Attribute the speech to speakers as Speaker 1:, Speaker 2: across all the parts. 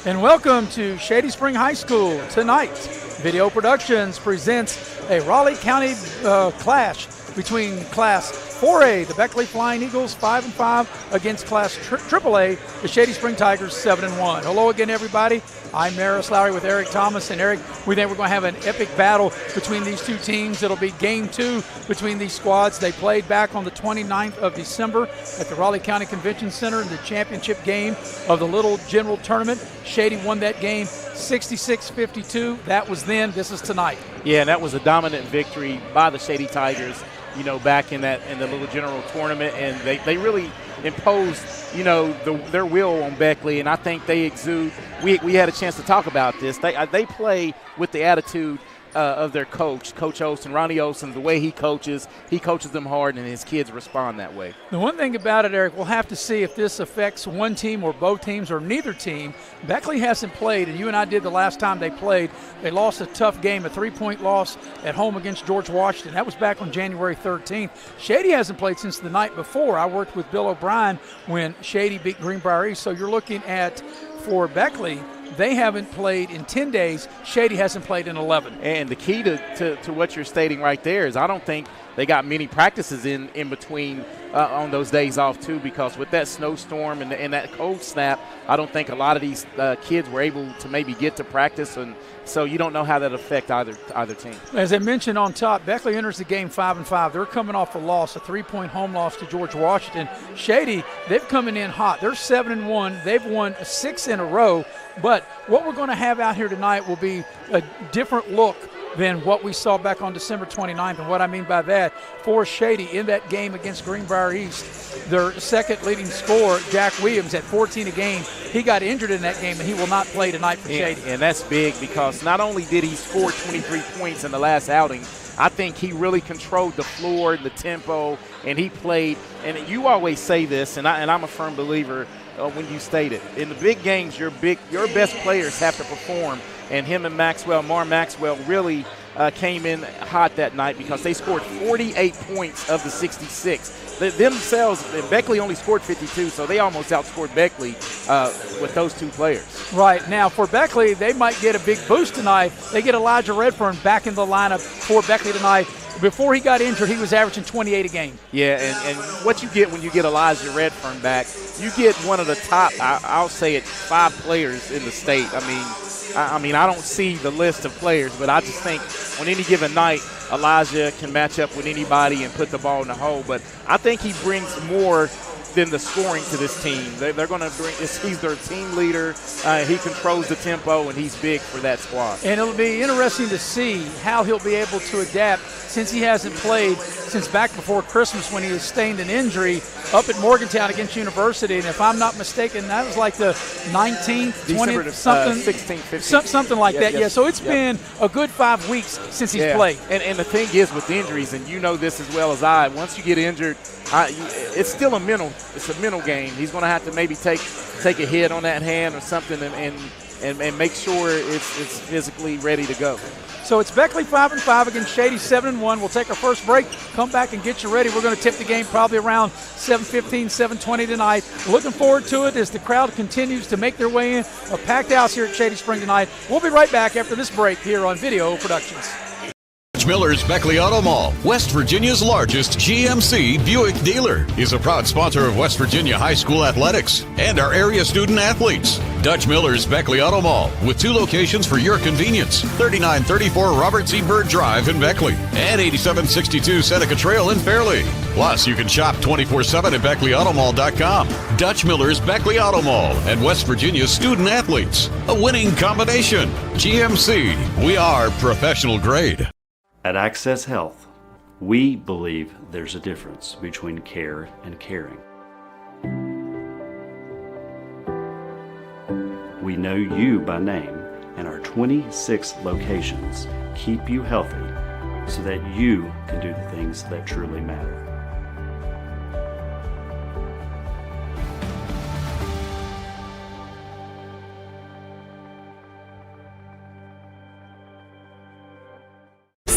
Speaker 1: And welcome to Shady Spring High School. Tonight, Video Productions presents a Raleigh County clash between Class 4A, the Beckley Flying Eagles, 5-5, against Class AAA, the Shady Spring Tigers, 7-1. Hello again, everybody. I'm Maris Lowry with Eric Thomas. And Eric, we think we're going to have an epic battle between these two teams. It'll be game 2 between these squads. They played back on the 29th of December at the Raleigh County Convention Center in the championship game of the Little General Tournament. Shady won that game 66-52. That was then. This is tonight.
Speaker 2: Yeah, and that was a dominant victory by the Shady Tigers, back in the Little General Tournament, and they really imposed, their will on Beckley, and I think they exude. We had a chance to talk about this. They play with the attitude of their coach, Coach Olsen, Ronnie Olsen. The way he coaches them hard, and his kids respond that way.
Speaker 1: The one thing about it, Eric, we'll have to see if this affects one team or both teams or neither team. Beckley hasn't played, and you and I did the last time they played. They lost a tough game, a 3-point loss at home against George Washington. That was back on January 13th. Shady hasn't played since the night before. I worked with Bill O'Brien when Shady beat Greenbrier East. So you're looking at, for Beckley, they haven't played in 10 days. Shady hasn't played in 11. And
Speaker 2: the key to what you're stating right there is I don't think they got many practices in between on those days off, too, because with that snowstorm and that cold snap, I don't think a lot of these kids were able to maybe get to practice, and so you don't know how that affect either team.
Speaker 1: As I mentioned on top, Beckley enters the game 5-5. They're coming off a loss, a 3-point home loss to George Washington. Shady, they've coming in hot. They're 7-1. They've won 6 in a row. But what we're going to have out here tonight will be a different look than what we saw back on December 29th. And what I mean by that, for Shady in that game against Greenbrier East, their second leading scorer, Jack Williams, at 14 a game, he got injured in that game, and he will not play tonight for Shady.
Speaker 2: And that's big because not only did he score 23 points in the last outing, I think he really controlled the floor and the tempo, and he played. And you always say this, and I'm a firm believer when you state it. In the big games, your best players have to perform, and him and Mar Maxwell really came in hot that night because they scored 48 points of the 66. Beckley only scored 52, so they almost outscored Beckley with those two players.
Speaker 1: Right. Now, for Beckley, they might get a big boost tonight. They get Elijah Redfern back in the lineup for Beckley tonight. Before he got injured, he was averaging 28 a game.
Speaker 2: Yeah, and what you get when you get Elijah Redfern back, you get one of the top, I'll say it, 5 players in the state. I mean, I don't see the list of players, but I just think on any given night, Elijah can match up with anybody and put the ball in the hole. But I think he brings more than the scoring to this team. They're going to bring this. He's their team leader. He controls the tempo, and he's big for that squad.
Speaker 1: And it'll be interesting to see how he'll be able to adapt since he hasn't played since back before Christmas when he sustained an injury up at Morgantown against University. And if I'm not mistaken, that was like the 19th, 20th, something,
Speaker 2: 16th, 15th.
Speaker 1: Something like that. Yeah, so it's been a good 5 weeks since he's played.
Speaker 2: And the thing is with injuries, and you know this as well as I, once you get injured, it's still a mental game. He's going to have to maybe take a hit on that hand or something and make sure it's physically ready to go.
Speaker 1: So it's Beckley 5-5 against Shady 7-1. We'll take our first break, come back and get you ready. We're going to tip the game probably around 7:15, 7:20 tonight. Looking forward to it as the crowd continues to make their way in. A packed house here at Shady Spring tonight. We'll be right back after this break here on Video Productions.
Speaker 3: Miller's Beckley Auto Mall, West Virginia's largest GMC Buick dealer, is a proud sponsor of West Virginia high school athletics and our area student athletes. Dutch Miller's Beckley Auto Mall, with 2 locations for your convenience, 3934 Robert C. Byrd Drive in Beckley and 8762 Seneca Trail in Fairleigh. Plus, you can shop 24/7 at BeckleyAutomall.com. Dutch Miller's Beckley Auto Mall and West Virginia's student athletes. A winning combination. GMC, we are professional grade.
Speaker 4: At Access Health, we believe there's a difference between care and caring. We know you by name, and our 26 locations keep you healthy so that you can do the things that truly matter.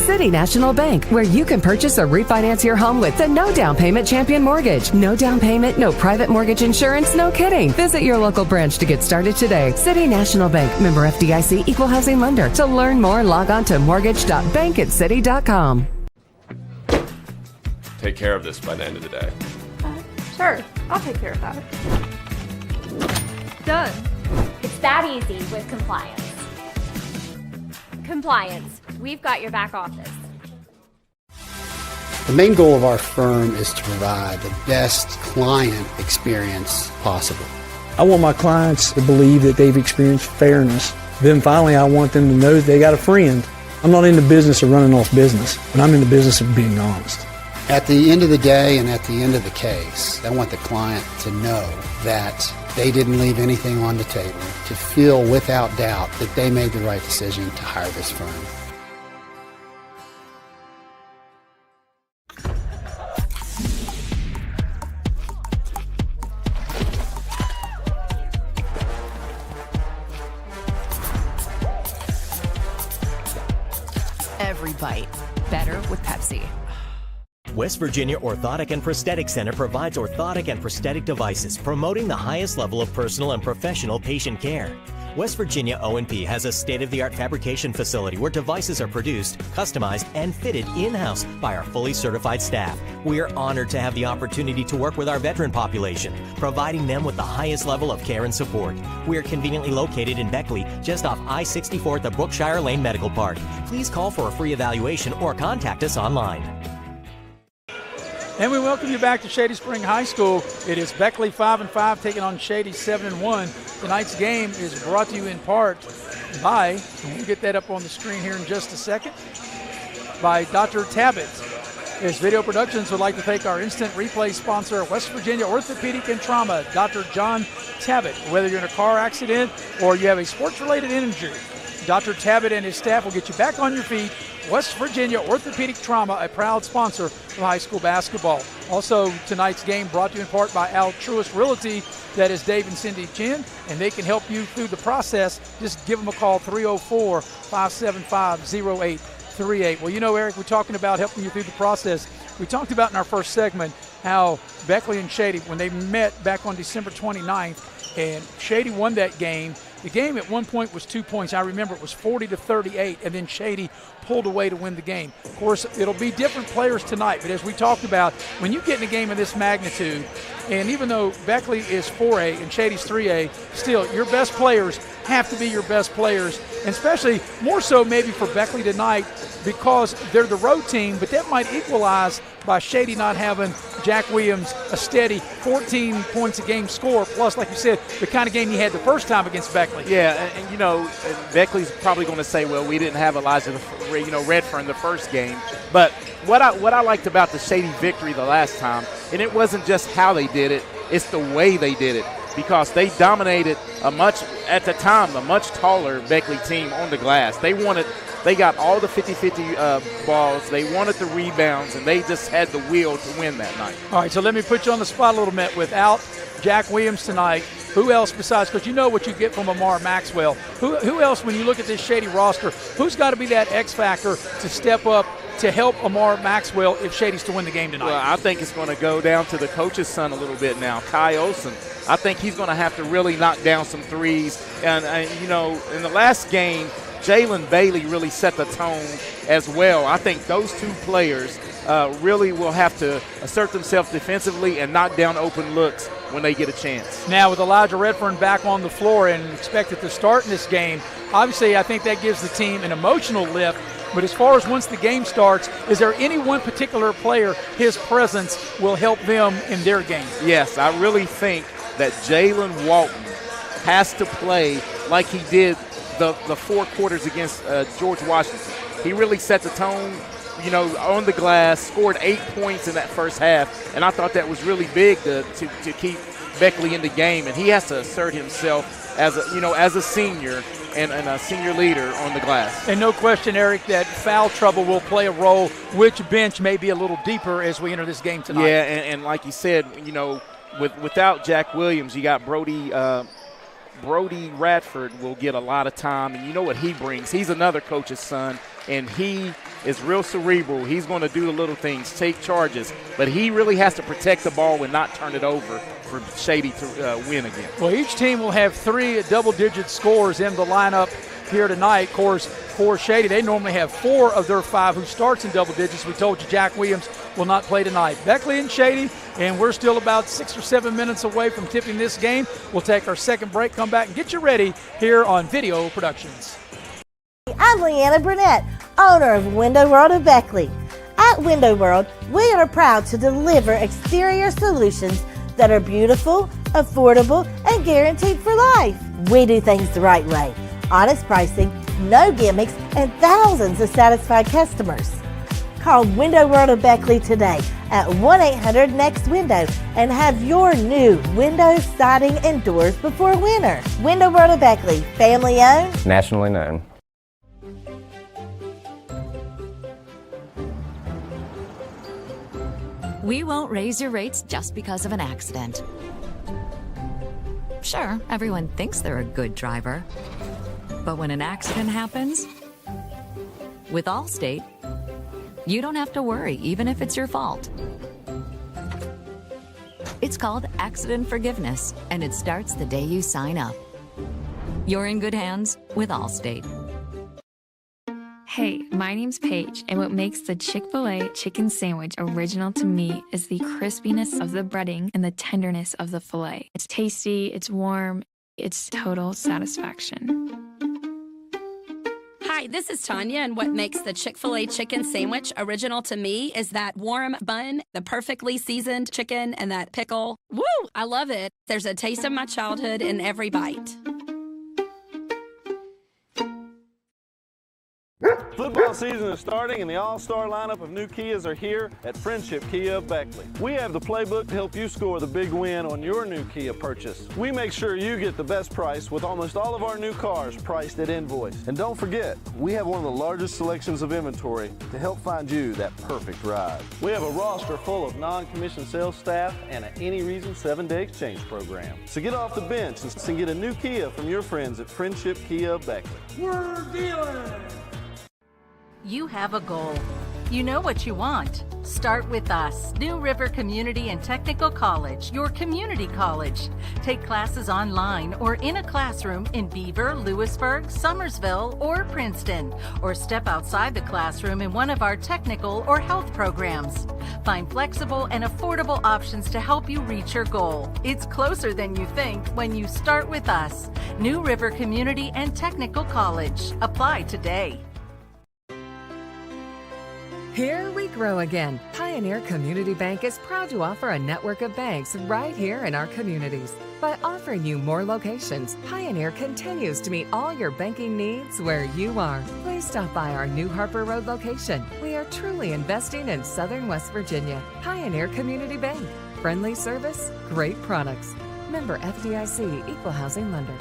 Speaker 5: City National Bank, where you can purchase or refinance your home with the no down payment Champion Mortgage. No down payment, no private mortgage insurance, no kidding. Visit your local branch to get started today. City National Bank, member FDIC, equal housing lender. To learn more, log on to mortgage.bankatcity.com.
Speaker 6: Take care of this by the end of the day.
Speaker 7: Sure, I'll take care of that. Done.
Speaker 8: It's that easy with compliance. Compliance. We've got your back office.
Speaker 9: The main goal of our firm is to provide the best client experience possible.
Speaker 10: I want my clients to believe that they've experienced fairness. Then finally, I want them to know that they got a friend. I'm not in the business of running off business, but I'm in the business of being honest.
Speaker 9: At the end of the day and at the end of the case, I want the client to know that they didn't leave anything on the table, to feel without doubt that they made the right decision to hire this firm.
Speaker 11: Every bite better with Pepsi.
Speaker 12: West Virginia Orthotic and Prosthetic Center provides orthotic and prosthetic devices, promoting the highest level of personal and professional patient care. West Virginia O&P has a state-of-the-art fabrication facility where devices are produced, customized, and fitted in-house by our fully certified staff. We are honored to have the opportunity to work with our veteran population, providing them with the highest level of care and support. We are conveniently located in Beckley, just off I-64 at the Brookshire Lane Medical Park. Please call for a free evaluation or contact us online.
Speaker 1: And we welcome you back to Shady Spring High School. It is Beckley 5-5 taking on Shady 7-1. Tonight's game is brought to you in part by, and we'll get that up on the screen here in just a second, by Dr. Tabbitt. As Video Productions would like to thank our instant replay sponsor, West Virginia Orthopedic and Trauma, Dr. John Tabbitt. Whether you're in a car accident or you have a sports-related injury, Dr. Tabbitt and his staff will get you back on your feet. West Virginia Orthopedic Trauma, a proud sponsor of high school basketball. Also, tonight's game brought to you in part by Altruist Realty. That is Dave and Cindy Chin, and they can help you through the process. Just give them a call, 304-575-0838. Well, you know, Eric, we're talking about helping you through the process. We talked about in our first segment how Beckley and Shady, when they met back on December 29th, and Shady won that game. The game at one point was 2 points. I remember it was 40-38, and then Shady pulled away to win the game. Of course, it'll be different players tonight, but as we talked about, when you get in a game of this magnitude, and even though Beckley is 4A and Shady's 3A, still, your best players have to be your best players, and especially more so maybe for Beckley tonight because they're the road team, but that might equalize by Shady not having Jack Williams a steady 14 points a game score, plus, like you said, the kind of game he had the first time against Beckley.
Speaker 2: Yeah, and you know, Beckley's probably going to say, well, we didn't have Elijah, Redfern the first game. But what I liked about the Shady victory the last time, and it wasn't just how they did it, it's the way they did it, because they dominated a much taller Beckley team on the glass. They got all the 50-50 balls. They wanted the rebounds, and they just had the will to win that night.
Speaker 1: All right, so let me put you on the spot a little bit. Without Jack Williams tonight, who else besides, because you know what you get from Amar Maxwell, who else, when you look at this Shady roster, who's got to be that X factor to step up to help Amar Maxwell if Shady's to win the game tonight?
Speaker 2: Well, I think it's going to go down to the coach's son a little bit now, Kai Olsen. I think he's going to have to really knock down some threes. And you know, in the last game, Jalen Bailey really set the tone as well. I think those two players really will have to assert themselves defensively and knock down open looks when they get a chance.
Speaker 1: Now, with Elijah Redfern back on the floor and expected to start in this game, obviously I think that gives the team an emotional lift. But as far as once the game starts, is there any one particular player his presence will help them in their game?
Speaker 2: Yes, I really think that Jalen Walton has to play like he did the 4 quarters against George Washington. He really set the tone, you know, on the glass, scored 8 points in that first half, and I thought that was really big to keep Beckley in the game, and he has to assert himself as a senior and a senior leader on the glass.
Speaker 1: And no question, Eric, that foul trouble will play a role. Which bench may be a little deeper as we enter this game tonight?
Speaker 2: Yeah, and like you said, you know, without Jack Williams, you got Brody Radford will get a lot of time, and you know what he brings. He's another coach's son, and he is real cerebral. He's going to do the little things, take charges, but he really has to protect the ball and not turn it over for Shady to win again.
Speaker 1: Well, each team will have 3 double-digit scores in the lineup here tonight. Of course, for Shady, they normally have 4 of their 5 who starts in double digits. We told you Jack Williams will not play tonight. Beckley and Shady, and we're still about 6 or 7 minutes away from tipping this game. We'll take our second break, come back, and get you ready here on Video Productions.
Speaker 13: I'm Leanna Burnett, owner of Window World of Beckley. At Window World, we are proud to deliver exterior solutions that are beautiful, affordable, and guaranteed for life. We do things the right way. Honest pricing, no gimmicks, and thousands of satisfied customers. Call Window World of Beckley today at 1-800-NEXT-WINDOW and have your new windows, siding, and doors before winter. Window World of Beckley, family owned,
Speaker 6: Nationally known.
Speaker 11: We won't raise your rates just because of an accident. Sure, everyone thinks they're a good driver. But when an accident happens, with Allstate, you don't have to worry, even if it's your fault. It's called accident forgiveness, and it starts the day you sign up. You're in good hands with Allstate.
Speaker 14: Hey, my name's Paige, and what makes the Chick-fil-A chicken sandwich original to me is the crispiness of the breading and the tenderness of the filet. It's tasty, it's warm, it's total satisfaction.
Speaker 15: Hi, this is Tanya, and what makes the Chick-fil-A chicken sandwich original to me is that warm bun, the perfectly seasoned chicken, and that pickle. Woo! I love it. There's a taste of my childhood in every bite.
Speaker 16: Football season is starting and the all-star lineup of new Kias are here at Friendship Kia of Beckley. We have the playbook to help you score the big win on your new Kia purchase. We make sure you get the best price with almost all of our new cars priced at invoice. And don't forget, we have one of the largest selections of inventory to help find you that perfect ride. We have a roster full of non-commissioned sales staff and an any reason 7-day exchange program. So get off the bench and get a new Kia from your friends at Friendship Kia of Beckley.
Speaker 17: We're dealing!
Speaker 18: You have a goal. You know what you want. Start with us, New River Community and Technical College, your community college. Take classes online or in a classroom in Beaver, Lewisburg, Summersville, or Princeton, or step outside the classroom in one of our technical or health programs. Find flexible and affordable options to help you reach your goal. It's closer than you think when you start with us, New River Community and Technical College. Apply today.
Speaker 5: Here we grow again. Pioneer Community Bank is proud to offer a network of banks right here in our communities. By offering you more locations, Pioneer continues to meet all your banking needs where you are. Please stop by our New Harper Road location. We are truly investing in Southern West Virginia. Pioneer Community Bank. Friendly service, great products. Member FDIC, Equal Housing Lender.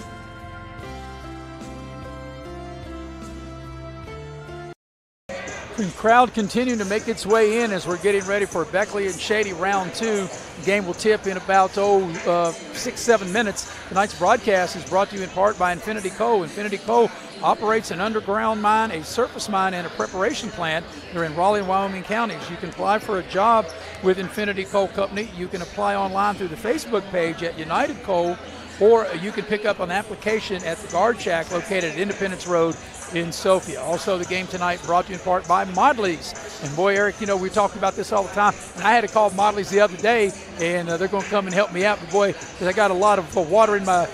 Speaker 1: The crowd continuing to make its way in as we're getting ready for Beckley and Shady round 2. The game will tip in about 6-7 minutes. Tonight's broadcast is brought to you in part by Infinity Co. Infinity Co. operates an underground mine, a surface mine, and a preparation plant. They're in Raleigh and Wyoming counties. You can apply for a job with Infinity Co. Company. You can apply online through the Facebook page at United Co. Or you can pick up an application at the Guard Shack located at Independence Road in Sophia. Also, the game tonight brought to you in part by Modley's. And boy, Eric, you know, we talk about this all the time. And I had to call Modley's the other day, and they're going to come and help me out. But boy, I got a lot of water in my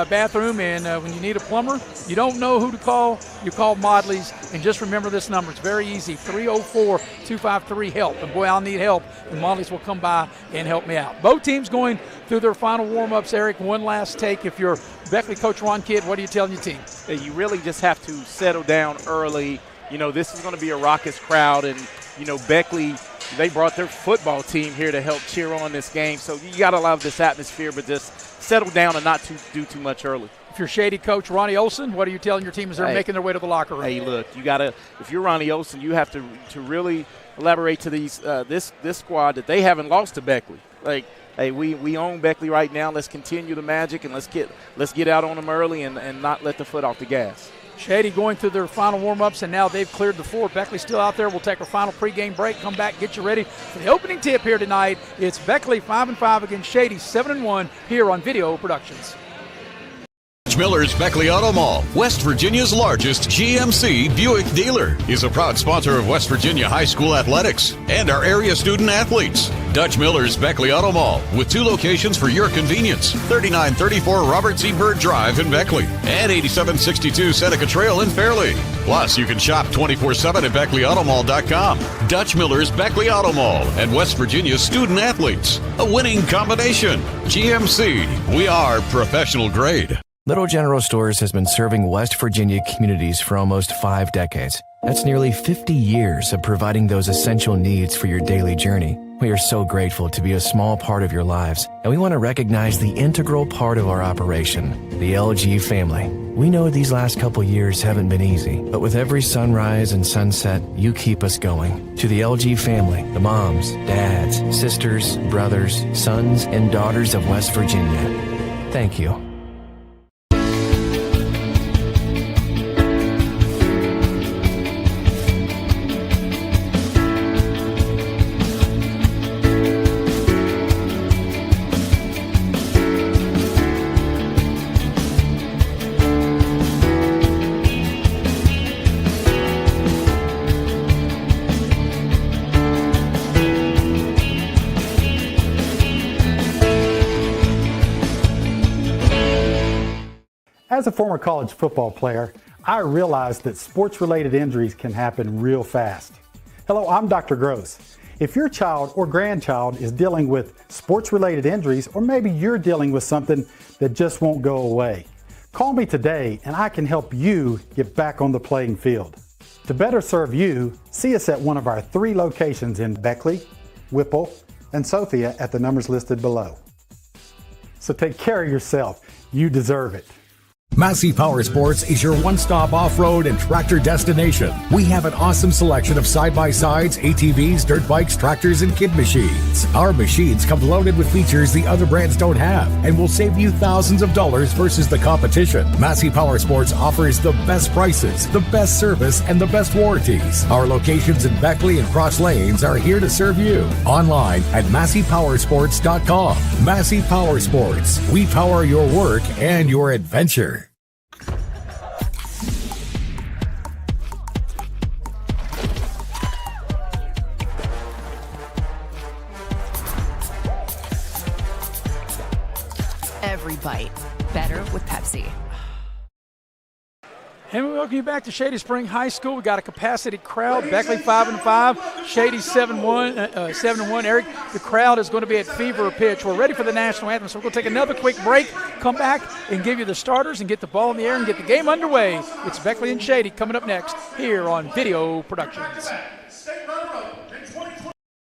Speaker 1: bathroom, and when you need a plumber, you don't know who to call. You call Modley's, and just remember this number. It's very easy, 304-253-HELP. And boy, I'll need help, and Modley's will come by and help me out. Both teams going through their final warm-ups. Eric, one last take. If you're Beckley coach Ron Kidd, what are you telling your team?
Speaker 2: You really just have to settle down early. You know, this is going to be a raucous crowd, and, you know, Beckley, they brought their football team here to help cheer on this game. So you got to love this atmosphere, but just settle down and not do too much early.
Speaker 1: If you're Shady coach Ronnie Olson, what are you telling your team as they're making their way to the locker room?
Speaker 2: Hey, look, you got to – if you're Ronnie Olson, you have to really elaborate to these this squad that they haven't lost to Beckley. Like, hey, we own Beckley right now. Let's continue the magic, and let's get out on them early and not let the foot off the gas.
Speaker 1: Shady going through their final warm-ups, and now they've cleared the floor. Beckley still out there. We'll take our final pregame break, come back, get you ready for the opening tip here tonight. It's Beckley 5-5 against Shady 7-1 here on Video Productions.
Speaker 3: Dutch Miller's Beckley Auto Mall, West Virginia's largest GMC Buick dealer, is a proud sponsor of West Virginia high school athletics and our area student athletes. Dutch Miller's Beckley Auto Mall, with 2 locations for your convenience: 3934 Robert C. Byrd Drive in Beckley and 8762 Seneca Trail in Fairleigh. Plus, you can shop 24/7 at BeckleyAutomall.com. Dutch Miller's Beckley Auto Mall and West Virginia's student athletes. A winning combination. GMC, we are professional grade.
Speaker 17: Little General Stores has been serving West Virginia communities for almost 5 decades. That's nearly 50 years of providing those essential needs for your daily journey. We are so grateful to be a small part of your lives, and we want to recognize the integral part of our operation, the LG family. We know these last couple years haven't been easy, but with every sunrise and sunset, you keep us going. To the LG family, the moms, dads, sisters, brothers, sons, and daughters of West Virginia, thank you.
Speaker 19: As a former college football player, I realized that sports-related injuries can happen real fast. Hello, I'm Dr. Gross. If your child or grandchild is dealing with sports-related injuries, or maybe you're dealing with something that just won't go away, call me today and I can help you get back on the playing field. To better serve you, see us at one of our 3 locations in Beckley, Whipple, and Sophia at the numbers listed below. So take care of yourself. You deserve it.
Speaker 20: Massey Power Sports is your one-stop off-road and tractor destination. We have an awesome selection of side-by-sides, ATVs, dirt bikes, tractors, and kid machines. Our machines come loaded with features the other brands don't have and will save you thousands of dollars versus the competition. Massey Power Sports offers the best prices, the best service, and the best warranties. Our locations in Beckley and Cross Lanes are here to serve you. Online at MasseyPowersports.com. Massey Power Sports. We power your work and your adventure.
Speaker 21: Every bite better with Pepsi.
Speaker 1: And we welcome you back to Shady Spring High School. We got a capacity crowd. Beckley 5-5, Shady 7-1. Eric, the crowd is going to be at fever pitch. We're ready for the national anthem, so we're going to take another quick break, come back and give you the starters and get the ball in the air and get the game underway. It's Beckley and Shady coming up next here on Video Productions.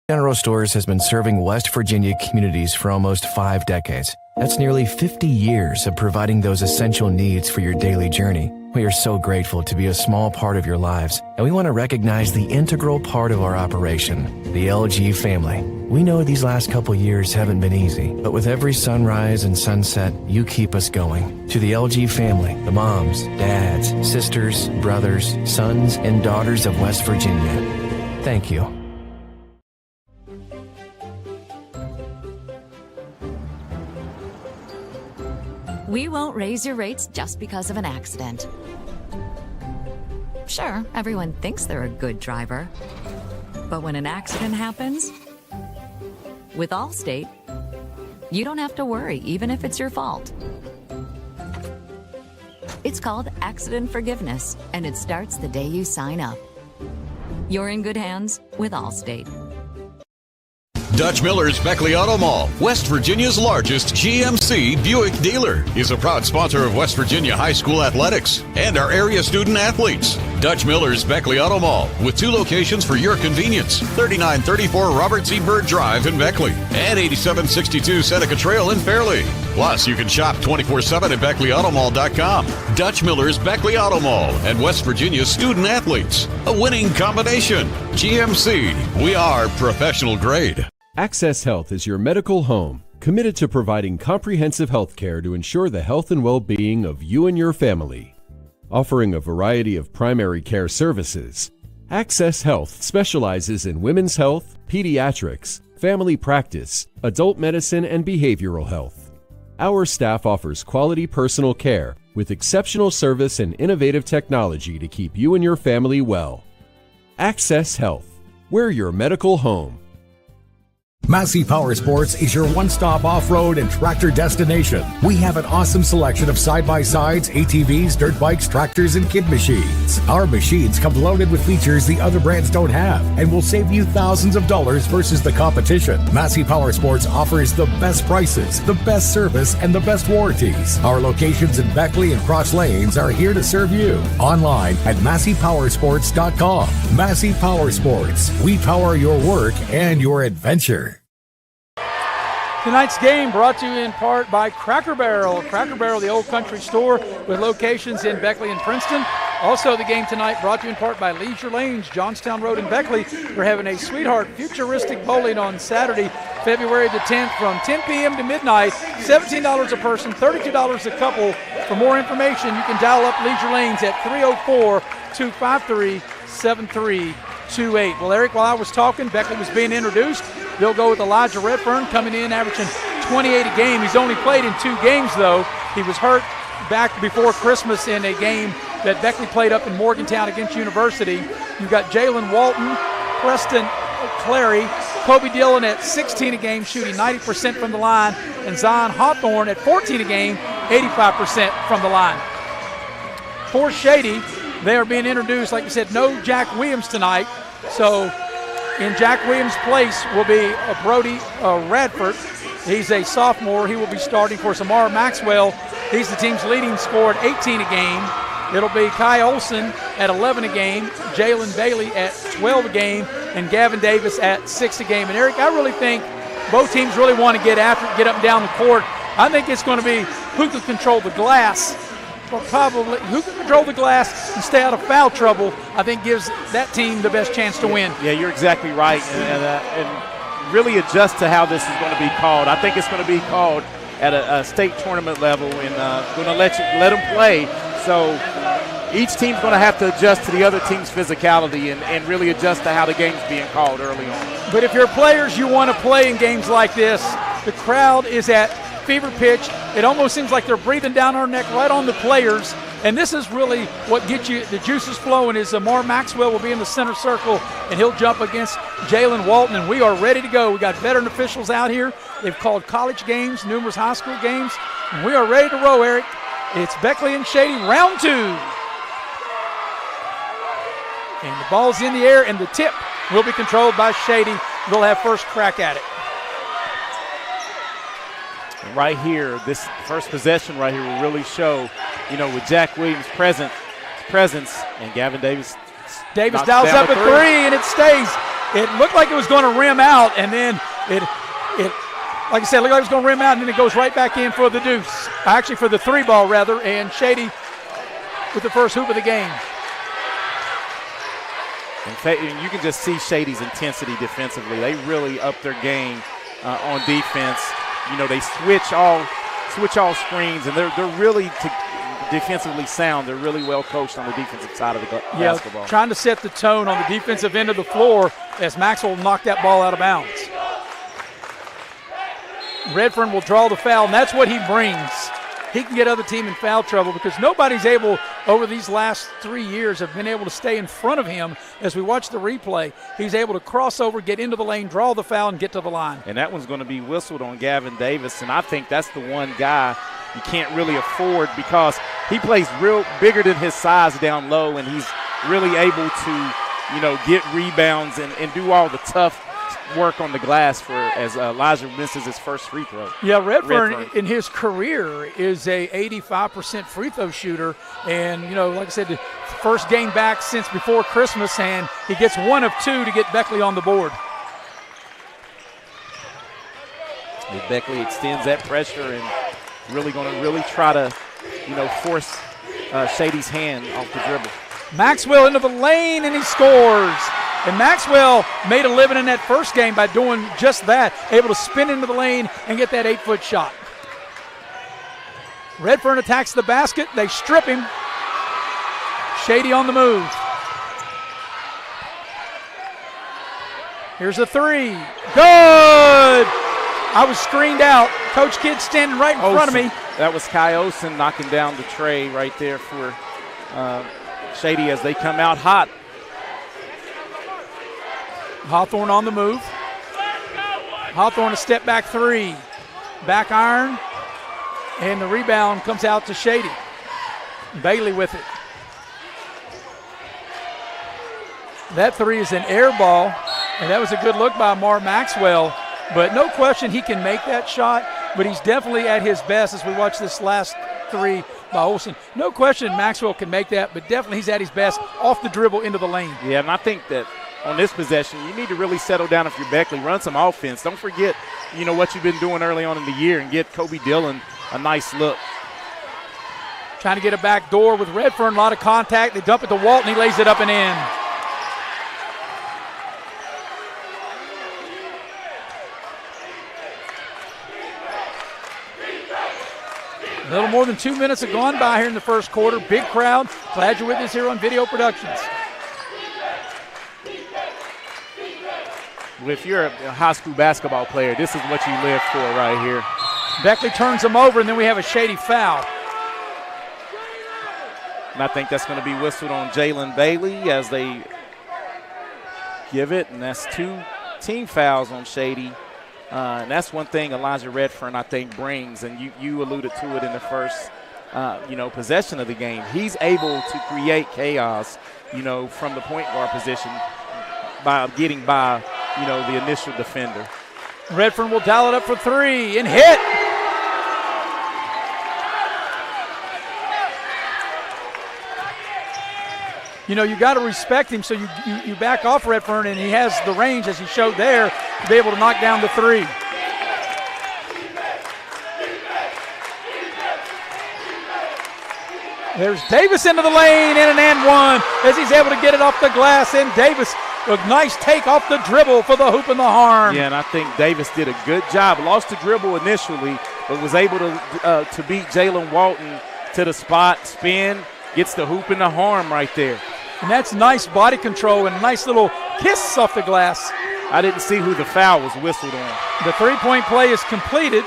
Speaker 17: General Stores has been serving West Virginia communities for almost 5 decades. That's nearly 50 years of providing those essential needs for your daily journey. We are so grateful to be a small part of your lives, and we want to recognize the integral part of our operation, the LG family. We know these last couple years haven't been easy, but with every sunrise and sunset, you keep us going. To the LG family, the moms, dads, sisters, brothers, sons, and daughters of West Virginia, thank you.
Speaker 11: We won't raise your rates just because of an accident. Sure, everyone thinks they're a good driver. But when an accident happens, with Allstate, you don't have to worry, even if it's your fault. It's called accident forgiveness, and it starts the day you sign up. You're in good hands with Allstate.
Speaker 3: Dutch Miller's Beckley Auto Mall, West Virginia's largest GMC Buick dealer, is a proud sponsor of West Virginia high school athletics and our area student athletes. Dutch Miller's Beckley Auto Mall, with 2 locations for your convenience: 3934 Robert C. Byrd Drive in Beckley and 8762 Seneca Trail in Fairleigh. Plus, you can shop 24/7 at BeckleyAutomall.com. Dutch Miller's Beckley Auto Mall and West Virginia's student athletes. A winning combination. GMC, we are professional grade.
Speaker 6: Access Health is your medical home, committed to providing comprehensive health care to ensure the health and well-being of you and your family. offering a variety of primary care services. Access Health specializes in women's health, pediatrics, family practice, adult medicine, and behavioral health. Our staff offers quality personal care with exceptional service and innovative technology to keep you and your family well. Access Health. We're your medical home.
Speaker 20: Massey Power Sports is your one-stop off-road and tractor destination. We have an awesome selection of side-by-sides, ATVs, dirt bikes, tractors, and kid machines. Our machines come loaded with features the other brands don't have and will save you thousands of dollars versus the competition. Massey Power Sports offers the best prices, the best service, and the best warranties. Our locations in Beckley and Cross Lanes are here to serve you. Online at MasseyPowersports.com. Massey Power Sports. We power your work and your adventure.
Speaker 1: Tonight's game brought to you in part by Cracker Barrel. Cracker Barrel, the old country store with locations in Beckley and Princeton. Also the game tonight brought to you in part by Leisure Lanes, Johnstown Road in Beckley. We're having a Sweetheart Futuristic Bowling on Saturday, February the 10th from 10 p.m. to midnight. $17 a person, $32 a couple. For more information, you can dial up Leisure Lanes at 304-253-7328. Well, Eric, while I was talking, Beckley was being introduced. They'll go with Elijah Redfern coming in, averaging 28 a game. He's only played in 2 games, though. He was hurt back before Christmas in a game that Beckley played up in Morgantown against University. You've got Jalen Walton, Preston Clary, Kobe Dillon at 16 a game, shooting 90% from the line, and Zion Hawthorne at 14 a game, 85% from the line. For Shady, they are being introduced, like we said, no Jack Williams tonight. So in Jack Williams' place will be Brody Radford. He's a sophomore. He will be starting for Samara Maxwell. He's the team's leading scorer at 18 a game. It'll be Kai Olson at 11 a game, Jalen Bailey at 12 a game, and Gavin Davis at 6 a game. And Eric, I really think both teams really want to get after it, get up and down the court. I think it's going to be who can control the glass. Well, probably who can control the glass and stay out of foul trouble, I think gives that team the best chance to win.
Speaker 2: Yeah, you're exactly right. And really adjust to how this is going to be called. I think it's going to be called at a state tournament level and going to let them play. So each team's going to have to adjust to the other team's physicality and really adjust to how the game's being called early on.
Speaker 1: But if you're players, you want to play in games like this. The crowd is at fever pitch. It almost seems like they're breathing down our neck right on the players. And this is really what gets you the juices flowing. Is Amar Maxwell will be in the center circle, and he'll jump against Jalen Walton, and we are ready to go. We got veteran officials out here. They've called college games, numerous high school games, and we are ready to roll, Eric. It's Beckley and Shady, round 2. And the ball's in the air, and the tip will be controlled by Shady. They'll have first crack at it.
Speaker 2: And right here, this first possession right here will really show, with Jack Williams' presence and Gavin Davis.
Speaker 1: Davis dials up a 3, and it stays. It looked like it was going to rim out, and then it like I said, looked like it was going to rim out, and then it goes right back in for the deuce. Actually, for the 3-ball, rather, and Shady with the first hoop of the game.
Speaker 2: And you can just see Shady's intensity defensively. They really up their game on defense. They switch all screens, and they're really defensively sound. They're really well coached on the defensive side of the basketball.
Speaker 1: Trying to set the tone on the defensive end of the floor as Maxwell knocked that ball out of bounds. Redfern will draw the foul, and that's what he brings. He can get other team in foul trouble because nobody's able, over these last 3 years, have been able to stay in front of him. As we watch the replay, he's able to cross over, get into the lane, draw the foul, and get to the line.
Speaker 2: And that one's going to be whistled on Gavin Davis, and I think that's the one guy you can't really afford because he plays real bigger than his size down low, and he's really able to, get rebounds and do all the tough work on the glass as Elijah misses his first free throw.
Speaker 1: Yeah, Redfern in his career is a 85% free throw shooter, and like I said, the first game back since before Christmas, and he gets 1 of 2 to get Beckley on the board.
Speaker 2: And Beckley extends that pressure and really going to try to force Shady's hand off the dribble.
Speaker 1: Maxwell into the lane, and he scores. And Maxwell made a living in that first game by doing just that, able to spin into the lane and get that 8-foot shot. Redfern attacks the basket. They strip him. Shady on the move. Here's a three. Good! I was screened out. Coach Kidd standing right in front of me.
Speaker 2: That was Kai Olsen knocking down the tray right there for Shady as they come out hot.
Speaker 1: Hawthorne on the move. Hawthorne a step back three. Back iron. And the rebound comes out to Shady. Bailey with it. That three is an air ball. And that was a good look by Mar Maxwell. But no question he can make that shot. But he's definitely at his best as we watch this last three by Olsen. No question Maxwell can make that, but definitely he's at his best off the dribble into the lane.
Speaker 2: Yeah, and I think that on this possession, you need to really settle down if you're Beckley. Run some offense. Don't forget, what you've been doing early on in the year and get Kobe Dillon a nice look.
Speaker 1: Trying to get a back door with Redfern. A lot of contact. They dump it to Walton. He lays it up and in. A little more than 2 minutes have gone by here in the first quarter. Big crowd. Glad you're with us here on Video Productions.
Speaker 2: If you're a high school basketball player, this is what you live for right here.
Speaker 1: Beckley turns him over, and then we have a Shady foul.
Speaker 2: And I think that's going to be whistled on Jalen Bailey as they give it, and that's 2 team fouls on Shady. And that's one thing Elijah Redfern, I think, brings, and you alluded to it in the first, possession of the game. He's able to create chaos, from the point guard position by getting by, the initial defender.
Speaker 1: Redfern will dial it up for three and hit. You got to respect him, so you back off Redfern, and he has the range, as he showed there, to be able to knock down the three. There's Davis into the lane and an and one as he's able to get it off the glass, and Davis, a nice take off the dribble for the hoop and the harm.
Speaker 2: Yeah, and I think Davis did a good job. Lost the dribble initially, but was able to beat Jalen Walton to the spot, spin, gets the hoop and the harm right there.
Speaker 1: And that's nice body control and a nice little kiss off the glass.
Speaker 2: I didn't see who the foul was whistled on.
Speaker 1: The three-point play is completed.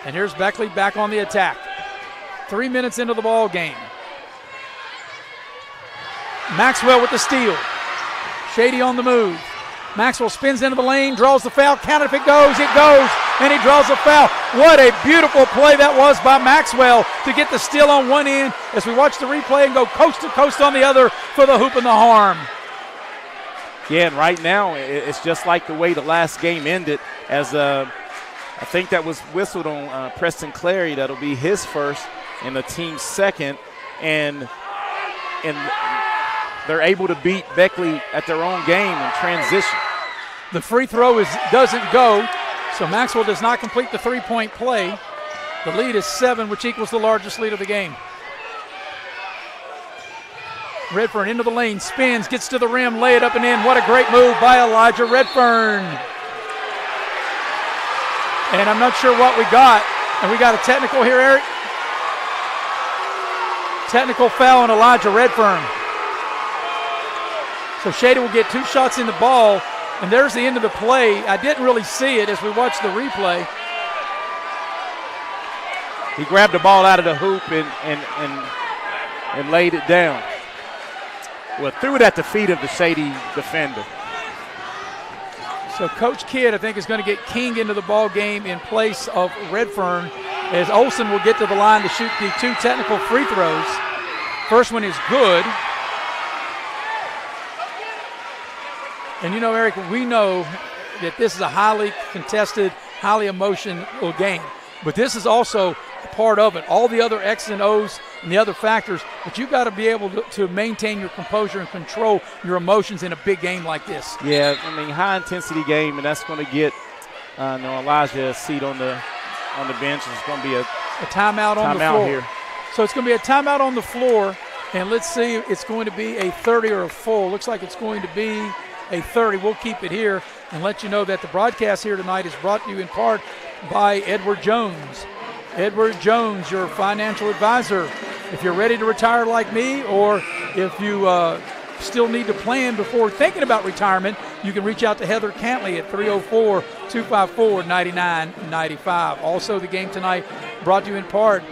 Speaker 1: And here's Beckley back on the attack. 3 minutes into the ball game. Maxwell with the steal. Shady on the move. Maxwell spins into the lane, draws the foul, count it if it goes, and he draws a foul. What a beautiful play that was by Maxwell to get the steal on one end as we watch the replay and go coast to coast on the other for the hoop and the harm.
Speaker 2: Yeah, and right now it's just like the way the last game ended, as I think that was whistled on Preston Clary. That'll be his first and the team's second, and they're able to beat Beckley at their own game in transition.
Speaker 1: The free throw doesn't go, so Maxwell does not complete the three-point play. The lead is 7, which equals the largest lead of the game. Redfern into the lane, spins, gets to the rim, lay it up and in. What a great move by Elijah Redfern. And I'm not sure what we got. And we got a technical here, Eric. Technical foul on Elijah Redfern. So Shady will get 2 shots in the ball, and there's the end of the play. I didn't really see it as we watched the replay.
Speaker 2: He grabbed the ball out of the hoop and laid it down. Well, threw it at the feet of the Shady defender.
Speaker 1: So Coach Kidd, I think, is going to get King into the ball game in place of Redfern, as Olsen will get to the line to shoot the 2 technical free throws. First one is good. And Eric, we know that this is a highly contested, highly emotional game. But this is also a part of it. All the other X's and O's and the other factors, but you've got to be able to maintain your composure and control your emotions in a big game like this.
Speaker 2: Yeah, high-intensity game, and that's going to get Elijah a seat on the bench. It's going to be a
Speaker 1: timeout on the floor.
Speaker 2: Here.
Speaker 1: So it's going to be a timeout on the floor, and let's see, it's going to be a 30 or a full. Looks like it's going to be a 30. We'll keep it here and let you know that the broadcast here tonight is brought to you in part by Edward Jones. Edward Jones, your financial advisor. If you're ready to retire like me, or if you still need to plan before thinking about retirement, you can reach out to Heather Cantley at 304-254-9995. Also, the game tonight brought to you in part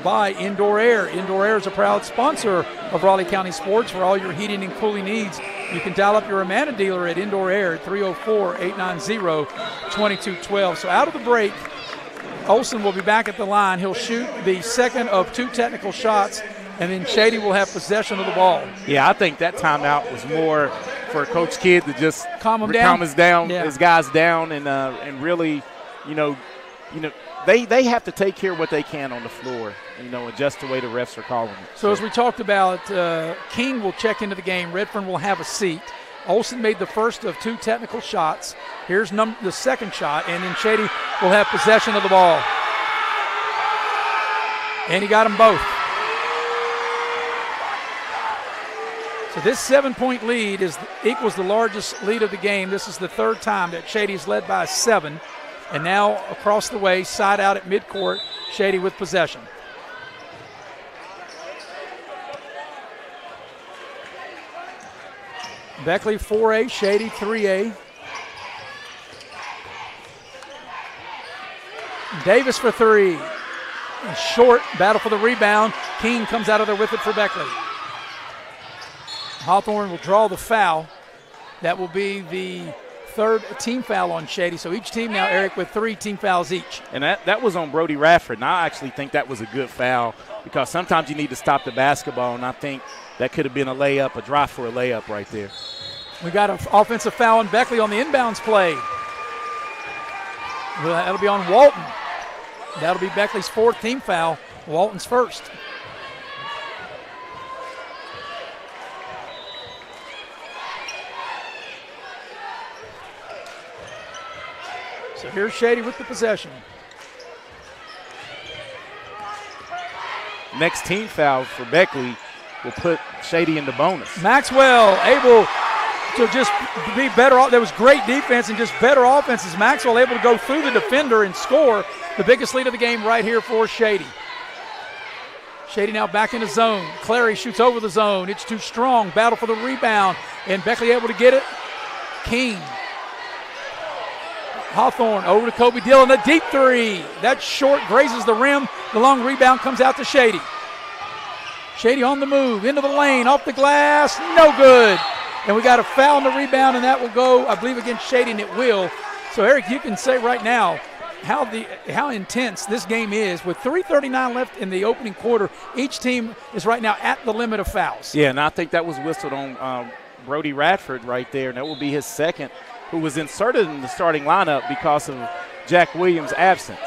Speaker 1: by Indoor Air. Indoor Air is a proud sponsor of Raleigh County Sports. For all your heating and cooling needs, you can dial up your Amana dealer at Indoor Air at 304-890-2212. So out of the break, Olsen will be back at the line. He'll shoot the second of 2 technical shots, and then Shady will have possession of the ball.
Speaker 2: Yeah, I think that timeout was more for Coach Kidd to just
Speaker 1: calm his
Speaker 2: guys down, and really, they have to take care of what they can on the floor, adjust the way the refs are calling it.
Speaker 1: So as we talked about, King will check into the game. Redfern will have a seat. Olsen made the first of 2 technical shots. Here's the second shot, and then Shady will have possession of the ball. And he got them both. So this 7-point lead equals the largest lead of the game. This is the 3rd time that Shady's led by 7. And now across the way, side out at midcourt, Shady with possession. Beckley 4A, Shady 3A. Davis for 3. Short, battle for the rebound. King comes out of there with it for Beckley. Hawthorne will draw the foul. That will be the 3rd team foul on Shady. So each team now, Eric, with 3 team fouls each.
Speaker 2: And that was on Brody Radford. And I actually think that was a good foul because sometimes you need to stop the basketball, and I think that could have been a layup, a drive for a layup right there.
Speaker 1: We got an offensive foul on Beckley on the inbounds play. That'll be on Walton. That'll be Beckley's 4th team foul, Walton's 1st. So here's Shady with the possession.
Speaker 2: Next team foul for Beckley will put Shady in the bonus.
Speaker 1: Maxwell able to just be better. There was great defense and just better offenses. Maxwell able to go through the defender and score the biggest lead of the game right here for Shady. Shady now back in the zone. Clary shoots over the zone. It's too strong. Battle for the rebound. And Beckley able to get it. King. Hawthorne over to Kobe Dillon. A deep 3. That short grazes the rim. The long rebound comes out to Shady. Shady on the move. Into the lane. Off the glass. No good. And we got a foul on the rebound, and that will go, I believe, against Shady, and it will. So, Eric, you can say right now how intense this game is. With 3:39 left in the opening quarter, each team is right now at the limit of fouls.
Speaker 2: Yeah, and I think that was whistled on Brody Radford right there, and that will be his 2nd, who was inserted in the starting lineup because of Jack Williams' absence.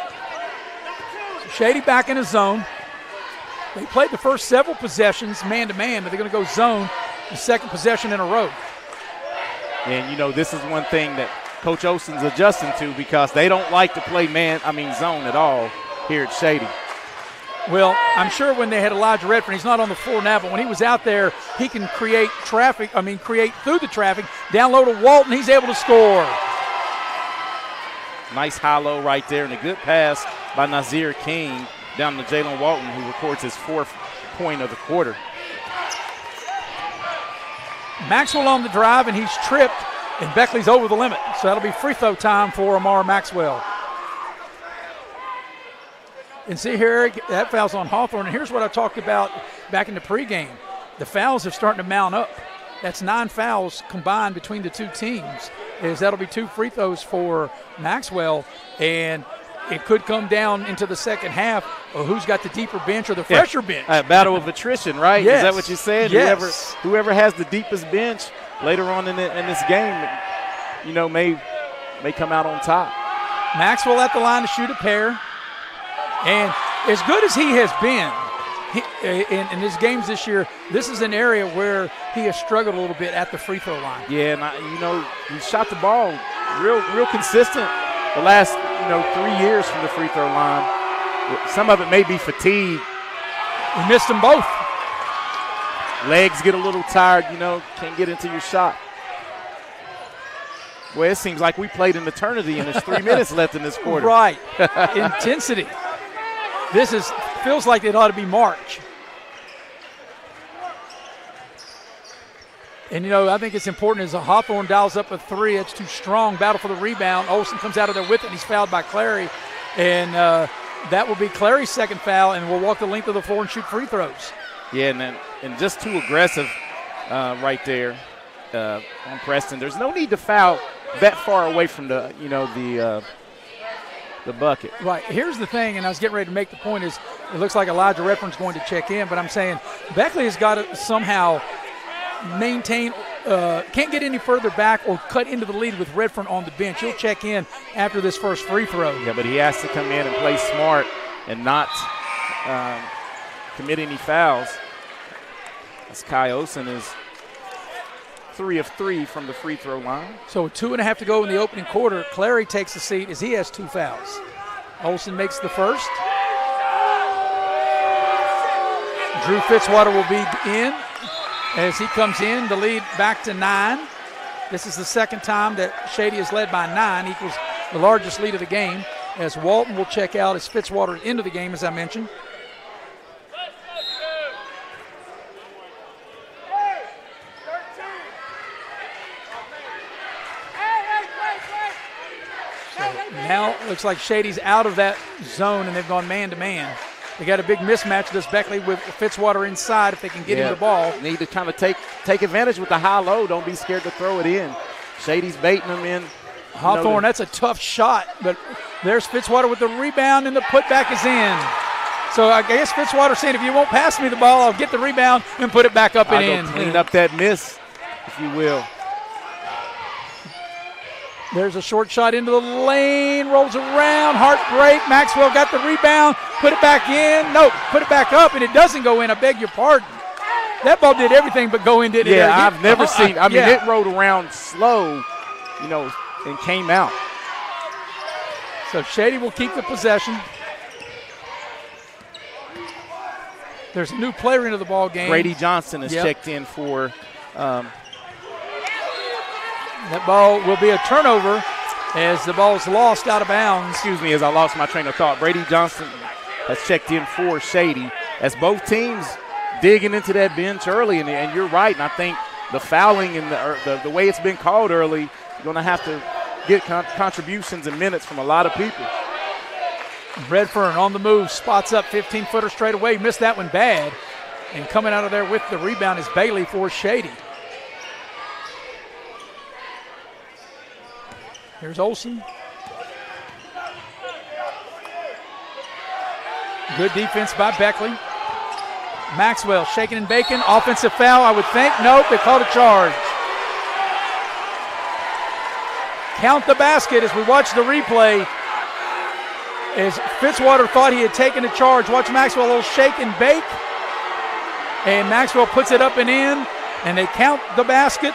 Speaker 1: Shady back in his zone. They played the first several possessions man-to-man, but they're going to go zone the 2nd possession in a row.
Speaker 2: And, this is one thing that Coach Olsen's adjusting to because they don't like to play zone at all here at Shady.
Speaker 1: Well, I'm sure when they had Elijah Redfern, he's not on the floor now, but when he was out there, he can create through the traffic, down low to Walton, he's able to score.
Speaker 2: Nice high-low right there, and a good pass by Nazir King down to Jalen Walton, who records his 4th point of the quarter.
Speaker 1: Maxwell on the drive, and he's tripped, and Beckley's over the limit. So that'll be free throw time for Amar Maxwell. And see here, Eric, that foul's on Hawthorne. And here's what I talked about back in the pregame. The fouls are starting to mount up. That's 9 fouls combined between the 2 teams. That'll be 2 free throws for Maxwell, and it could come down into the second half of who's got the deeper bench or the fresher bench.
Speaker 2: Battle of attrition, right?
Speaker 1: Yes.
Speaker 2: Is that what you said?
Speaker 1: Yes.
Speaker 2: Whoever has the deepest bench later on in this game, may come out on top.
Speaker 1: Maxwell at the line to shoot a pair. And as good as he has been in his games this year, this is an area where he has struggled a little bit at the free throw line.
Speaker 2: Yeah, and he shot the ball real consistent the last 3 years from the free throw line. Some of it may be fatigue.
Speaker 1: He missed them both.
Speaker 2: Legs get a little tired, can't get into your shot. Well, it seems like we played an eternity and there's 3 minutes left in this quarter.
Speaker 1: Right. Intensity. feels like it ought to be March. And, I think it's important as Hawthorne dials up a 3. It's too strong. Battle for the rebound. Olsen comes out of there with it, and he's fouled by Clary. And that will be Clary's second foul, and will walk the length of the floor and shoot free throws.
Speaker 2: Yeah, and just too aggressive right there on Preston. There's no need to foul that far away from the bucket.
Speaker 1: Right. Here's the thing, and I was getting ready to make the point, is it looks like Elijah Redfern's going to check in, but I'm saying Beckley has got to somehow maintain, can't get any further back or cut into the lead with Redfern on the bench. He'll check in after this first free throw.
Speaker 2: Yeah, but he has to come in and play smart and not commit any fouls. As Kai Olsen is 3 of 3 from the free throw line.
Speaker 1: So 2.5 to go in the opening quarter. Clary takes the seat as he has 2 fouls. Olsen makes the first. Drew Fitzwater will be in. As he comes in, the lead back to 9. This is the second time that Shady is led by 9, equals the largest lead of the game. As Walton will check out as Fitzwater into the game, as I mentioned. Now it looks like Shady's out of that zone, and they've gone man-to-man. They got a big mismatch, this Beckley, with Fitzwater inside if they can get him the ball.
Speaker 2: Need to kind of take advantage with the high-low. Don't be scared to throw it in. Shady's baiting them in.
Speaker 1: Hawthorne, that's a tough shot, but there's Fitzwater with the rebound, and the putback is in. So I guess Fitzwater saying, if you won't pass me the ball, I'll get the rebound and put it back up and in.
Speaker 2: Clean up that miss, if you will.
Speaker 1: There's a short shot into the lane, rolls around, heartbreak. Maxwell got the rebound, put it back in. No, put it back up, and it doesn't go in. I beg your pardon. That ball did everything but go in, didn't it?
Speaker 2: Yeah, I've never seen. I mean, it rolled around slow, and came out.
Speaker 1: So Shady will keep the possession. There's a new player into the ball game.
Speaker 2: Brady Johnson has checked in for.
Speaker 1: That ball will be a turnover as the ball is lost out of bounds.
Speaker 2: Excuse me, as I lost my train of thought. Brady Johnson has checked in for Shady as both teams digging into that bench early. And you're right. And I think the fouling and the way it's been called early, you're going to have to get contributions and minutes from a lot of people.
Speaker 1: Redfern on the move, spots up 15-footer straight away. Missed that one bad. And coming out of there with the rebound is Bailey for Shady. Here's Olsen. Good defense by Beckley. Maxwell shaking and baking. Offensive foul, I would think. Nope, they called a charge. Count the basket as we watch the replay. As Fitzwater thought he had taken a charge. Watch Maxwell, a little shake and bake. And Maxwell puts it up and in. And they count the basket.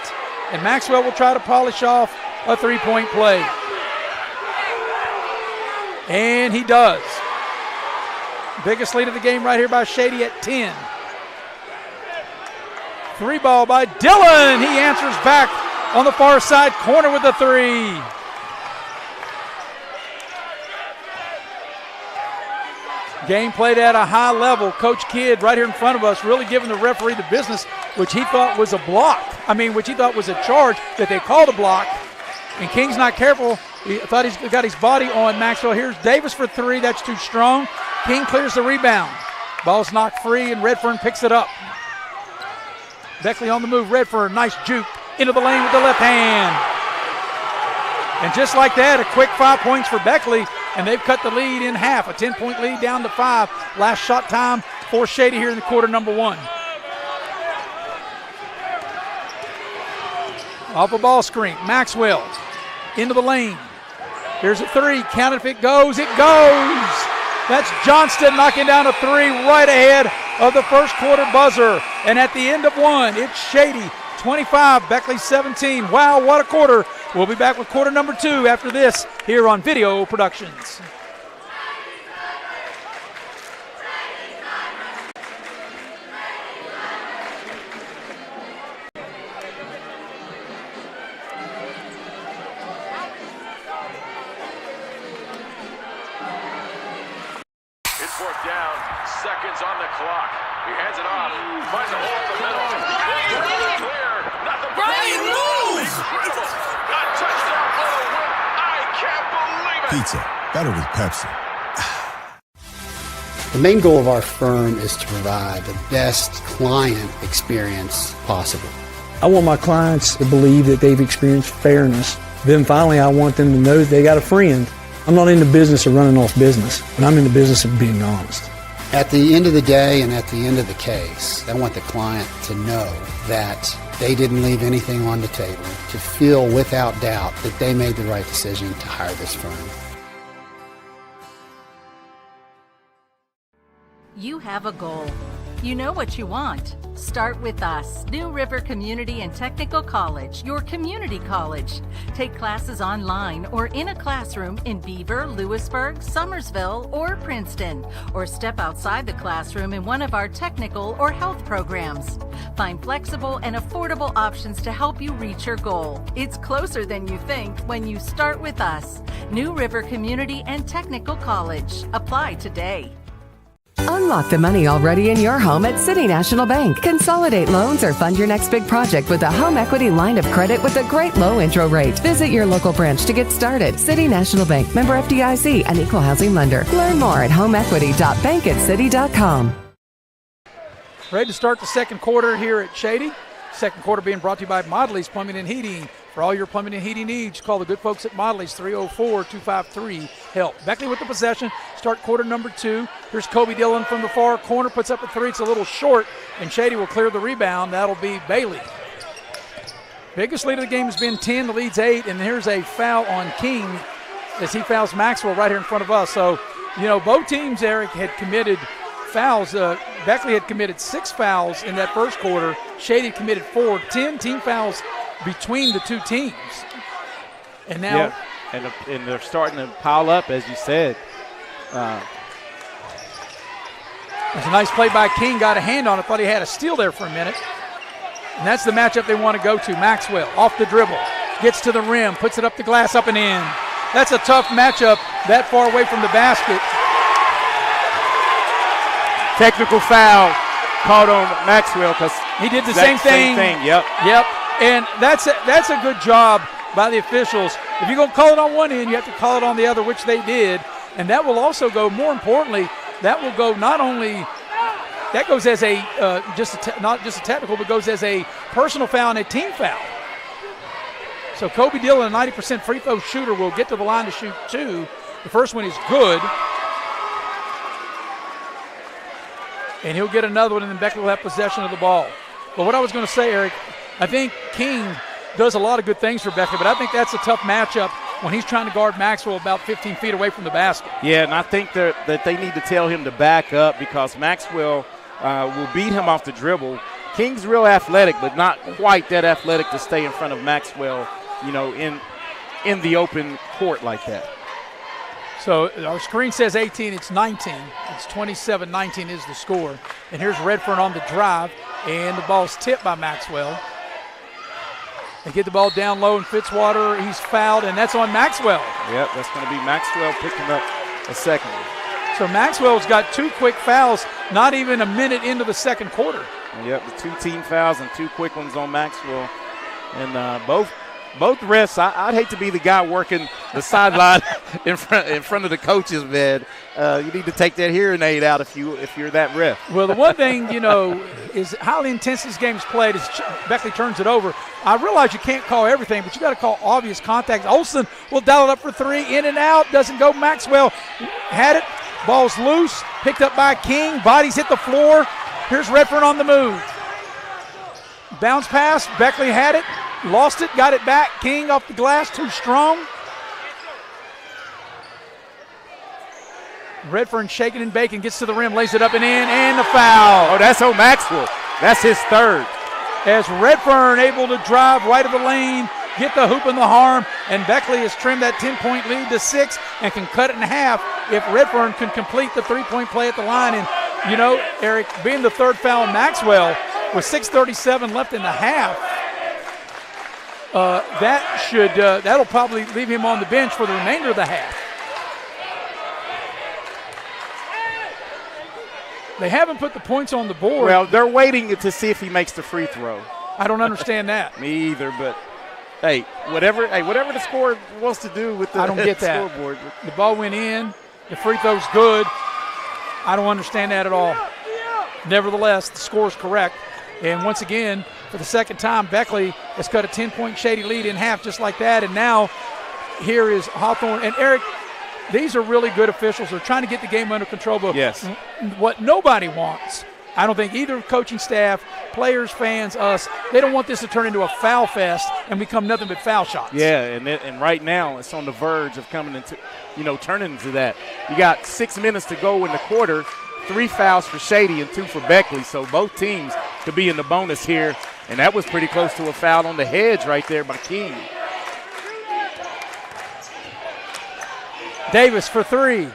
Speaker 1: And Maxwell will try to polish off a three-point play. And he does. Biggest lead of the game right here by Shady at 10. 3 ball by Dillon. He answers back on the far side corner with the 3. Game played at a high level. Coach Kidd right here in front of us really giving the referee the business, which he thought was a block. Which he thought was a charge that they called a block. And King's not careful. He thought he's got his body on Maxwell. Here's Davis for 3. That's too strong. King clears the rebound. Ball's knocked free, and Redfern picks it up. Beckley on the move. Redfern, nice juke into the lane with the left hand. And just like that, a quick 5 points for Beckley, and they've cut the lead in half. A 10-point lead down to 5. Last shot time for Shady here in the quarter number 1. Off a ball screen. Maxwell into the lane. Here's a 3. Count it if it goes. It goes. That's Johnston knocking down a 3 right ahead of the first quarter buzzer. And at the end of 1, it's Shady 25, Beckley 17. Wow, what a quarter. We'll be back with quarter number 2 after this here on Video Productions.
Speaker 4: It's fourth down. seconds on the clock. He hands it off. Finds a hole up the middle. Clear. Nothing but move! Incredible. A touchdown for the win. I can't believe it.
Speaker 20: Pizza, better with Pepsi.
Speaker 9: The main goal of our firm is to provide the best client experience possible.
Speaker 10: I want my clients to believe that they've experienced fairness. Then finally, I want them to know that they got a friend. I'm not in the business of running off business, but I'm in the business of being honest.
Speaker 9: At the end of the day and at the end of the case, I want the client to know that they didn't leave anything on the table, to feel without doubt that they made the right decision to hire this firm.
Speaker 18: You have a goal. You know what you want. Start with us. New River Community and Technical College, your community college. Take classes online or in a classroom in Beaver, Lewisburg, Summersville, or Princeton, or step outside the classroom in one of our technical or health programs. Find flexible and affordable options to help you reach your goal. It's closer than you think when you start with us. New River Community and Technical College. Apply today.
Speaker 5: Unlock the money already in your home at City National Bank. Consolidate loans or fund your next big project with a home equity line of credit with a great low intro rate. Visit your local branch to get started. City National Bank, member FDIC, an equal housing lender. Learn more at homeequity.bankatcity.com.
Speaker 1: Ready to start the second quarter here at Shady. Second quarter being brought to you by Modley's Plumbing and Heating. For all your plumbing and heating needs, call the good folks at Modley's, 304-253-HELP. Beckley with the possession. Start quarter number 2. Here's Kobe Dillon from the far corner. Puts up a 3. It's a little short, and Shady will clear the rebound. That'll be Bailey. Biggest lead of the game has been 10. The lead's 8, and here's a foul on King as he fouls Maxwell right here in front of us. So, both teams, Eric, had committed fouls. Beckley had committed 6 fouls in that first quarter. Shady committed 4. 10 team fouls between the two teams. And now,
Speaker 2: and they're starting to pile up, as you said.
Speaker 1: There's a nice play by King. Got a hand on it. Thought he had a steal there for a minute. And that's the matchup they want to go to. Maxwell off the dribble. Gets to the rim. Puts it up the glass, up and in. That's a tough matchup that far away from the basket.
Speaker 2: Technical foul called on Maxwell because
Speaker 1: he did the same thing.
Speaker 2: Yep.
Speaker 1: And that's a good job by the officials. If you're going to call it on one end, you have to call it on the other, which they did. And that will also go, more importantly, that will go not only, that goes as a, not just a technical, but goes as a personal foul and a team foul. So Kobe Dillon, a 90% free throw shooter, will get to the line to shoot 2. The first one is good. And he'll get another one, and then Beckley will have possession of the ball. But what I was going to say, Eric, I think King does a lot of good things for Beckley, but I think that's a tough matchup when he's trying to guard Maxwell about 15 feet away from the basket.
Speaker 2: Yeah, and I think that they need to tell him to back up because Maxwell will beat him off the dribble. King's real athletic, but not quite that athletic to stay in front of Maxwell, in the open court like that.
Speaker 1: So our screen says 18, it's 19. It's 27-19 is the score. And here's Redfern on the drive, and the ball's tipped by Maxwell. They get the ball down low, and Fitzwater, he's fouled, and that's on Maxwell.
Speaker 2: Yep, that's going to be Maxwell picking up a second one.
Speaker 1: So Maxwell's got 2 quick fouls, not even a minute into the second quarter.
Speaker 2: Yep, the 2 team fouls and 2 quick ones on Maxwell. And both refs, I'd hate to be the guy working the sideline in front of the coaches, man. You need to take that hearing aid out if you're that ref.
Speaker 1: Well, the one thing, is how intense this game's played as Beckley turns it over. I realize you can't call everything, but you got to call obvious contact. Olsen will dial it up for 3, in and out, doesn't go. Maxwell had it. Ball's loose, picked up by King. Bodies hit the floor. Here's Redfern on the move. Bounce pass, Beckley had it. Lost it, got it back. King off the glass, too strong. Redfern shaking and baking, gets to the rim, lays it up and in, and the foul.
Speaker 2: Oh, that's on Maxwell. That's his 3rd.
Speaker 1: As Redfern able to drive right of the lane, get the hoop and the harm, and Beckley has trimmed that 10-point lead to 6 and can cut it in half if Redfern can complete the 3-point play at the line. And, Eric, being the 3rd foul on Maxwell with 6:37 left in the half, that'll probably leave him on the bench for the remainder of the half. They haven't put the points on the board.
Speaker 2: Well, they're waiting to see if he makes the free throw.
Speaker 1: I don't understand that.
Speaker 2: Me either, but hey, whatever the score wants to do with the
Speaker 1: I don't get that.
Speaker 2: scoreboard.
Speaker 1: The ball went in. The free throw's good. I don't understand that at all. Nevertheless, the score is correct. And once again, for the second time, Beckley has cut a 10-point Shady lead in half just like that. And now here is Hawthorne. And, Eric, these are really good officials. They're trying to get the game under control. But
Speaker 2: yes.
Speaker 1: What nobody wants, I don't think either coaching staff, players, fans, us, they don't want this to turn into a foul fest and become nothing but foul shots.
Speaker 2: Yeah, and right now it's on the verge of coming into, turning into that. You got 6 minutes to go in the quarter, 3 fouls for Shady and 2 for Beckley. So both teams could be in the bonus here. And that was pretty close to a foul on the hedge right there by King.
Speaker 1: Davis for 3.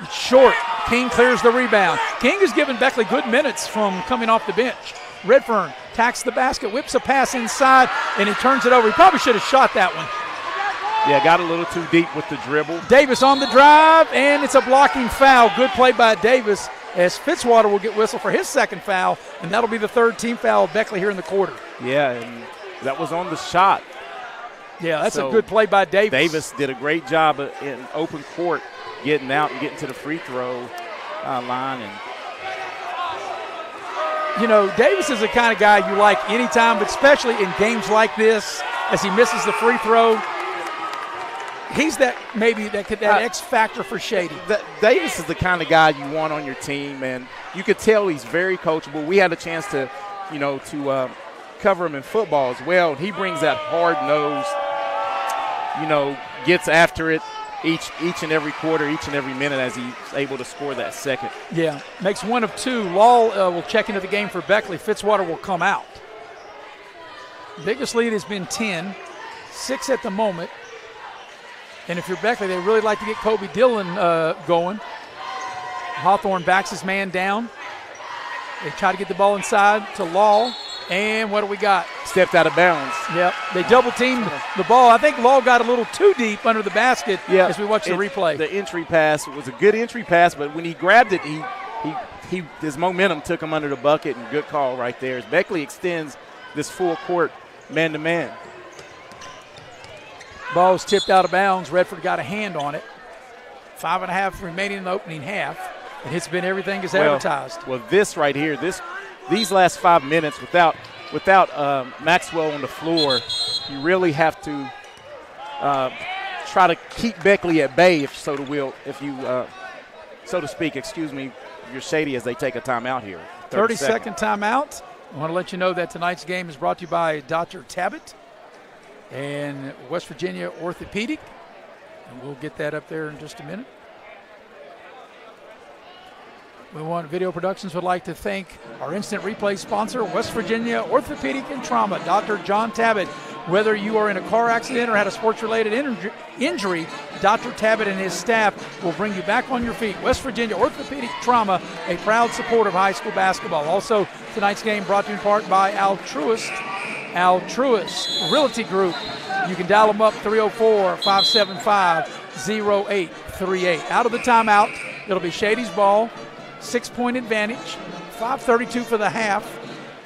Speaker 1: It's short. King clears the rebound. King has given Beckley good minutes from coming off the bench. Redfern tacks the basket, whips a pass inside, and he turns it over. He probably should have shot that one.
Speaker 2: Yeah, got a little too deep with the dribble.
Speaker 1: Davis on the drive, and it's a blocking foul. Good play by Davis as Fitzwater will get whistled for his second foul, and that'll be the third team foul of Beckley here in the quarter.
Speaker 2: Yeah, and that was on the shot.
Speaker 1: Yeah, that's a good play by Davis.
Speaker 2: Davis did a great job in open court getting out and getting to the free throw line. And
Speaker 1: Davis is the kind of guy you like anytime, but especially in games like this as he misses the free throw. He's that X factor for Shady.
Speaker 2: Davis is the kind of guy you want on your team, and you could tell he's very coachable. We had a chance to cover him in football as well. He brings that hard-nosed, gets after it each and every quarter, each and every minute as he's able to score that second.
Speaker 1: Yeah, makes 1 of 2. Law will check into the game for Beckley. Fitzwater will come out. Biggest lead has been 10, 6 at the moment. And if you're Beckley, they really like to get Kobe Dillon going. Hawthorne backs his man down. They try to get the ball inside to Law. And what do we got?
Speaker 2: Stepped out of bounds.
Speaker 1: Yep. They double-teamed the ball. I think Law got a little too deep under the basket as we watch the replay.
Speaker 2: The entry pass was a good entry pass, but when he grabbed it, his momentum took him under the bucket, and good call right there as Beckley extends this full court man-to-man.
Speaker 1: Ball's tipped out of bounds. Redford got a hand on it. 5.5 remaining in the opening half. And it's been everything as advertised.
Speaker 2: Well, this right here, these last 5 minutes without Maxwell on the floor, you really have to try to keep Beckley at bay, so to speak, you're Shady as they take a timeout here.
Speaker 1: 30-second timeout. I want to let you know that tonight's game is brought to you by Dr. Tabbitt and West Virginia Orthopedic. And we'll get that up there in just a minute. Video Productions would like to thank our instant replay sponsor, West Virginia Orthopedic and Trauma, Dr. John Tabbitt. Whether you are in a car accident or had a sports-related injury, Dr. Tabbitt and his staff will bring you back on your feet. West Virginia Orthopedic Trauma, a proud supporter of high school basketball. Also, tonight's game brought to you in part by Altruist Realty Group. You can dial them up, 304-575-0838. Out of the timeout, it'll be Shady's ball. 6-point advantage, 5:32 for the half.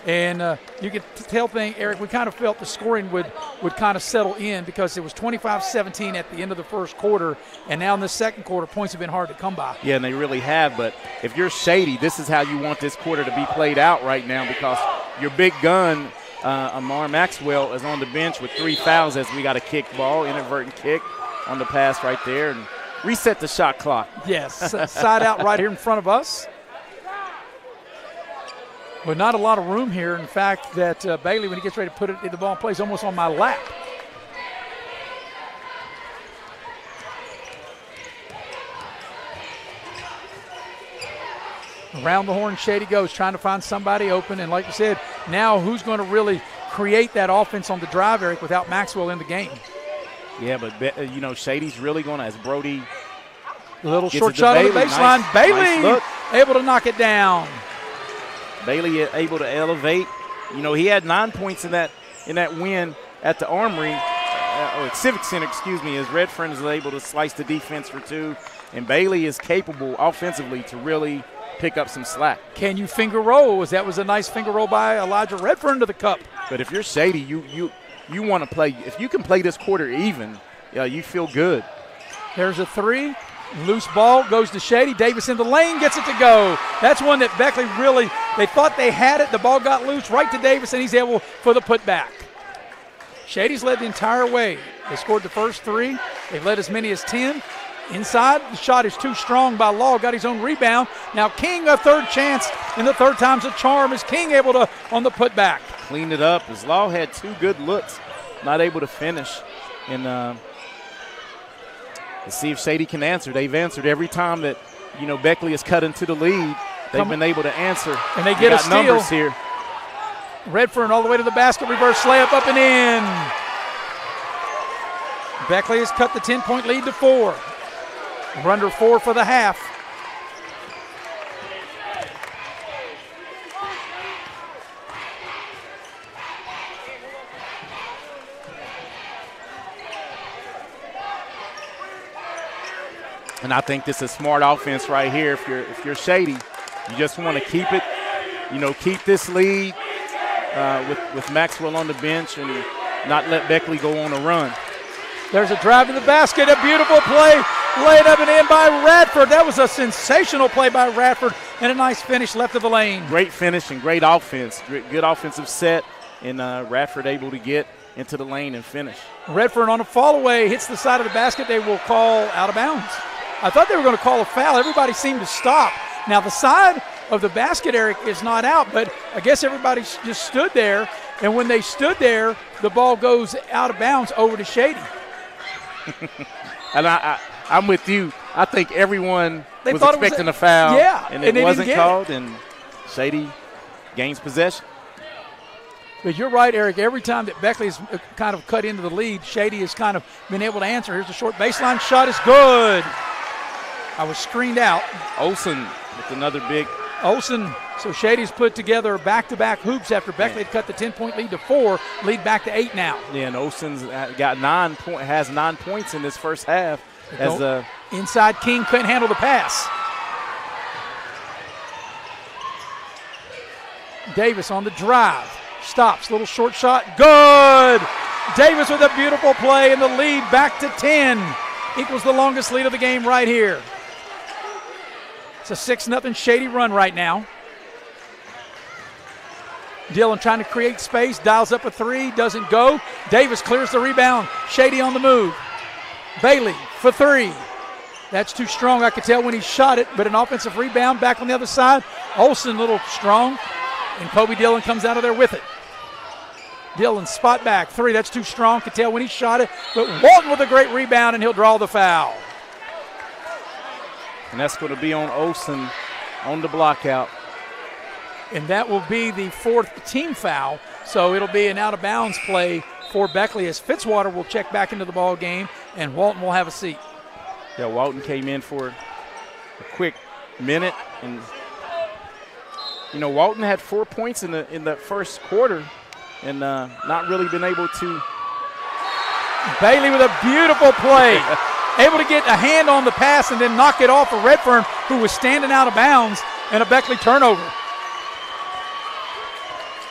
Speaker 1: And you could tell Eric, we kind of felt the scoring would kind of settle in because it was 25-17 at the end of the first quarter. And now in the second quarter, points have been hard to come by.
Speaker 2: Yeah, and they really have. But if you're Shady, this is how you want this quarter to be played out right now because your big gun, Amar Maxwell, is on the bench with 3 fouls as we got a kick ball, inadvertent kick on the pass right there. And reset the shot clock.
Speaker 1: Yes, side out right here in front of us. But not a lot of room here. In fact, that Bailey, when he gets ready to put it in the ball in play, is almost on my lap. Around the horn, Shady goes, trying to find somebody open. And like you said, now who's going to really create that offense on the drive, Eric, without Maxwell in the game?
Speaker 2: Yeah, but, Shady's really going to, as Brody
Speaker 1: a little short shot on the baseline. Bailey able to knock it down.
Speaker 2: Bailey able to elevate. He had 9 points in that win at the Armory, or Civic Center, as Redfern is able to slice the defense for 2. And Bailey is capable offensively to really pick up some slack.
Speaker 1: Can you finger roll? That was a nice finger roll by Elijah Redfern to the cup.
Speaker 2: But if you're Shady, you want to play. If you can play this quarter even, you feel good.
Speaker 1: There's a 3. Loose ball goes to Shady. Davis in the lane, gets it to go. That's one that Beckley really, they thought they had it. The ball got loose right to Davis, and he's able for the putback. Shady's led the entire way. They scored the first 3. They've led as many as 10. Inside, the shot is too strong by Law, got his own rebound. Now King, a third chance, and the third time's a charm. Is King able to on the putback?
Speaker 2: Cleaned it up as Law had 2 good looks, not able to finish. And let's see if Shady can answer. They've answered every time that, Beckley has cut into the lead. They've been able to answer.
Speaker 1: And they get a steal.
Speaker 2: Numbers here.
Speaker 1: Redfern all the way to the basket, reverse layup up and in. Beckley has cut the 10-point lead to 4. We're under 4 for the half.
Speaker 2: And I think this is smart offense right here. If you're Shady, you just want to keep it, keep this lead with Maxwell on the bench and not let Beckley go on a run.
Speaker 1: There's a drive to the basket, a beautiful play, laid up and in by Radford. That was a sensational play by Radford and a nice finish left of the lane.
Speaker 2: Great finish and great offense, good offensive set, and Radford able to get into the lane and finish.
Speaker 1: Redfern on a fall away, hits the side of the basket. They will call out of bounds. I thought they were going to call a foul. Everybody seemed to stop. Now the side of the basket, Eric, is not out, but I guess everybody just stood there, and when they stood there, the ball goes out of bounds over to Shady.
Speaker 2: And I'm with you. I think everyone was expecting a foul, and it wasn't called, and Shady gains possession.
Speaker 1: But you're right, Eric. Every time that Beckley's kind of cut into the lead, Shady has kind of been able to answer. Here's a short baseline shot. Is good. I was screened out.
Speaker 2: Olsen with another big.
Speaker 1: Olsen. So Shady's put together back-to-back hoops after Beckley had cut the 10-point lead to 4, lead back to 8 now.
Speaker 2: Yeah, and Olsen's got 9 points in this first half. As
Speaker 1: inside, King couldn't handle the pass. Davis on the drive. Stops, little short shot, good! Davis with a beautiful play, and the lead back to 10. Equals the longest lead of the game right here. It's a 6-0 Shady run right now. Dillon trying to create space, dials up a 3, doesn't go. Davis clears the rebound. Shady on the move. Bailey for 3. That's too strong, I could tell when he shot it, but an offensive rebound back on the other side. Olsen a little strong, and Kobe Dillon comes out of there with it. Dillon spot back, 3, that's too strong, could tell when he shot it, but Walton with a great rebound, and he'll draw the foul.
Speaker 2: And that's going to be on Olsen on the block out.
Speaker 1: And that will be the 4th team foul, so it'll be an out-of-bounds play for Beckley as Fitzwater will check back into the ball game, and Walton will have a seat.
Speaker 2: Yeah, Walton came in for a quick minute, and Walton had 4 points in the first quarter, and not really been able to.
Speaker 1: Bailey with a beautiful play, able to get a hand on the pass and then knock it off of Redfern, who was standing out of bounds, and a Beckley turnover.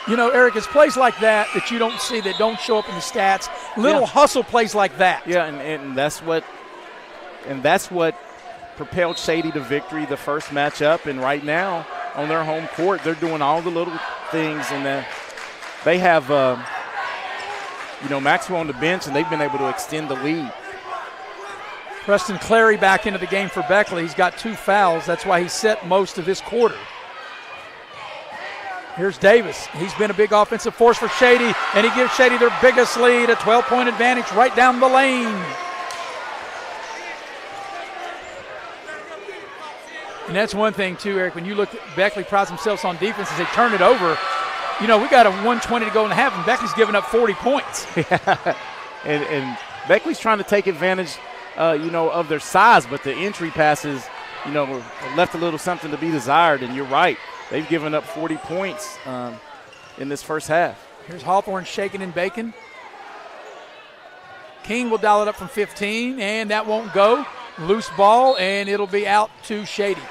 Speaker 1: Eric, it's plays like that you don't see, that don't show up in the stats. Little hustle plays like that.
Speaker 2: Yeah, and that's what propelled Shady to victory the first matchup. And right now on their home court, they're doing all the little things, and they have Maxwell on the bench, and they've been able to extend the lead.
Speaker 1: Preston Clary back into the game for Beckley. He's got 2 fouls. That's why he set most of this quarter. Here's Davis. He's been a big offensive force for Shady, and he gives Shady their biggest lead, a 12-point advantage right down the lane. And that's one thing, too, Eric. When you look at Beckley prides themselves on defense as they turn it over, we got a 1:20 to go in the half, and Beckley's giving up 40 points.
Speaker 2: and Beckley's trying to take advantage, of their size, but the entry passes, left a little something to be desired, and you're right. They've given up 40 points in this first half.
Speaker 1: Here's Hawthorne shaking and baking. King will dial it up from 15, and that won't go. Loose ball, and it'll be out to Shady.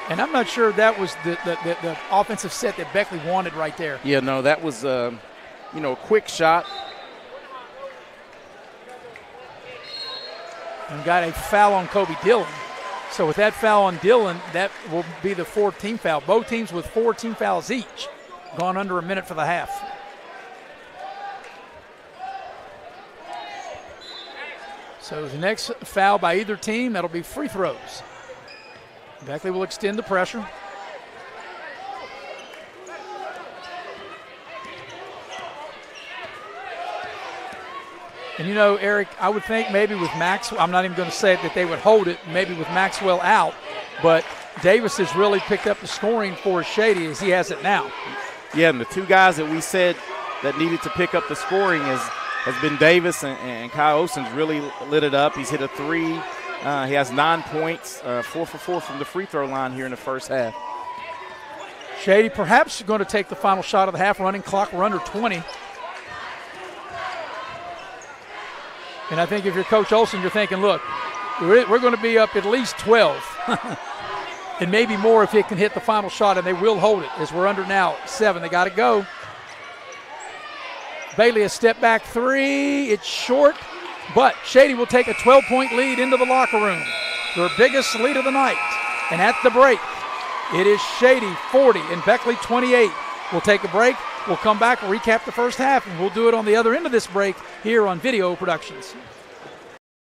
Speaker 1: And I'm not sure that was the offensive set that Beckley wanted right there.
Speaker 2: Yeah, no, that was, a quick shot.
Speaker 1: And got a foul on Kobe Dillon. So with that foul on Dillon, that will be the 4th team foul. Both teams with 4 team fouls each. Gone under a minute for the half. So the next foul by either team, that'll be free throws. Beckley will extend the pressure. And Eric, I would think maybe with Maxwell, I'm not even going to say that they would hold it, maybe with Maxwell out, but Davis has really picked up the scoring for Shady as he has it now.
Speaker 2: Yeah, and the two guys that we said that needed to pick up the scoring has been Davis, and Kyle Olsen's really lit it up. He's hit a 3. He has 9 points, 4 for 4 from the free throw line here in the first half.
Speaker 1: Shady perhaps going to take the final shot of the half. Running clock, we're under 20. And I think if you're Coach Olsen, you're thinking, look, we're going to be up at least 12. And maybe more if he can hit the final shot, and they will hold it as we're under now 7. They got to go. Bailey, a step back 3. It's short, but Shady will take a 12-point lead into the locker room. Their biggest lead of the night. And at the break, it is Shady 40 and Beckley 28. We'll take a break. We'll come back, recap the first half, and we'll do it on the other end of this break here on Video Productions.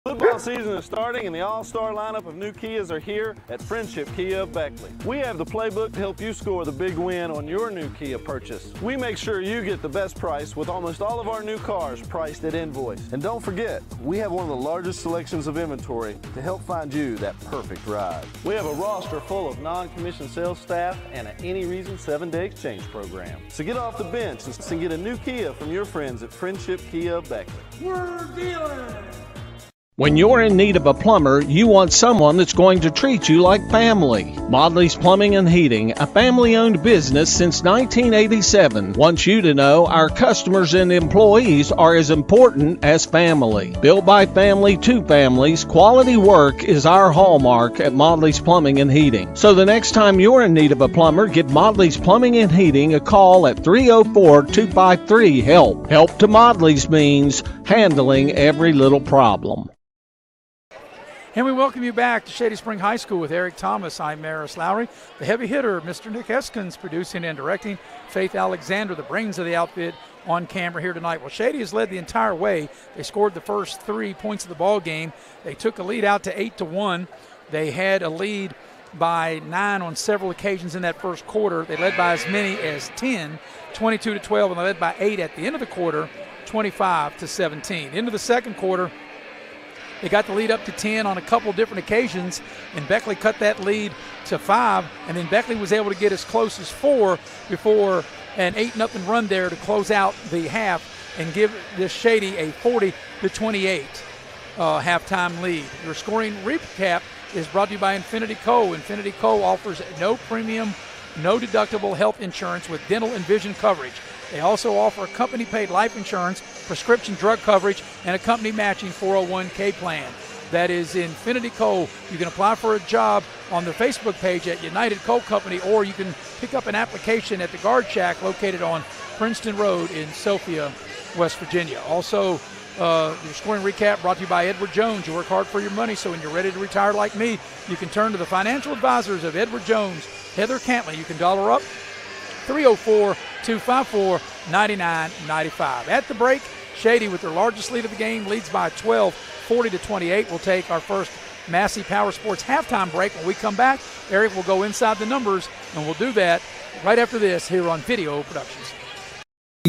Speaker 16: Football season is starting and the all-star lineup of new Kias are here at Friendship Kia of Beckley. We have the playbook to help you score the big win on your new Kia purchase. We make sure you get the best price with almost all of our new cars priced at invoice. And don't forget, we have one of the largest selections of inventory to help find you that perfect ride. We have a roster full of non-commissioned sales staff and an any reason 7-day exchange program. So get off the bench and get a new Kia from your friends at Friendship Kia of Beckley.
Speaker 7: We're dealing! When you're in need of a plumber, you want someone that's going to treat you like family. Modley's Plumbing and Heating, a family-owned business since 1987, wants you to know our customers and employees are as important as family. Built by family to families, quality work is our hallmark at Modley's Plumbing and Heating. So the next time you're in need of a plumber, give Modley's Plumbing and Heating a call at 304-253-HELP. Help to Modley's means handling every little problem.
Speaker 1: And we welcome you back to Shady Spring High School with Eric Thomas. I'm Maris Lowry. The heavy hitter, Mr. Nick Eskins, producing and directing. Faith Alexander, the brains of the outfit, on camera here tonight. Well, Shady has led the entire way. They scored the first 3 points of the ball game. They took a lead out to 8-1. They had a lead by 9 on several occasions in that first quarter. They led by as many as 10, 22-12, and they led by 8 at the end of the quarter, 25-17. Into the second quarter, they got the lead up to 10 on a couple different occasions, and Beckley cut that lead to 5, and then Beckley was able to get as close as 4 before an 8-0 run there to close out the half and give this Shady a 40-28 halftime lead. Your scoring recap is brought to you by Infinity Co. Infinity Co. offers no premium, no deductible health insurance with dental and vision coverage. They also offer company-paid life insurance, prescription drug coverage, and a company-matching 401k plan. That is Infinity Co. You can apply for a job on their Facebook page at United Co. Company, or you can pick up an application at the Guard Shack located on Princeton Road in Sophia, West Virginia. Also, your scoring recap brought to you by Edward Jones. You work hard for your money, so when you're ready to retire like me, you can turn to the financial advisors of Edward Jones. Heather Cantley, you can dollar up 304-254-9995. At the break, Shady, with their largest lead of the game, leads by 12, 40-28. We'll take our first Massey Power Sports halftime break. When we come back, Eric will go inside the numbers, and we'll do that right after this here on Video Productions.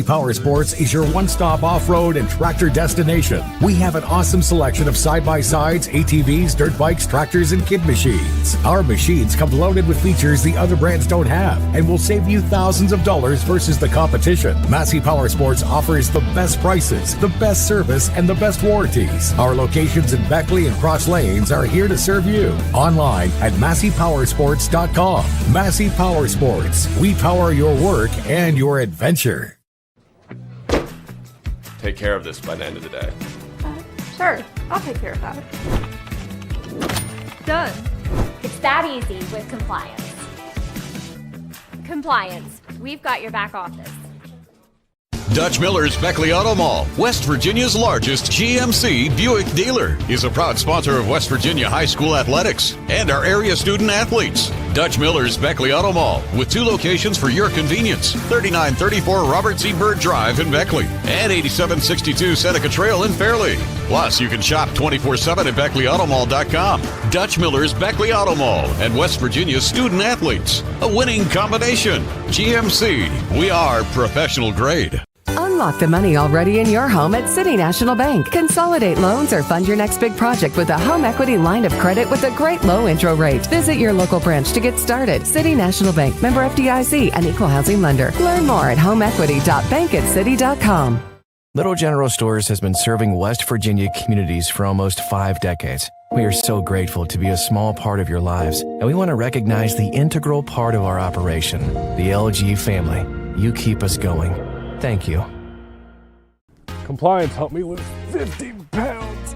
Speaker 20: Power Sports is your one-stop off-road and tractor destination. We have an awesome selection of side-by-sides, ATVs, dirt bikes, tractors, and kid machines. Our machines come loaded with features the other brands don't have and will save you thousands of dollars versus the competition. Massey Power Sports offers the best prices, the best service, and the best warranties. Our locations in Beckley and Cross Lanes are here to serve you. Online at MasseyPowersports.com. Massey Power Sports. We power your work and your adventure.
Speaker 22: Take care of this by the end of the day.
Speaker 8: Sure, I'll take care of that. Done. It's that easy with compliance.
Speaker 12: Compliance. We've got your back office.
Speaker 3: Dutch Miller's Beckley Auto Mall, West Virginia's largest GMC Buick dealer, is a proud sponsor of West Virginia high school athletics and our area student athletes. Dutch Miller's Beckley Auto Mall, with 2 locations for your convenience, 3934 Robert C. Byrd Drive in Beckley and 8762 Seneca Trail in Fairleigh. Plus, you can shop 24/7 at BeckleyAutomall.com. Dutch Miller's Beckley Auto Mall and West Virginia's student athletes. A winning combination. GMC, we are professional grade.
Speaker 5: Unlock the money already in your home at City National Bank. Consolidate loans or fund your next big project with a home equity line of credit with a great low intro rate. Visit your local branch to get started. City National Bank, member FDIC, an equal housing lender. Learn more at homeequity.bankatcity.com.
Speaker 17: Little General Stores has been serving West Virginia communities for almost 5 decades. We are so grateful to be a small part of your lives, and we want to recognize the integral part of our operation, the LG family. You keep us going. Thank you.
Speaker 13: Compliance helped me lose 50 pounds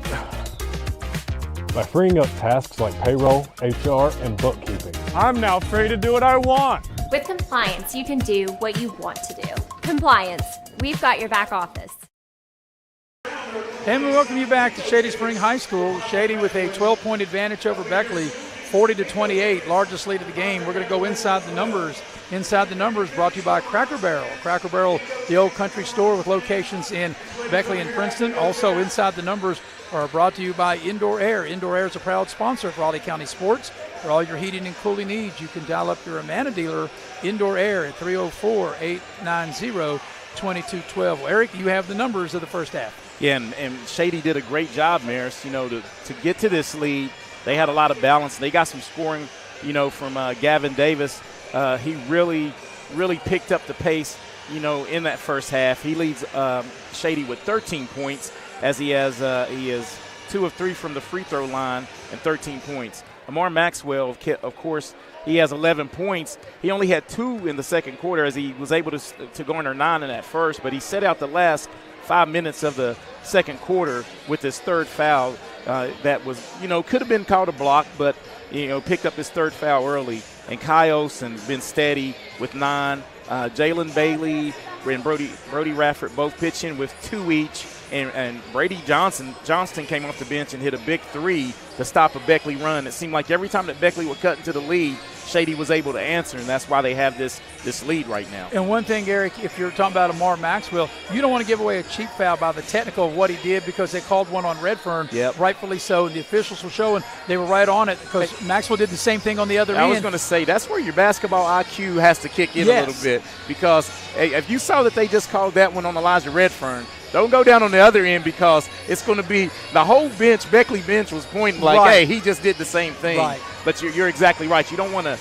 Speaker 13: by freeing up tasks like payroll, HR, and bookkeeping. I'm now free to do what I want.
Speaker 12: With Compliance, you can do what you want to do. Compliance. We've got your back office.
Speaker 1: And we welcome you back to Shady Spring High School. Shady with a 12-point advantage over Beckley, 40-28, largest lead of the game. We're going to go inside the numbers. Inside the Numbers brought to you by Cracker Barrel. Cracker Barrel, the old country store with locations in Beckley and Princeton. Also, Inside the Numbers are brought to you by Indoor Air. Indoor Air is a proud sponsor of Raleigh County Sports. For all your heating and cooling needs, you can dial up your Amana dealer, Indoor Air, at 304-890-2212. Well, Eric, you have the numbers of the first half.
Speaker 2: Yeah, and Shady did a great job, Maris, to get to this lead. They had a lot of balance. They got some scoring, from Gavin Davis. He really picked up the pace, in that first half. He leads Shady with 13 points as he is 2 of 3 from the free throw line and 13 points. Amar Maxwell, of course, he has 11 points. He only had 2 in the second quarter as he was able to garner 9 in that first, but he set out the last 5 minutes of the second quarter with his third foul that was, could have been called a block, but, picked up his third foul early. And Kaios and been steady with 9. Jalen Bailey and Brody Rafford both pitching with 2 each. And Brady Johnston came off the bench and hit a big 3 to stop a Beckley run. It seemed like every time that Beckley would cut into the lead, Shady was able to answer, and that's why they have this lead right now.
Speaker 1: And one thing, Eric, if you're talking about Amar Maxwell, you don't want to give away a cheap foul by the technical of what he did because they called one on Redfern, rightfully so, and the officials were showing they were right on it because Maxwell did the same thing on the other end.
Speaker 2: I was going to say, that's where your basketball IQ has to kick in a little bit because if you saw that they just called that one on Elijah Redfern, don't go down on the other end because it's going to be the whole bench, Beckley bench was pointing like, hey, he just did the same thing.
Speaker 1: Right.
Speaker 2: But you're exactly right. You don't want to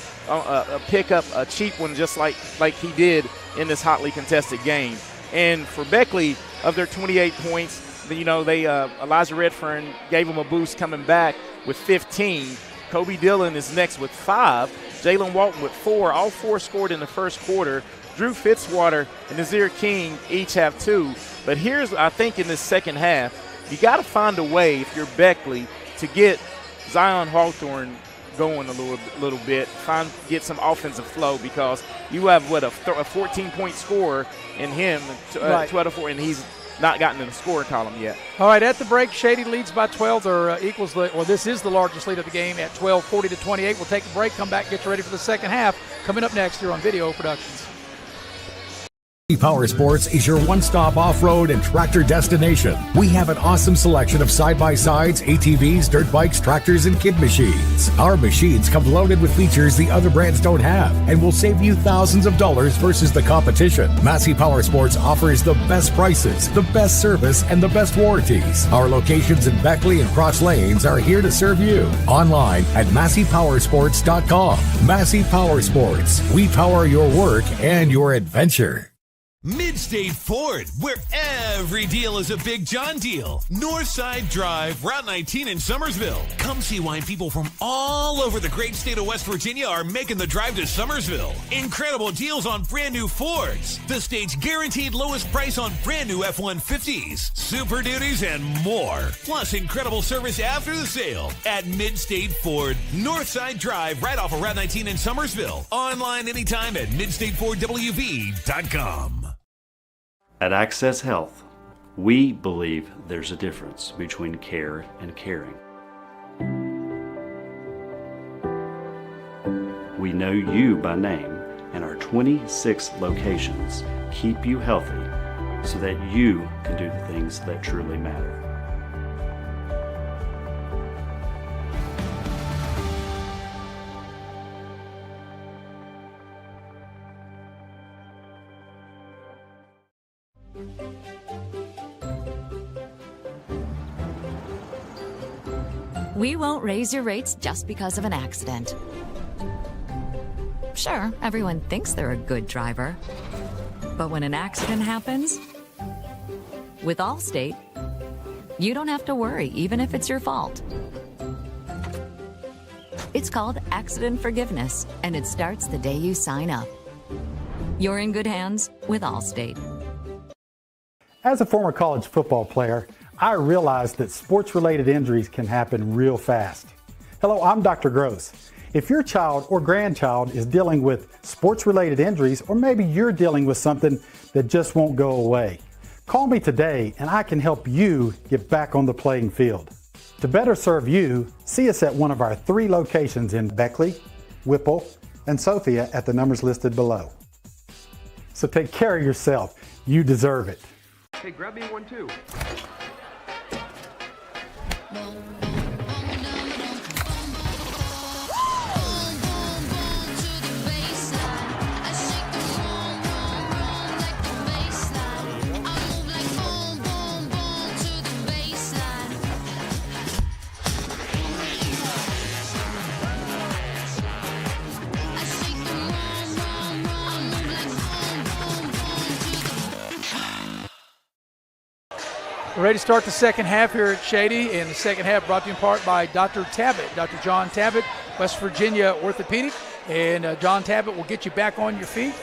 Speaker 2: pick up a cheap one just like he did in this hotly contested game. And for Beckley, of their 28 points, Elijah Redfern gave him a boost coming back with 15. Kobe Dillon is next with 5. Jalen Walton with 4. All 4 scored in the first quarter. Drew Fitzwater and Nazir King each have 2. But here's, I think, in this second half, you got to find a way, if you're Beckley, to get Zion Hawthorne going a little bit, get some offensive flow because you have, a 14-point scorer in him, 12-4, and he's not gotten in the scoring column yet.
Speaker 1: All right, at the break, Shady leads by 12, or this is the largest lead of the game at 12, 40-28. We'll take a break, come back, get you ready for the second half. Coming up next here on Video Productions.
Speaker 20: Power Sports is your one-stop off-road and tractor destination. We have an awesome selection of side-by-sides, ATVs, dirt bikes, tractors, and kid machines. Our machines come loaded with features the other brands don't have and will save you thousands of dollars versus the competition. Massey Power Sports offers the best prices, the best service, and the best warranties. Our locations in Beckley and Cross Lanes are here to serve you. Online at MasseyPowersports.com. Massey Power Sports. We power your work and your adventure.
Speaker 14: Midstate Ford, where every deal is a Big John deal. Northside Drive, Route 19 in Summersville. Come see why people from all over the great state of West Virginia are making the drive to Summersville. Incredible deals on brand new Fords. The state's guaranteed lowest price on brand new F-150s, Super Duties, and more. Plus incredible service after the sale at Midstate Ford, Northside Drive, right off of Route 19 in Summersville. Online anytime at midstatefordwv.com.
Speaker 15: At Access Health, we believe there's a difference between care and caring. We know you by name, and our 26 locations keep you healthy so that you can do the things that truly matter.
Speaker 11: We won't raise your rates just because of an accident. Sure, everyone thinks they're a good driver. But when an accident happens, with Allstate, you don't have to worry, even if it's your fault. It's called accident forgiveness, and it starts the day you sign up. You're in good hands with Allstate.
Speaker 19: As a former college football player, I realized that sports-related injuries can happen real fast. Hello, I'm Dr. Gross. If your child or grandchild is dealing with sports-related injuries, or maybe you're dealing with something that just won't go away, call me today and I can help you get back on the playing field. To better serve you, see us at one of our 3 locations in Beckley, Whipple, and Sophia at the numbers listed below. So take care of yourself. You deserve it.
Speaker 23: Hey, grab me one too.
Speaker 1: We're ready to start the second half here at Shady, and the second half brought to you in part by Dr. Tabbitt, Dr. John Tabbitt, West Virginia Orthopedic. And John Tabbitt will get you back on your feet,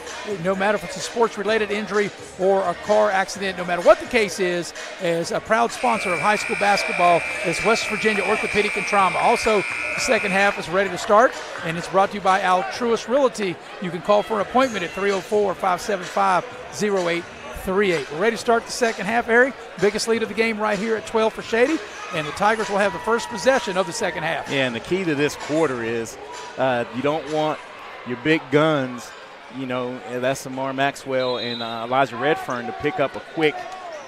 Speaker 1: no matter if it's a sports-related injury or a car accident, no matter what the case is. As a proud sponsor of high school basketball is West Virginia Orthopedic and Trauma. Also, the second half is ready to start, and it's brought to you by Altruist Realty. You can call for an appointment at 304-575-0838. We're ready to start the second half, Eric. Biggest lead of the game right here at 12 for Shady, and the Tigers will have the first possession of the second half.
Speaker 2: Yeah, and the key to this quarter is you don't want your big guns, that's Samar Maxwell and Elijah Redfern, to pick up a quick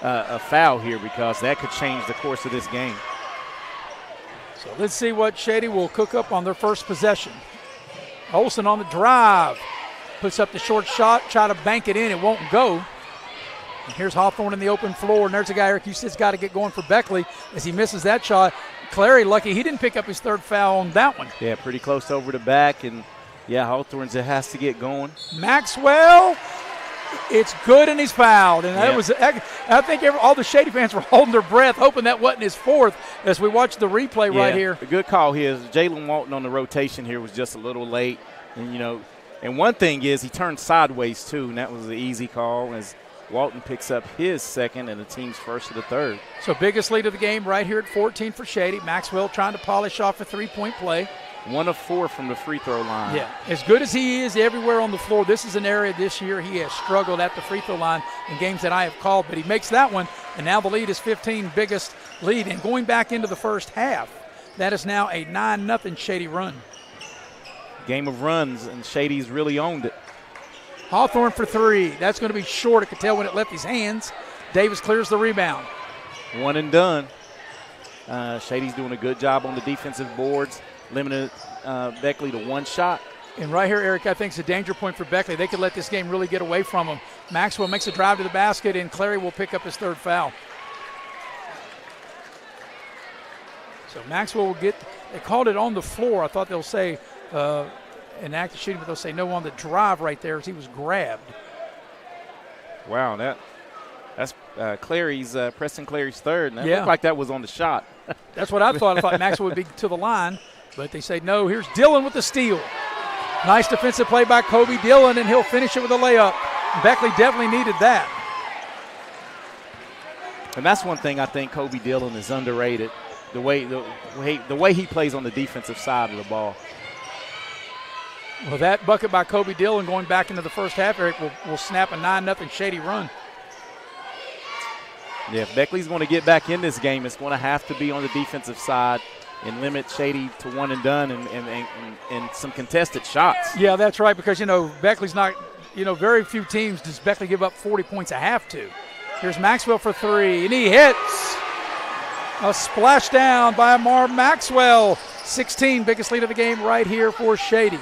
Speaker 2: a foul here, because that could change the course of this game.
Speaker 1: So let's see what Shady will cook up on their first possession. Olsen on the drive. Puts up the short shot, try to bank it in. It won't go. And here's Hawthorne in the open floor, and there's a guy, Eric, you said's got to get going for Beckley as he misses that shot. Clary, lucky he didn't pick up his third foul on that one.
Speaker 2: Yeah, pretty close over the back, and, Hawthorne's has to get going.
Speaker 1: Maxwell, it's good, and he's fouled. And that was, I think all the Shady fans were holding their breath, hoping that wasn't his fourth as we watch the replay right here.
Speaker 2: A good call here. Jalen Walton on the rotation here was just a little late. And, and one thing is he turned sideways, too, and that was the easy call as Walton picks up his second and the team's first of the third.
Speaker 1: So biggest lead of the game right here at 14 for Shady. Maxwell trying to polish off a three-point play.
Speaker 2: 1 of 4 from the free throw line.
Speaker 1: Yeah, as good as he is everywhere on the floor, this is an area this year he has struggled at the free throw line in games that I have called, but he makes that one, and now the lead is 15, biggest lead. And going back into the first half, that is now a 9-0 Shady run.
Speaker 2: Game of runs, and Shady's really owned it.
Speaker 1: Hawthorne for 3. That's going to be short. I could tell when it left his hands. Davis clears the rebound.
Speaker 2: 1 and done. Shady's doing a good job on the defensive boards, limited Beckley to 1 shot.
Speaker 1: And right here, Eric, I think it's a danger point for Beckley. They could let this game really get away from him. Maxwell makes a drive to the basket, and Clary will pick up his third foul. So Maxwell will get – they called it on the floor. I thought they'll say an act of shooting, but they'll say no on the drive right there as he was grabbed.
Speaker 2: Wow, that's Clary's Preston Clary's third. And that
Speaker 1: Yeah.
Speaker 2: looked like that was on the shot.
Speaker 1: That's what I thought. I thought Maxwell would be to the line, but they say no. Here's Dillon with the steal. Nice defensive play by Kobe Dillon, and he'll finish it with a layup. Beckley definitely needed that.
Speaker 2: And that's one thing I think Kobe Dillon is underrated. The way he plays on the defensive side of the ball.
Speaker 1: Well, that bucket by Kobe Dillon going back into the first half, Eric, will snap a 9-0 Shady run.
Speaker 2: Yeah, if Beckley's going to get back in this game, it's going to have to be on the defensive side and limit Shady to one and done and some contested shots.
Speaker 1: Yeah, that's right, because, Beckley's not, very few teams does Beckley give up 40 points a half to. Here's Maxwell for three, and he hits. A splash down by Marv Maxwell. 16, biggest lead of the game right here for Shady.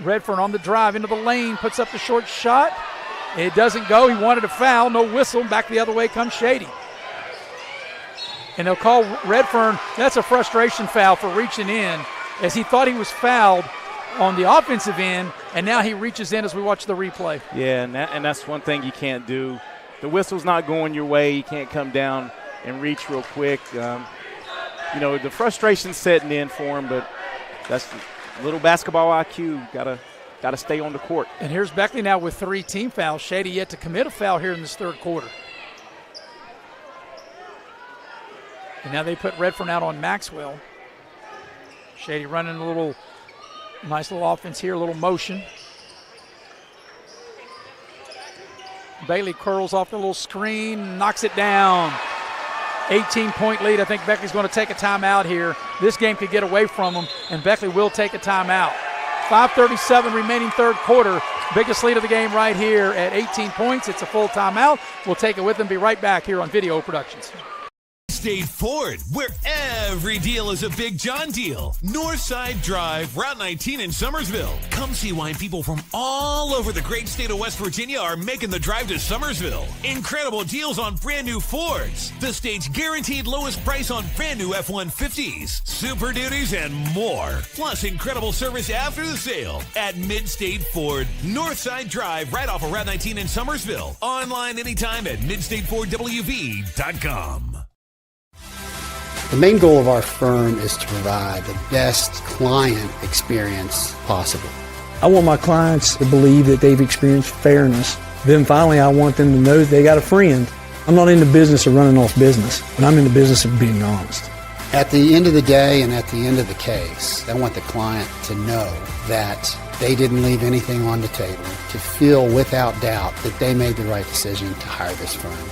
Speaker 1: Redfern on the drive into the lane, puts up the short shot. It doesn't go. He wanted a foul, no whistle. Back the other way comes Shady. And they'll call Redfern. That's a frustration foul for reaching in, as he thought he was fouled on the offensive end, and now he reaches in as we watch the replay.
Speaker 2: Yeah, and that's one thing you can't do. The whistle's not going your way. You can't come down and reach real quick. The frustration's setting in for him, but that's a little basketball IQ. Got to stay on the court.
Speaker 1: And here's Beckley now with 3 team fouls. Shady yet to commit a foul here in this third quarter. And now they put Redfern out on Maxwell. Shady running a nice little offense here, a little motion. Bailey curls off the little screen, knocks it down. 18-point lead. I think Beckley's going to take a timeout here. This game could get away from him, and Beckley will take a timeout. 5:37 remaining third quarter. Biggest lead of the game right here at 18 points. It's a full timeout. We'll take it with them. Be right back here on Video Productions.
Speaker 14: State Ford, where every deal is a Big John deal. Northside Drive, Route 19 in Summersville. Come see why people from all over the great state of West Virginia are making the drive to Summersville. Incredible deals on brand new Fords. The state's guaranteed lowest price on brand new F-150s, Super Duties, and more. Plus incredible service after the sale at Mid-State Ford. Northside Drive, right off of Route 19 in Summersville. Online anytime at midstatefordwv.com.
Speaker 9: The main goal of our firm is to provide the best client experience possible.
Speaker 10: I want my clients to believe that they've experienced fairness. Then finally, I want them to know that they got a friend. I'm not in the business of running off business, but I'm in the business of being honest.
Speaker 9: At the end of the day and at the end of the case, I want the client to know that they didn't leave anything on the table, to feel without doubt that they made the right decision to hire this firm.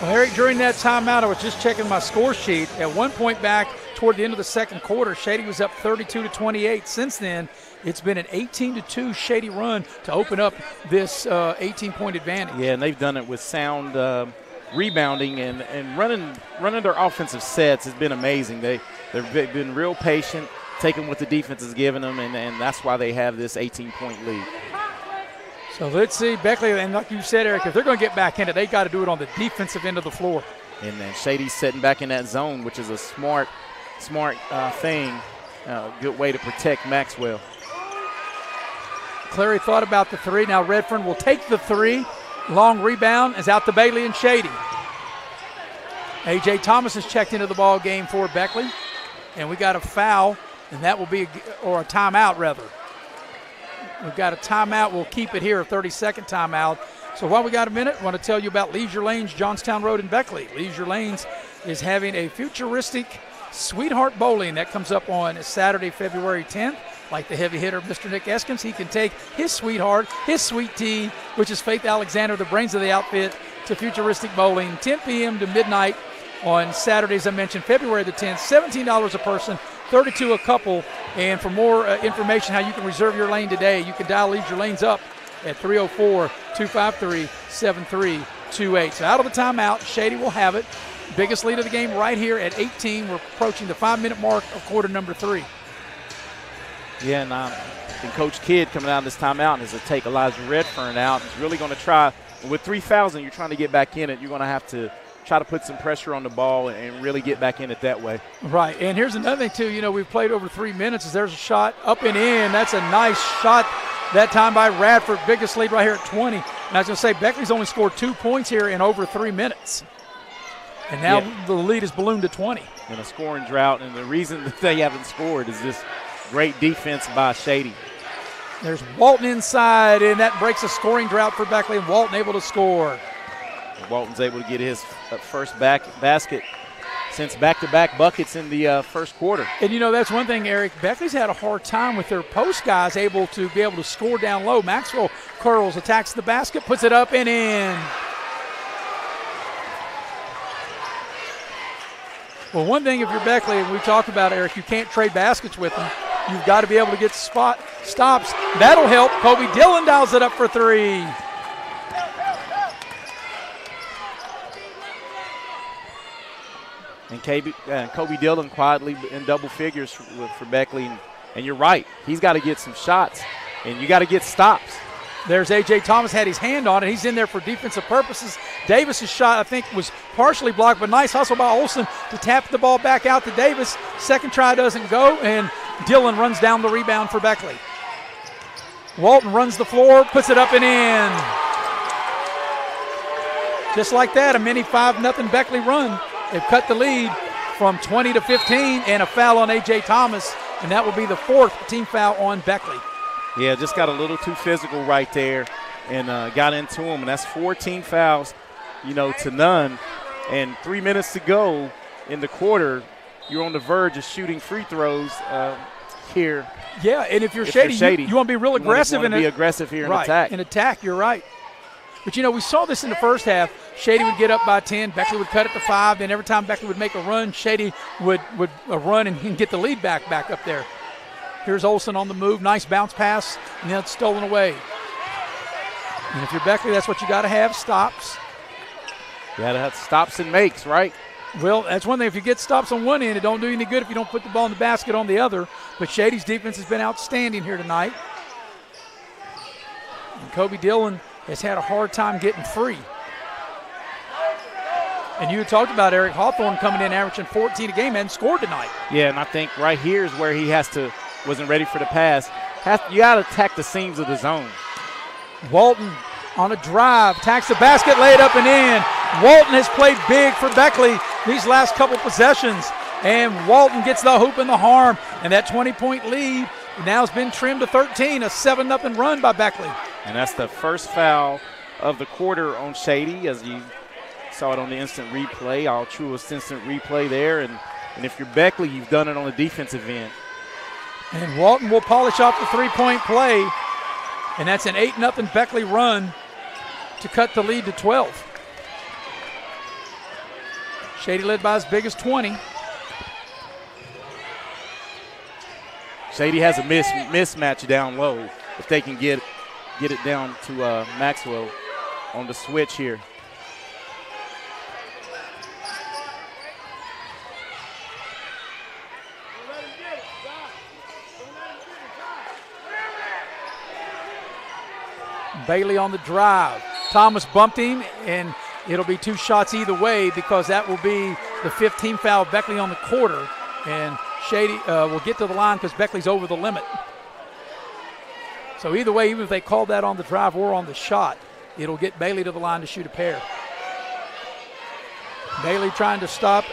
Speaker 1: Well, Eric, during that timeout, I was just checking my score sheet. At one point back toward the end of the second quarter, Shady was up 32-28. Since then, it's been an 18-2 Shady run to open up this 18-point advantage.
Speaker 2: Yeah, and they've done it with sound rebounding and running their offensive sets has been amazing. They've been real patient, taking what the defense is giving them, and that's why they have this 18-point lead.
Speaker 1: So let's see, Beckley, and like you said, Eric, if they're going to get back in it, they got to do it on the defensive end of the floor.
Speaker 2: And then Shady's sitting back in that zone, which is a smart thing. Good way to protect Maxwell.
Speaker 1: Clary thought about the three. Now Redfern will take the three. Long rebound is out to Bailey and Shady. A.J. Thomas has checked into the ball game for Beckley. And we got a foul, and that will be a timeout, rather. We've got a timeout. We'll keep it here, a 30-second timeout. So while we got a minute, I want to tell you about Leisure Lanes, Johnstown Road in Beckley. Leisure Lanes is having a futuristic Sweetheart Bowling that comes up on Saturday, February 10th. Like the heavy hitter, Mr. Nick Eskins, he can take his sweetheart, his sweet tea, which is Faith Alexander, the brains of the outfit, to futuristic bowling, 10 p.m. to midnight on Saturdays, I mentioned, February the 10th, $17 a person, $32 a couple. And for more information how you can reserve your lane today, you can dial Leisure Lanes up at 304-253-7328. So out of the timeout, Shady will have it. Biggest lead of the game right here at 18. We're approaching the 5-minute mark of quarter number 3.
Speaker 2: Yeah, and Coach Kidd coming out of this timeout is to take Elijah Redfern out. He's really going to try. With 3 fouls and you're trying to get back in it, you're going to have to try to put some pressure on the ball and really get back in it that way.
Speaker 1: Right, and here's another thing, too. You know, we've played over 3 minutes. There's a shot up and in. That's a nice shot that time by Radford. Biggest lead right here at 20. And I was going to say, Beckley's only scored 2 points here in over 3 minutes. And now the lead is ballooned to 20.
Speaker 2: In a scoring drought, and the reason that they haven't scored is this great defense by Shady.
Speaker 1: There's Walton inside, and that breaks a scoring drought for Beckley, and Walton able to score.
Speaker 2: And Walton's able to get his first basket since back-to-back buckets in the first quarter.
Speaker 1: And, you know, that's one thing, Eric. Beckley's had a hard time with their post guys able to score down low. Maxwell curls, attacks the basket, puts it up and in. Well, one thing if you're Beckley, and we talked about, Eric, you can't trade baskets with them. You've got to be able to get stops. That'll help. Kobe Dillon dials it up for 3.
Speaker 2: And Kobe Dillon quietly in double figures for Beckley. And you're right. He's got to get some shots, and you got to get stops.
Speaker 1: There's A.J. Thomas, had his hand on it. He's in there for defensive purposes. Davis's shot, I think, was partially blocked, but nice hustle by Olsen to tap the ball back out to Davis. Second try doesn't go, and Dillon runs down the rebound for Beckley. Walton runs the floor, puts it up and in. Just like that, a mini 5-0 Beckley run. They've cut the lead from 20 to 15, and a foul on A.J. Thomas, and that will be the 4th team foul on Beckley.
Speaker 2: Yeah, just got a little too physical right there and got into him. And that's 14 fouls, to none. And 3 minutes to go in the quarter. You're on the verge of shooting free throws here.
Speaker 1: Yeah, and if you're Shady, you want to be real aggressive.
Speaker 2: You want to be aggressive here in
Speaker 1: right,
Speaker 2: attack.
Speaker 1: In attack, you're right. But, we saw this in the first half. Shady would get up by 10. Beckley would cut it to 5. Then every time Beckley would make a run, Shady would run and get the lead back up there. Here's Olsen on the move. Nice bounce pass, and then it's stolen away. And if you're Beckley, that's what you got to have, stops.
Speaker 2: You got to have stops and makes, right?
Speaker 1: Well, that's one thing. If you get stops on one end, it don't do you any good if you don't put the ball in the basket on the other. But Shady's defense has been outstanding here tonight. And Kobe Dillon has had a hard time getting free. And you had talked about Eric Hawthorne coming in averaging 14 a game, hadn't scored tonight.
Speaker 2: Yeah, and I think right here is where he wasn't ready for the pass. You got to attack the seams of the zone.
Speaker 1: Walton on a drive, attacks the basket, laid up and in. Walton has played big for Beckley these last couple possessions. And Walton gets the hoop and the harm. And that 20-point lead now has been trimmed to 13, a 7-0 run by Beckley.
Speaker 2: And that's the first foul of the quarter on Shady, as you saw it on the instant replay, all truest instant replay there. And if you're Beckley, you've done it on the defensive end.
Speaker 1: And Walton will polish off the three-point play. And that's an 8-0 Beckley run to cut the lead to 12. Shady led by as big as 20.
Speaker 2: Shady has a mismatch down low if they can get it down to Maxwell on the switch here.
Speaker 1: Bailey on the drive. Thomas bumped him, and it'll be 2 shots either way because that will be the 15th foul of Beckley on the quarter. And Shady will get to the line because Beckley's over the limit. So either way, even if they call that on the drive or on the shot, it'll get Bailey to the line to shoot a pair. Bailey trying to stop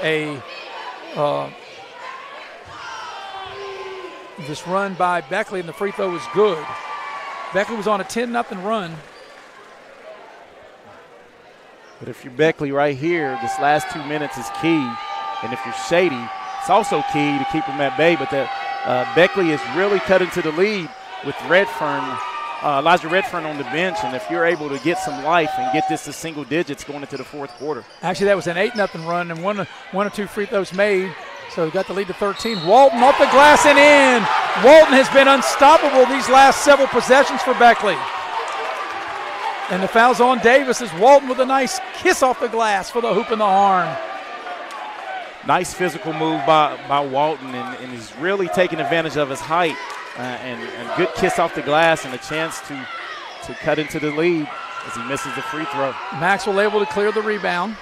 Speaker 1: this run by Beckley, and the free throw was good. Beckley was on a 10-0 run.
Speaker 2: But if you're Beckley right here, this last 2 minutes is key. And if you're Shady, it's also key to keep him at bay. But Beckley is really cut into the lead with Elijah Redfern on the bench. And if you're able to get some life and get this to single digits going into the fourth quarter.
Speaker 1: Actually, that was an 8-0 run, and one or two free throws made. So we got the lead to 13. Walton off the glass and in. Walton has been unstoppable these last several possessions for Beckley. And the foul's on Davis as Walton with a nice kiss off the glass for the hoop and the horn.
Speaker 2: Nice physical move by Walton, and he's really taking advantage of his height and good kiss off the glass and a chance to cut into the lead as he misses the free throw.
Speaker 1: Maxwell able to clear the rebound.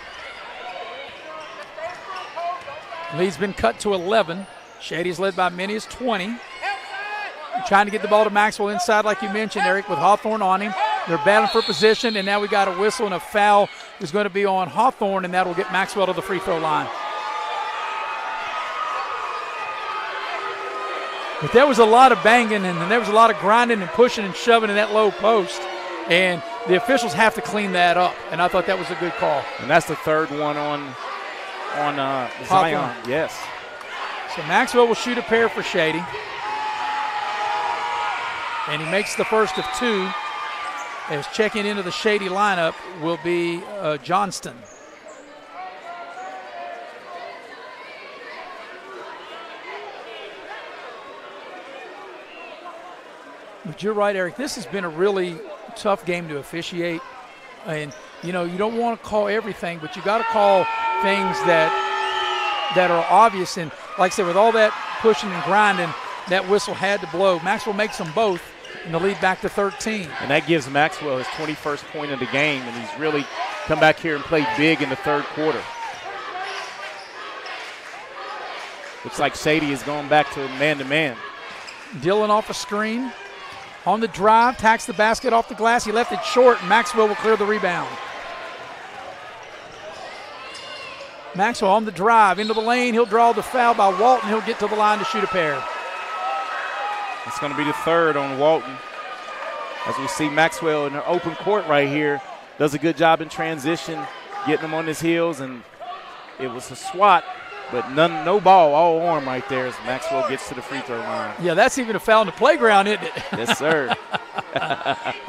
Speaker 1: Lead's been cut to 11. Shady's led by many as 20. Trying to get the ball to Maxwell inside, like you mentioned, Eric, with Hawthorne on him. They're battling for position, and now we got a whistle and a foul is going to be on Hawthorne, and that will get Maxwell to the free throw line. But there was a lot of banging, and there was a lot of grinding and pushing and shoving in that low post, and the officials have to clean that up, and I thought that was a good call.
Speaker 2: And that's the third one on Zion. Yes.
Speaker 1: So Maxwell will shoot a pair for Shady. And he makes the first of two. As checking into the Shady lineup will be Johnston. But you're right, Eric. This has been a really tough game to officiate. And, you don't want to call everything, but you got to call things that are obvious. And like I said, with all that pushing and grinding, that whistle had to blow. Maxwell makes them both, and the lead back to 13.
Speaker 2: And that gives Maxwell his 21st point of the game, and he's really come back here and played big in the third quarter. Looks like Shady is going back to man-to-man.
Speaker 1: Dillon off a screen. On the drive, tacks the basket off the glass. He left it short, and Maxwell will clear the rebound. Maxwell on the drive, into the lane. He'll draw the foul by Walton. He'll get to the line to shoot a pair.
Speaker 2: It's going to be the third on Walton. As we see Maxwell in the open court right here, does a good job in transition, getting him on his heels, and it was a swat, but no ball, all arm right there as Maxwell gets to the free throw line.
Speaker 1: Yeah, that's even a foul in the playground, isn't it?
Speaker 2: Yes, sir.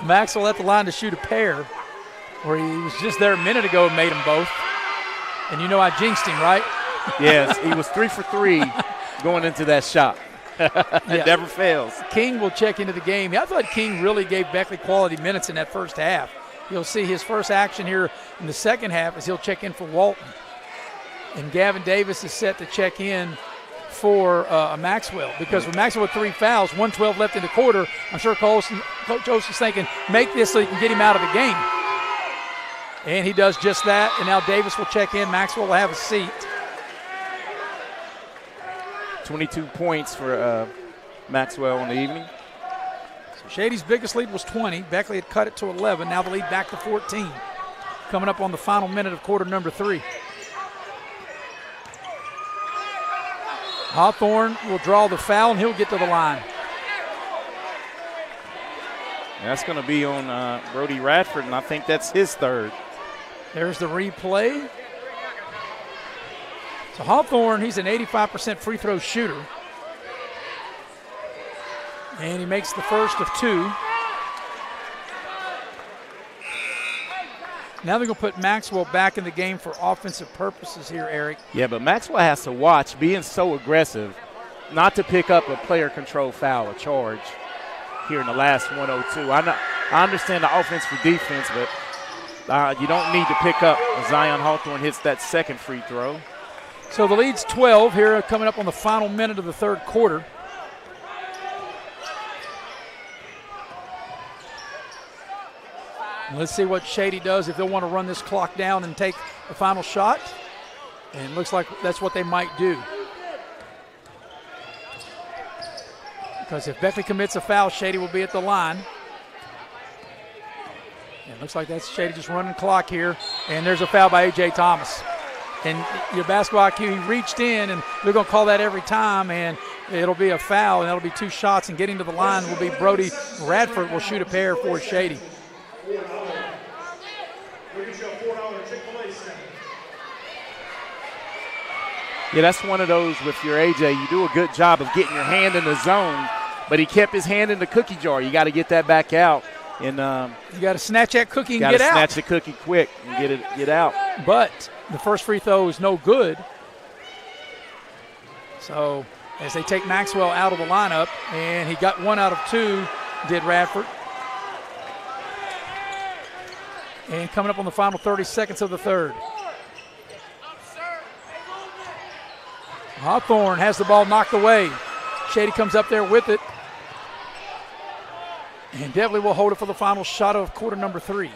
Speaker 1: Maxwell at the line to shoot a pair, where he was just there a minute ago and made them both. And I jinxed him, right?
Speaker 2: Yes, he was 3 for 3 going into that shot. It never fails.
Speaker 1: King will check into the game. I thought King really gave Beckley quality minutes in that first half. You'll see his first action here in the second half as he'll check in for Walton. And Gavin Davis is set to check in for Maxwell, because with Maxwell with 3 fouls, 1:12 left in the quarter, I'm sure Coach Olsen's thinking, make this so he can get him out of the game. And he does just that, and now Davis will check in. Maxwell will have a seat.
Speaker 2: 22 points for Maxwell in the evening.
Speaker 1: So Shady's biggest lead was 20. Beckley had cut it to 11. Now the lead back to 14. Coming up on the final minute of quarter number 3. Hawthorne will draw the foul, and he'll get to the line.
Speaker 2: That's going to be on Brody Radford, and I think that's his third.
Speaker 1: There's the replay. So Hawthorne, he's an 85% free throw shooter. And he makes the first of 2. Now they're going to put Maxwell back in the game for offensive purposes here, Eric.
Speaker 2: Yeah, but Maxwell has to watch being so aggressive not to pick up a player control foul, a charge here in the last 102. I understand the offense for defense, but you don't need to pick up as Zion Hawthorne hits that second free throw.
Speaker 1: So the lead's 12 here coming up on the final minute of the third quarter. Let's see what Shady does, if they'll want to run this clock down and take the final shot. And it looks like that's what they might do. Because if Beckley commits a foul, Shady will be at the line. And it looks like that's Shady just running the clock here. And there's a foul by A.J. Thomas. And your basketball IQ, he reached in, and they're going to call that every time, and it'll be a foul, and that'll be 2 shots. And getting to the line will be Brody Radford will shoot a pair for Shady.
Speaker 2: Yeah, that's one of those with your AJ. You do a good job of getting your hand in the zone, but he kept his hand in the cookie jar. You got to get that back out. And
Speaker 1: you got to snatch that cookie and get out.
Speaker 2: Got to snatch the cookie quick and get out.
Speaker 1: But the first free throw is no good. So as they take Maxwell out of the lineup, and he got 1 out of 2, did Radford. And coming up on the final 30 seconds of the third. Hawthorne has the ball knocked away. Shady comes up there with it. And Devlin will hold it for the final shot of quarter number 3.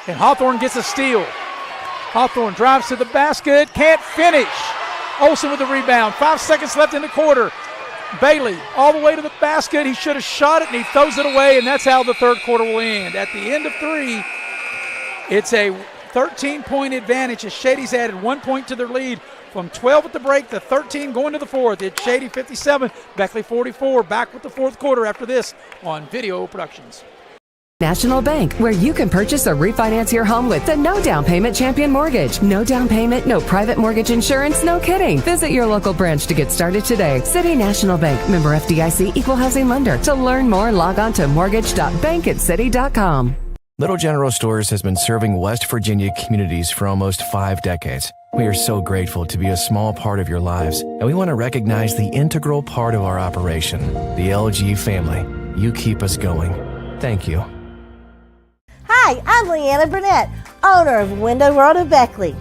Speaker 1: And Hawthorne gets a steal. Hawthorne drives to the basket, can't finish. Olsen with the rebound. 5 seconds left in the quarter. Bailey all the way to the basket. He should have shot it, and he throws it away, and that's how the third quarter will end. At the end of 3, it's a 13-point advantage as Shady's added 1 point to their lead from 12 at the break to 13 going to the fourth. It's Shady 57, Beckley 44. Back with the fourth quarter after this on Video Productions.
Speaker 5: National Bank, where you can purchase or refinance your home with the no down payment champion mortgage. No down payment, no private mortgage insurance, no kidding. Visit your local branch to get started today. City National Bank, member FDIC, equal housing lender. To learn more, log on to mortgage.bankatcity.com.
Speaker 17: Little General Stores has been serving West Virginia communities for almost 5 decades. We are so grateful to be a small part of your lives, and we want to recognize the integral part of our operation, the LG family. You keep us going. Thank you.
Speaker 6: Hi, I'm Leanna Burnett, owner of Window World of Beckley.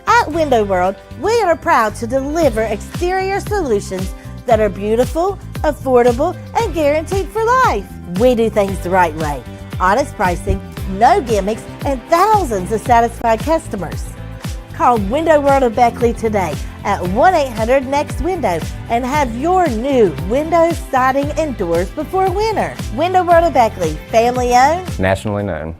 Speaker 6: At Window World, we are proud to deliver exterior solutions that are beautiful, affordable, and guaranteed for life. We do things the right way. Honest pricing, no gimmicks, and thousands of satisfied customers. Call Window World of Beckley today at 1-800-NEXT-WINDOW and have your new windows, siding, and doors before winter. Window World of Beckley, family owned,
Speaker 21: nationally known.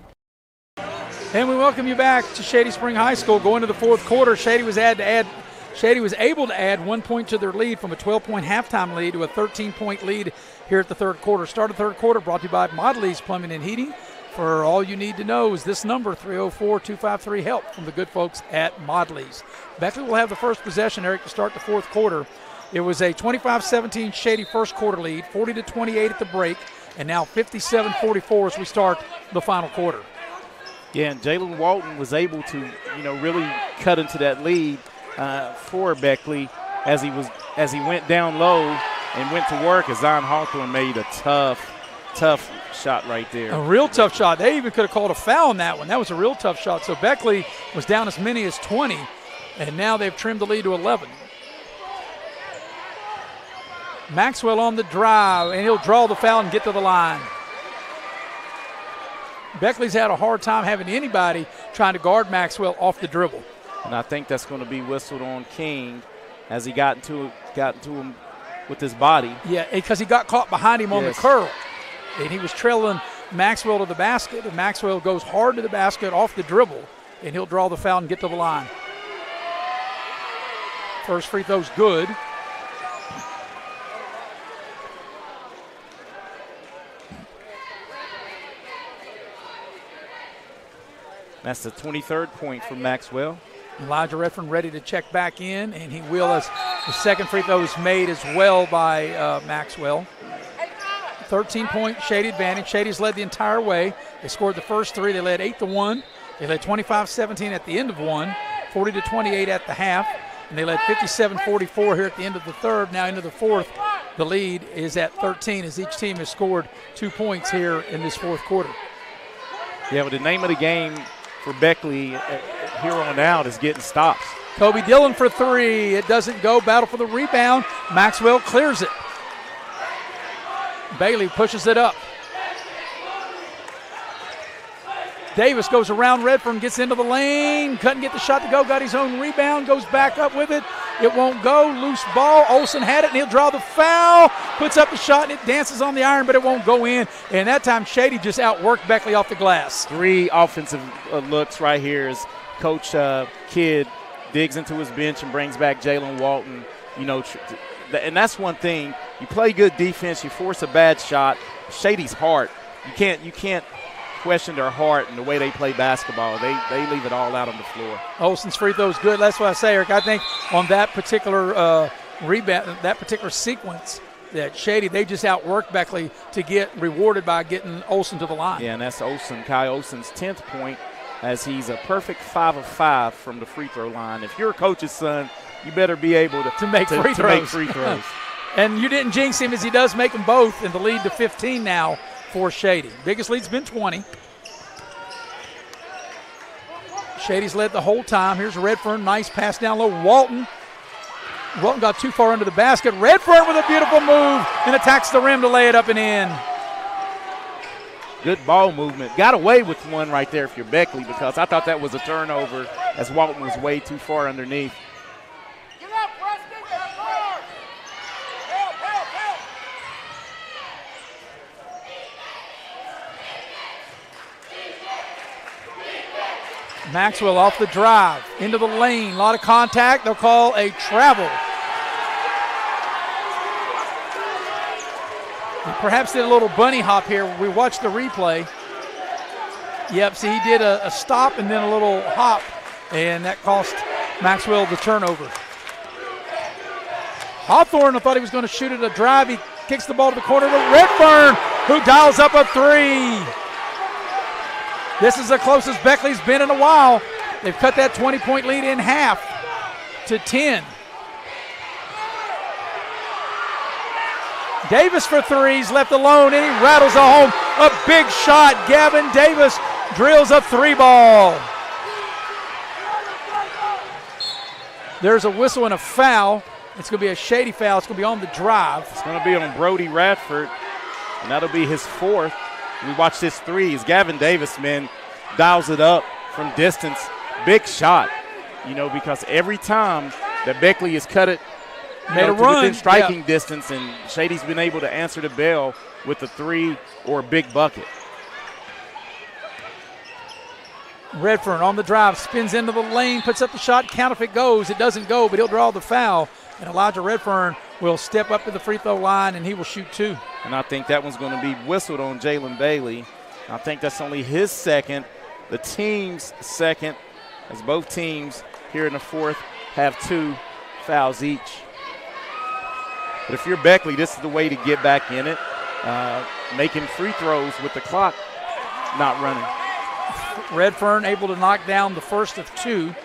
Speaker 1: And we welcome you back to Shady Spring High School. Going to the fourth quarter, Shady was able to add 1 point to their lead from a 12-point halftime lead to a 13-point lead here at the third quarter. Start of the third quarter brought to you by Modley's Plumbing and Heating. For all you need to know is this number, 304-253-HELP, from the good folks at Modley's. Beckley will have the first possession, Eric, to start the fourth quarter. It was a 25-17 Shady first quarter lead, 40-28 at the break, and now 57-44 as we start the final quarter.
Speaker 2: Yeah, and Jalen Walton was able to, really cut into that lead for Beckley as he went down low and went to work. As Zion Hawthorne made a tough shot right there.
Speaker 1: A real tough shot. They even could have called a foul on that one. That was a real tough shot. So Beckley was down as many as 20, and now they've trimmed the lead to 11. Maxwell on the drive, and he'll draw the foul and get to the line. Beckley's had a hard time having anybody trying to guard Maxwell off the dribble.
Speaker 2: And I think that's going to be whistled on King as he got into him with his body.
Speaker 1: Yeah, because he got caught behind him on the curl. And he was trailing Maxwell to the basket, and Maxwell goes hard to the basket off the dribble, and he'll draw the foul and get to the line. First free throw's good.
Speaker 2: That's the 23rd point for Maxwell.
Speaker 1: Elijah Redfern ready to check back in, and he will as the second free throw is made as well by Maxwell. 13-point Shady advantage. Shady's led the entire way. They scored the first 3. They led 8-1. They led 25-17 at the end of 1, 40-28 at the half, and they led 57-44 here at the end of the third. Now into the fourth, the lead is at 13 as each team has scored 2 points here in this fourth quarter.
Speaker 2: Yeah, but the name of the game for Beckley here on out is getting stops.
Speaker 1: Kobe Dillon for 3. It doesn't go. Battle for the rebound. Maxwell clears it. Bailey pushes it up. Davis goes around Redfern, gets into the lane, couldn't get the shot to go, got his own rebound, goes back up with it. It won't go. Loose ball. Olsen had it, and he'll draw the foul. Puts up the shot, and it dances on the iron, but it won't go in. And that time, Shady just outworked Beckley off the glass.
Speaker 2: 3 offensive looks right here as Coach Kidd digs into his bench and brings back Jalen Walton. And that's one thing. You play good defense, you force a bad shot. Shady's heart. You can't question their heart and the way they play basketball. They leave it all out on the floor.
Speaker 1: Olsen's free throw is good. That's what I say, Eric. I think on that particular rebound, that particular sequence, that Shady, they just outworked Beckley to get rewarded by getting Olsen to the line.
Speaker 2: Yeah, and that's Kai Olsen's 10th point, as he's a perfect 5 of 5 from the free throw line. If you're a coach's son, you better be able to make free throws.
Speaker 1: And you didn't jinx him, as he does make them both, and the lead to 15 now for Shady. Biggest lead's been 20. Shady's led the whole time. Here's Redfern, nice pass down low. Walton got too far under the basket. Redfern with a beautiful move and attacks the rim to lay it up and in.
Speaker 2: Good ball movement. Got away with one right there if you're Beckley, because I thought that was a turnover as Walton was way too far underneath.
Speaker 1: Maxwell off the drive, into the lane, a lot of contact. They'll call a travel. He perhaps did a little bunny hop here. We watched the replay. Yep, see, he did a stop and then a little hop, and that cost Maxwell the turnover. Hawthorne, I thought he was going to shoot it a drive. He kicks the ball to the corner to Redfern, who dials up a three. This is the closest Beckley's been in a while. They've cut that 20-point lead in half to 10. Davis for threes, left alone, and he rattles it home. A big shot. Gavin Davis drills a three ball. There's a whistle and a foul. It's going to be a Shady foul. It's going to be on the drive.
Speaker 2: It's going to be on Brody Radford, and that'll be his fourth. We watch this three as Gavin Davis, man, dials it up from distance. Big shot, because every time that Beckley has cut it,
Speaker 1: made a run
Speaker 2: within striking distance, and Shady's been able to answer the bell with a three or a big bucket.
Speaker 1: Redfern on the drive, spins into the lane, puts up the shot, count if it goes. It doesn't go, but he'll draw the foul. And Elijah Redfern will step up to the free throw line, and he will shoot two.
Speaker 2: And I think that one's going to be whistled on Jalen Bailey. I think that's only his second, the team's second, as both teams here in the fourth have 2 fouls each. But if you're Beckley, this is the way to get back in it, making free throws with the clock not running.
Speaker 1: Redfern able to knock down the first of 2.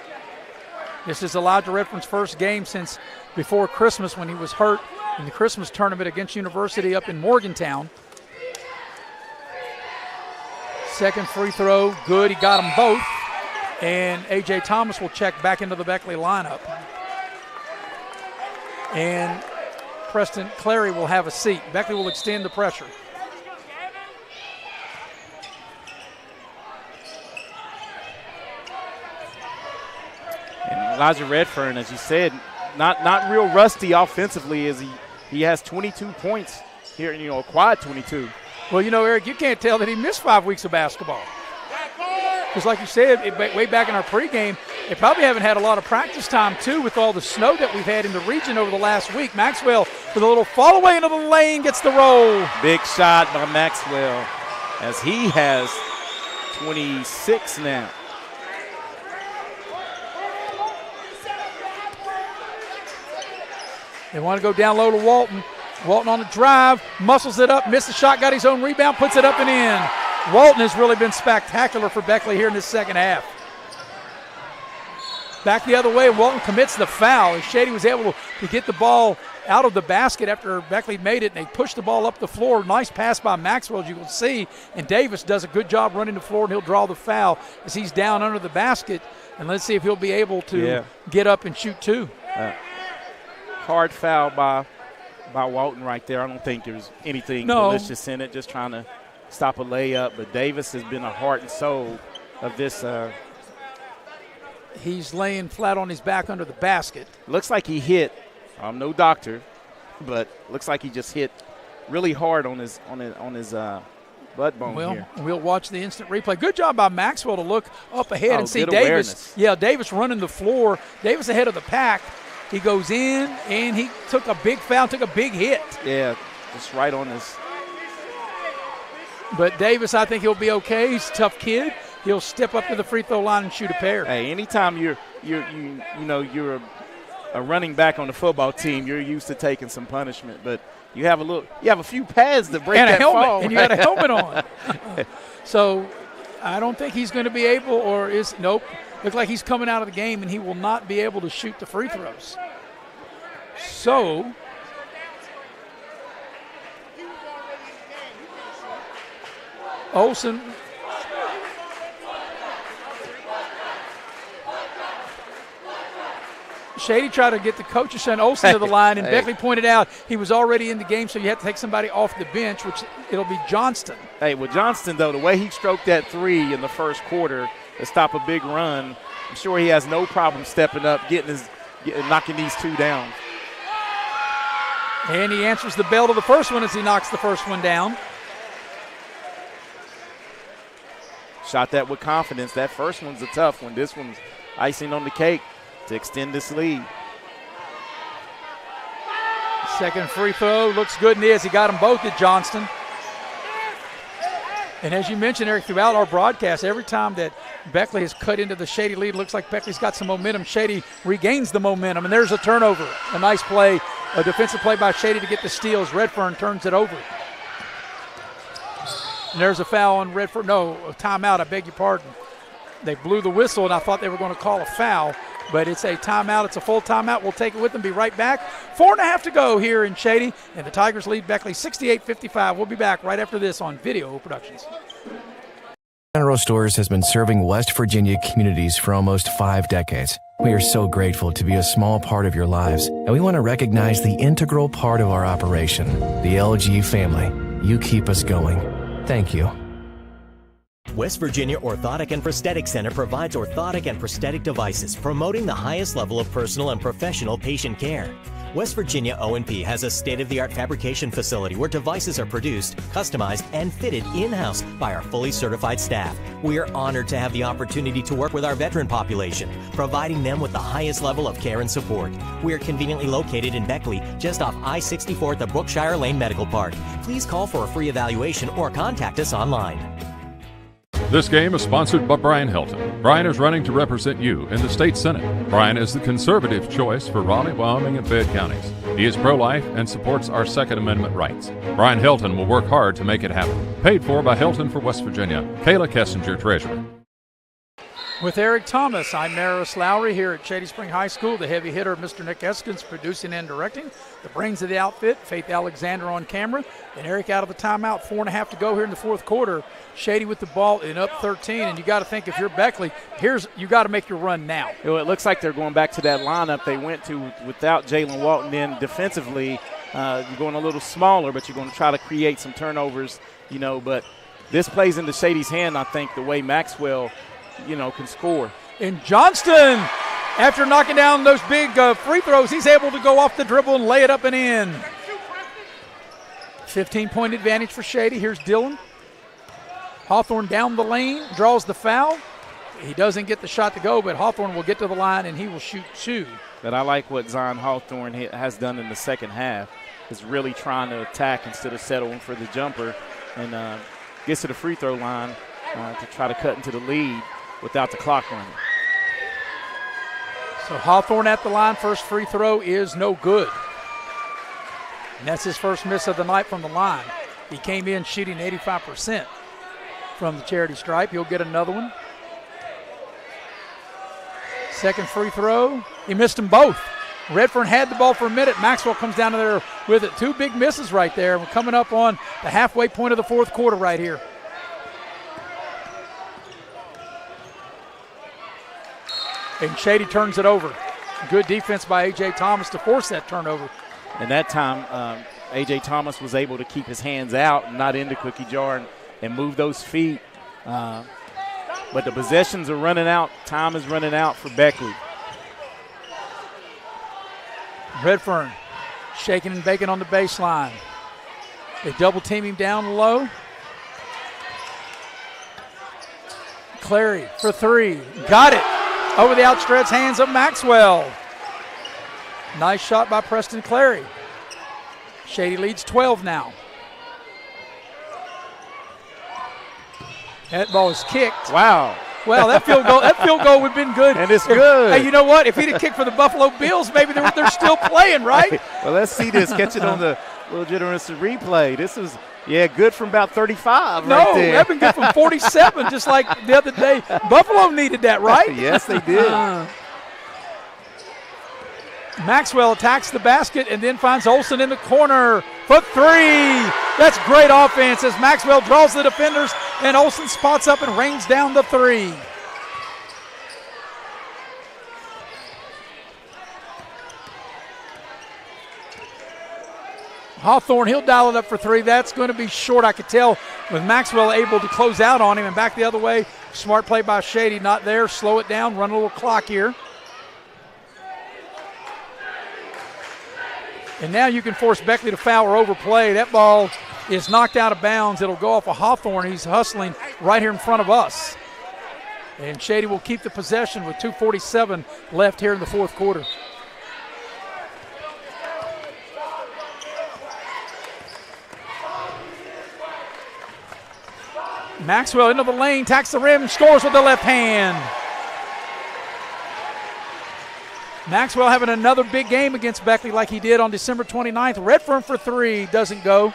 Speaker 1: This is Elijah Redfern's first game since before Christmas when he was hurt in the Christmas tournament against University up in Morgantown. Second free throw, good. He got them both. And A.J. Thomas will check back into the Beckley lineup. And Preston Clary will have a seat. Beckley will extend the pressure.
Speaker 2: And Elijah Redfern, as you said, not real rusty offensively, as he has 22 points here, a quad 22.
Speaker 1: Well, Eric, you can't tell that he missed 5 weeks of basketball. Because like you said, way back in our pregame, they probably haven't had a lot of practice time, too, with all the snow that we've had in the region over the last week. Maxwell with a little fall away into the lane gets the roll.
Speaker 2: Big shot by Maxwell, as he has 26 now.
Speaker 1: They want to go down low to Walton. Walton on the drive, muscles it up, missed the shot, got his own rebound, puts it up and in. Walton has really been spectacular for Beckley here in this second half. Back the other way, Walton commits the foul. Shady was able to get the ball out of the basket after Beckley made it, and they pushed the ball up the floor. Nice pass by Maxwell, as you can see, and Davis does a good job running the floor, and he'll draw the foul as he's down under the basket. And let's see if he'll be able to get up and shoot two.
Speaker 2: Hard foul by Walton right there. I don't think there's anything malicious in it, just trying to stop a layup. But Davis has been a heart and soul of this.
Speaker 1: He's laying flat on his back under the basket.
Speaker 2: Looks like he hit. I'm no doctor, but looks like he just hit really hard on his butt bone here.
Speaker 1: We'll watch the instant replay. Good job by Maxwell to look up ahead and see Davis.
Speaker 2: Awareness.
Speaker 1: Yeah, Davis running the floor. Davis ahead of the pack. He goes in, and he took a big foul, took a big hit.
Speaker 2: Yeah, just right on his.
Speaker 1: But Davis, I think he'll be okay. He's a tough kid. He'll step up to the free throw line and shoot a pair.
Speaker 2: Hey, anytime you're a running back on the football team, you're used to taking some punishment. But you have a few pads to break that
Speaker 1: helmet,
Speaker 2: fall.
Speaker 1: And you got a helmet on. So I don't think he's going to be able, nope. Looks like he's coming out of the game, and he will not be able to shoot the free throws. So Olsen Shady tried to get the coach to send Olsen to the line, and Beckley pointed out he was already in the game, so you have to take somebody off the bench, which it'll be Johnston.
Speaker 2: Hey, with Johnston, though, the way he stroked that three in the first quarter to stop a big run, I'm sure he has no problem stepping up, knocking these two down.
Speaker 1: And he answers the bell to the first one as he knocks the first one down.
Speaker 2: Shot that with confidence. That first one's a tough one. This one's icing on the cake to extend this lead.
Speaker 1: Second free throw looks good and is. He got them both at Johnston. And as you mentioned, Eric, throughout our broadcast, every time that Beckley has cut into the Shady lead, looks like Beckley's got some momentum. Shady regains the momentum, and there's a turnover. A nice play, a defensive play by Shady to get the steals. Redfern turns it over. And there's a foul on Redfern. No, a timeout, I beg your pardon. They blew the whistle, and I thought they were going to call a foul, but it's a timeout. It's a full timeout. We'll take it with them, be right back. 4.5 to go here in Shady, and the Tigers lead Beckley 68-55. We'll be back right after this on Video Productions.
Speaker 17: General Stores has been serving West Virginia communities for almost 5 decades. We are so grateful to be a small part of your lives, and we want to recognize the integral part of our operation, the LG family. You keep us going. Thank you.
Speaker 4: West Virginia Orthotic and Prosthetic Center provides orthotic and prosthetic devices, promoting the highest level of personal and professional patient care. West Virginia O&P has a state-of-the-art fabrication facility where devices are produced, customized, and fitted in-house by our fully certified staff. We are honored to have the opportunity to work with our veteran population, providing them with the highest level of care and support. We are conveniently located in Beckley, just off I-64 at the Brookshire Lane Medical Park. Please call for a free evaluation or contact us online.
Speaker 21: This game is sponsored by Brian Helton. Brian is running to represent you in the state senate. Brian is the conservative choice for Raleigh, Wyoming, and Fayette counties. He is pro-life and supports our Second Amendment rights. Brian Helton will work hard to make it happen. Paid for by Helton for West Virginia. Kayla Kessinger, Treasurer.
Speaker 1: With Eric Thomas, I'm Maris Lowry here at Shady Spring High School. The heavy hitter, Mr. Nick Eskins, producing and directing. The brains of the outfit, Faith Alexander on camera. And Eric out of the timeout, 4.5 to go here in the fourth quarter. Shady with the ball and up 13. And you got to think, if you're Beckley, you got to make your run now.
Speaker 2: It looks like they're going back to that lineup they went to without Jalen Walton in defensively. You're going a little smaller, but you're going to try to create some turnovers, But this plays into Shady's hand, I think, the way Maxwell can score.
Speaker 1: And Johnston, after knocking down those big free throws, he's able to go off the dribble and lay it up and in. 15-point advantage for Shady. Here's Dillon. Hawthorne down the lane, draws the foul. He doesn't get the shot to go, but Hawthorne will get to the line, and he will shoot 2.
Speaker 2: But I like what Zion Hawthorne has done in the second half, is really trying to attack instead of settling for the jumper, and gets to the free throw line to try to cut into the lead without the clock running.
Speaker 1: So Hawthorne at the line, first free throw is no good. And that's his first miss of the night from the line. He came in shooting 85% from the charity stripe. He'll get another one. Second free throw, he missed them both. Redfern had the ball for a minute. Maxwell comes down there with it. 2 big misses right there. We're coming up on the halfway point of the fourth quarter right here. And Shady turns it over. Good defense by A.J. Thomas to force that turnover.
Speaker 2: And that time, A.J. Thomas was able to keep his hands out and not into cookie jar and move those feet. But the possessions are running out. Time is running out for Beckley.
Speaker 1: Redfern shaking and baking on the baseline. They double team him down low. Clary for 3. Got it. Over the outstretched hands of Maxwell. Nice shot by Preston Clary. Shady leads 12 now. That ball is kicked.
Speaker 2: Wow.
Speaker 1: Well, that field goal would have been good.
Speaker 2: And it's good.
Speaker 1: Hey, you know what? If he'd have kicked for the Buffalo Bills, maybe they're still playing, right?
Speaker 2: Well, let's see this. Catch it on the little generous replay. This is, good from about 35 right there.
Speaker 1: No, that been good from 47, just like the other day. Buffalo needed that, right?
Speaker 2: Yes, they did.
Speaker 1: Maxwell attacks the basket and then finds Olsen in the corner for 3. That's great offense as Maxwell draws the defenders and Olsen spots up and rains down the 3. Hawthorne, he'll dial it up for three. That's going to be short, I could tell, with Maxwell able to close out on him and back the other way. Smart play by Shady, not there. Slow it down, run a little clock here. And now you can force Beckley to foul or overplay. That ball is knocked out of bounds. It'll go off of Hawthorne. He's hustling right here in front of us. And Shady will keep the possession with 2:47 left here in the fourth quarter. Maxwell into the lane, tacks the rim, scores with the left hand. Maxwell having another big game against Beckley like he did on December 29th. Redfern for three, doesn't go.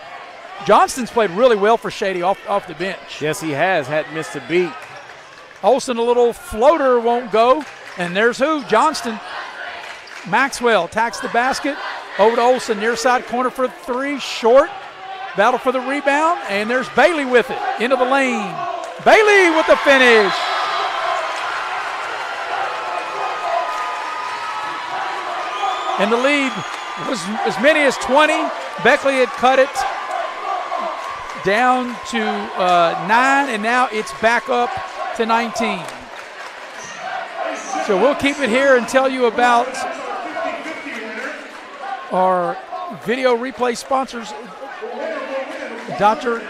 Speaker 1: Johnston's played really well for Shady off the bench.
Speaker 2: Yes, he has. Hadn't missed a beat.
Speaker 1: Olsen, a little floater, won't go. And there's who? Johnston. Maxwell tacks the basket. Over to Olsen, near side corner for three, short. Battle for the rebound, and there's Bailey with it. Into the lane. Bailey with the finish. And the lead was as many as 20. Beckley had cut it down to 9, and now it's back up to 19. So we'll keep it here and tell you about our video replay sponsors, Dr.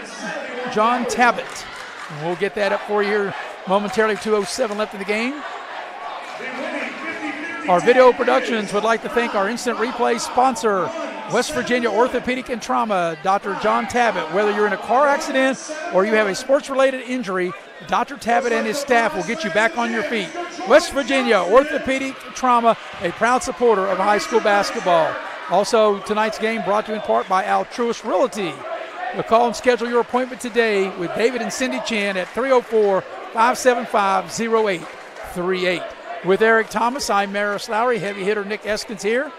Speaker 1: John Tabbitt. And we'll get that up for you here momentarily. 2:07 left in the game. Our video productions would like to thank our instant replay sponsor, West Virginia Orthopedic and Trauma, Dr. John Tabbitt. Whether you're in a car accident or you have a sports-related injury, Dr. Tabbitt and his staff will get you back on your feet. West Virginia Orthopedic Trauma, a proud supporter of high school basketball. Also, tonight's game brought to you in part by Altruist Realty. Call and schedule your appointment today with David and Cindy Chin at 304-575-0838. With Eric Thomas, I'm Maris Lowry. Heavy hitter Nick Eskins here.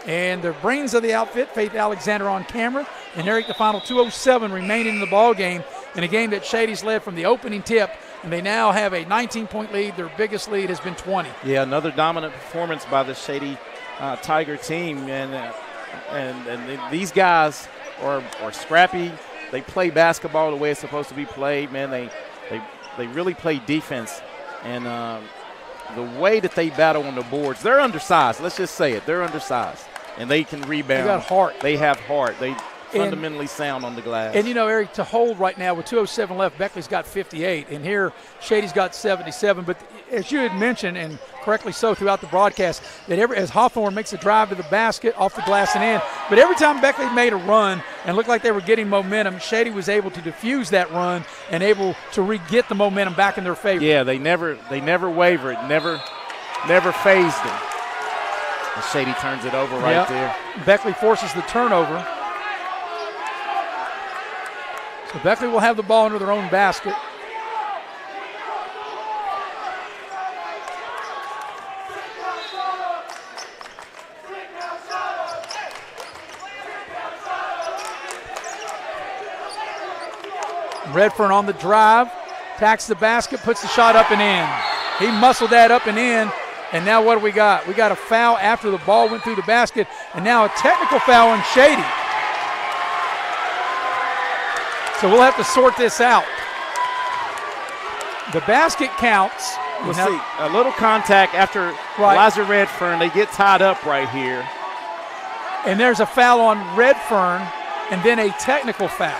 Speaker 1: And the brains of the outfit, Faith Alexander on camera. And Eric, the final 2:07 remaining in the ball game, in a game that Shady's led from the opening tip. And they now have a 19-point lead. Their biggest lead has been 20.
Speaker 2: Yeah, another dominant performance by the Shady Tiger team. And these guys are scrappy. They play basketball the way it's supposed to be played, man. They really play defense. And the way that they battle on the boards, they're undersized. Let's just say it. They're undersized. And they can rebound.
Speaker 1: They got heart.
Speaker 2: They have heart. They fundamentally sound on the glass.
Speaker 1: And, you know, Eric, to hold right now with 2:07 left, Beckley's got 58. And here, Shady's got 77. But as you had mentioned, and correctly so throughout the broadcast, that as Hawthorne makes a drive to the basket, off the glass and in, but every time Beckley made a run and looked like they were getting momentum, Shady was able to diffuse that run and able to re-get the momentum back in their favor.
Speaker 2: Yeah, they never wavered, never phased them. And Shady turns it over right there.
Speaker 1: Beckley forces the turnover. So Beckley will have the ball under their own basket. Redfern on the drive, tacks the basket, puts the shot up and in. He muscled that up and in, and now what do we got? We got a foul after the ball went through the basket, and now a technical foul on Shady. So we'll have to sort this out. The basket counts.
Speaker 2: We'll see a little contact after Liza Redfern. They get tied up right here.
Speaker 1: And there's a foul on Redfern and then a technical foul.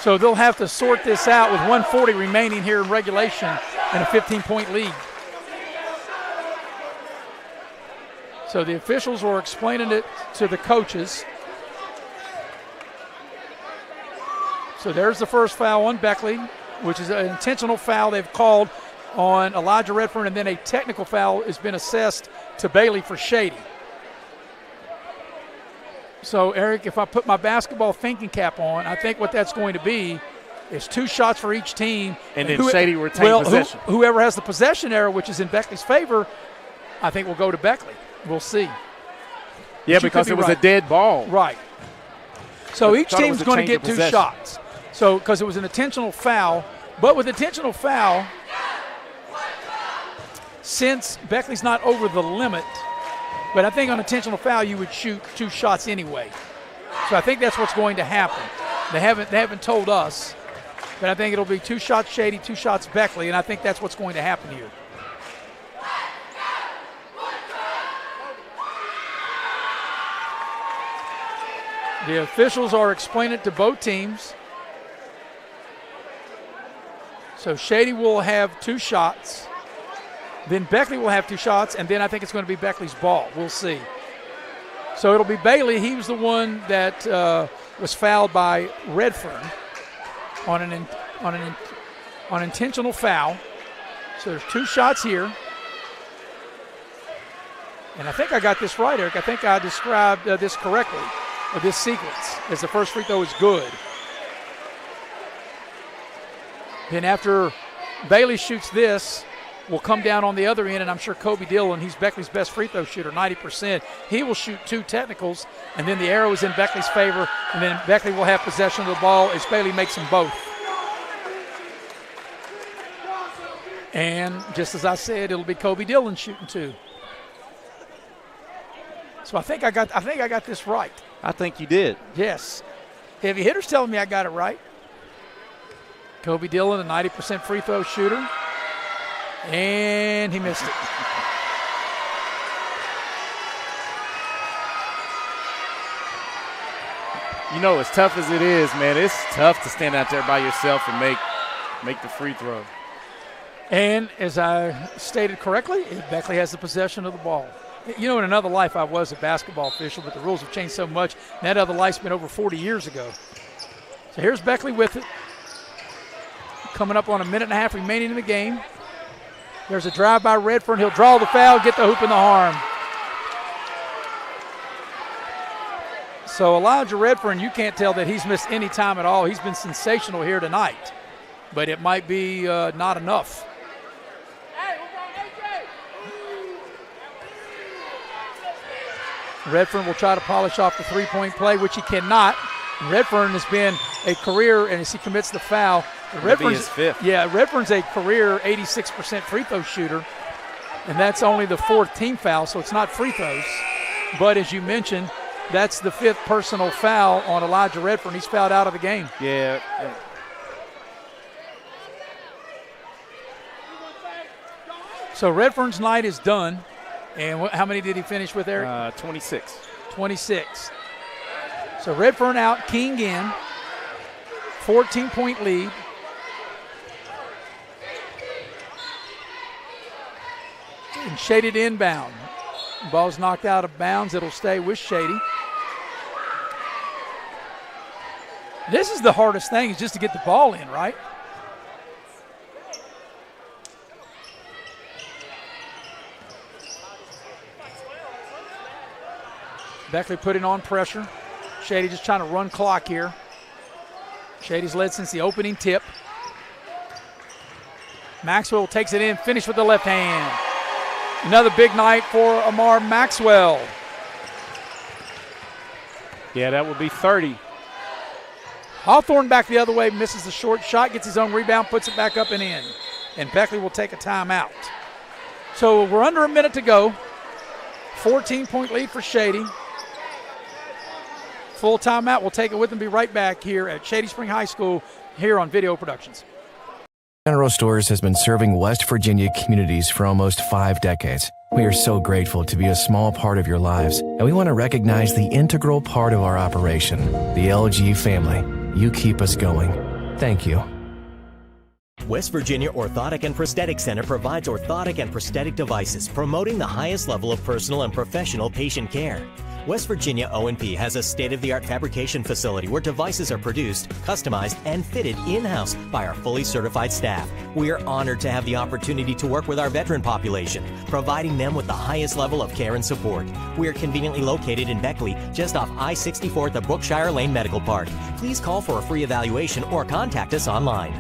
Speaker 1: So they'll have to sort this out with 1:40 remaining here in regulation and a 15-point lead. So the officials were explaining it to the coaches. So there's the first foul on Beckley, which is an intentional foul they've called on Elijah Redfern, and then a technical foul has been assessed to Bailey for Shady. So, Eric, if I put my basketball thinking cap on, I think what that's going to be is 2 shots for each team.
Speaker 2: And then Shady retain possession.
Speaker 1: Whoever has the possession error, which is in Beckley's favor, I think will go to Beckley. We'll see.
Speaker 2: Yeah, because it was a dead ball.
Speaker 1: Right. So each team's going to get 2 shots. So, because it was an intentional foul. But with intentional foul, since Beckley's not over the limit, But I think on intentional foul, you would shoot 2 shots anyway. So I think that's what's going to happen. They haven't told us, but I think it'll be 2 shots Shady, 2 shots Beckley, and I think that's what's going to happen here. The officials are explaining it to both teams. So Shady will have 2 shots. Then Beckley will have 2 shots, and then I think it's going to be Beckley's ball. We'll see. So it'll be Bailey. He was the one that was fouled by Redfern on an intentional foul. So there's 2 shots here. And I think I got this right, Eric. I think I described this correctly, or this sequence, as the first free throw is good. Then after Bailey shoots this, will come down on the other end, and I'm sure Kobe Dillon, he's Beckley's best free throw shooter, 90%. He will shoot 2 technicals, and then the arrow is in Beckley's favor, and then Beckley will have possession of the ball as Bailey makes them both. And just as I said, it'll be Kobe Dillon shooting 2. So I think I got this right.
Speaker 2: I think you did.
Speaker 1: Yes. Heavy hitters telling me I got it right. Kobe Dillon, a 90% free throw shooter. And he missed it.
Speaker 2: You know, as tough as it is, man, it's tough to stand out there by yourself and make the free throw.
Speaker 1: And as I stated correctly, Beckley has the possession of the ball. You know, in another life, I was a basketball official, but the rules have changed so much. And that other life's been over 40 years ago. So here's Beckley with it. Coming up on a minute and a half remaining in the game. There's a drive by Redfern. He'll draw the foul, get the hoop in the arm. So Elijah Redfern, you can't tell that he's missed any time at all. He's been sensational here tonight, but it might be not enough. Redfern will try to polish off the three-point play, which he cannot. Redfern has been a career, and as he commits the foul,
Speaker 2: Redfern's fifth.
Speaker 1: Yeah, Redfern's a career 86% free throw shooter, and that's only the 4th team foul, so it's not free throws. But as you mentioned, that's the 5th personal foul on Elijah Redfern. He's fouled out of the game.
Speaker 2: Yeah.
Speaker 1: So Redfern's night is done. And how many did he finish with, Eric?
Speaker 2: 26.
Speaker 1: 26. So Redfern out, King in. 14-point lead. And Shady to inbound. Ball's knocked out of bounds. It'll stay with Shady. This is the hardest thing, is just to get the ball in, right? Beckley putting on pressure. Shady just trying to run clock here. Shady's led since the opening tip. Maxwell takes it in, finish with the left hand. Another big night for Amar Maxwell.
Speaker 2: Yeah, that would be 30.
Speaker 1: Hawthorne back the other way, misses the short shot, gets his own rebound, puts it back up and in. And Beckley will take a timeout. So we're under a minute to go. 14-point lead for Shady. Full timeout. We'll take it with and be right back here at Shady Spring High School here on Video Productions.
Speaker 17: General Stores has been serving West Virginia communities for almost 5 decades. We are so grateful to be a small part of your lives, and we want to recognize the integral part of our operation, the LG family. You keep us going. Thank you.
Speaker 4: West Virginia Orthotic and Prosthetic Center provides orthotic and prosthetic devices, promoting the highest level of personal and professional patient care. West Virginia O&P has a state-of-the-art fabrication facility where devices are produced, customized, and fitted in-house by our fully certified staff. We are honored to have the opportunity to work with our veteran population, providing them with the highest level of care and support. We are conveniently located in Beckley, just off I-64 at the Brookshire Lane Medical Park. Please call for a free evaluation or contact us online.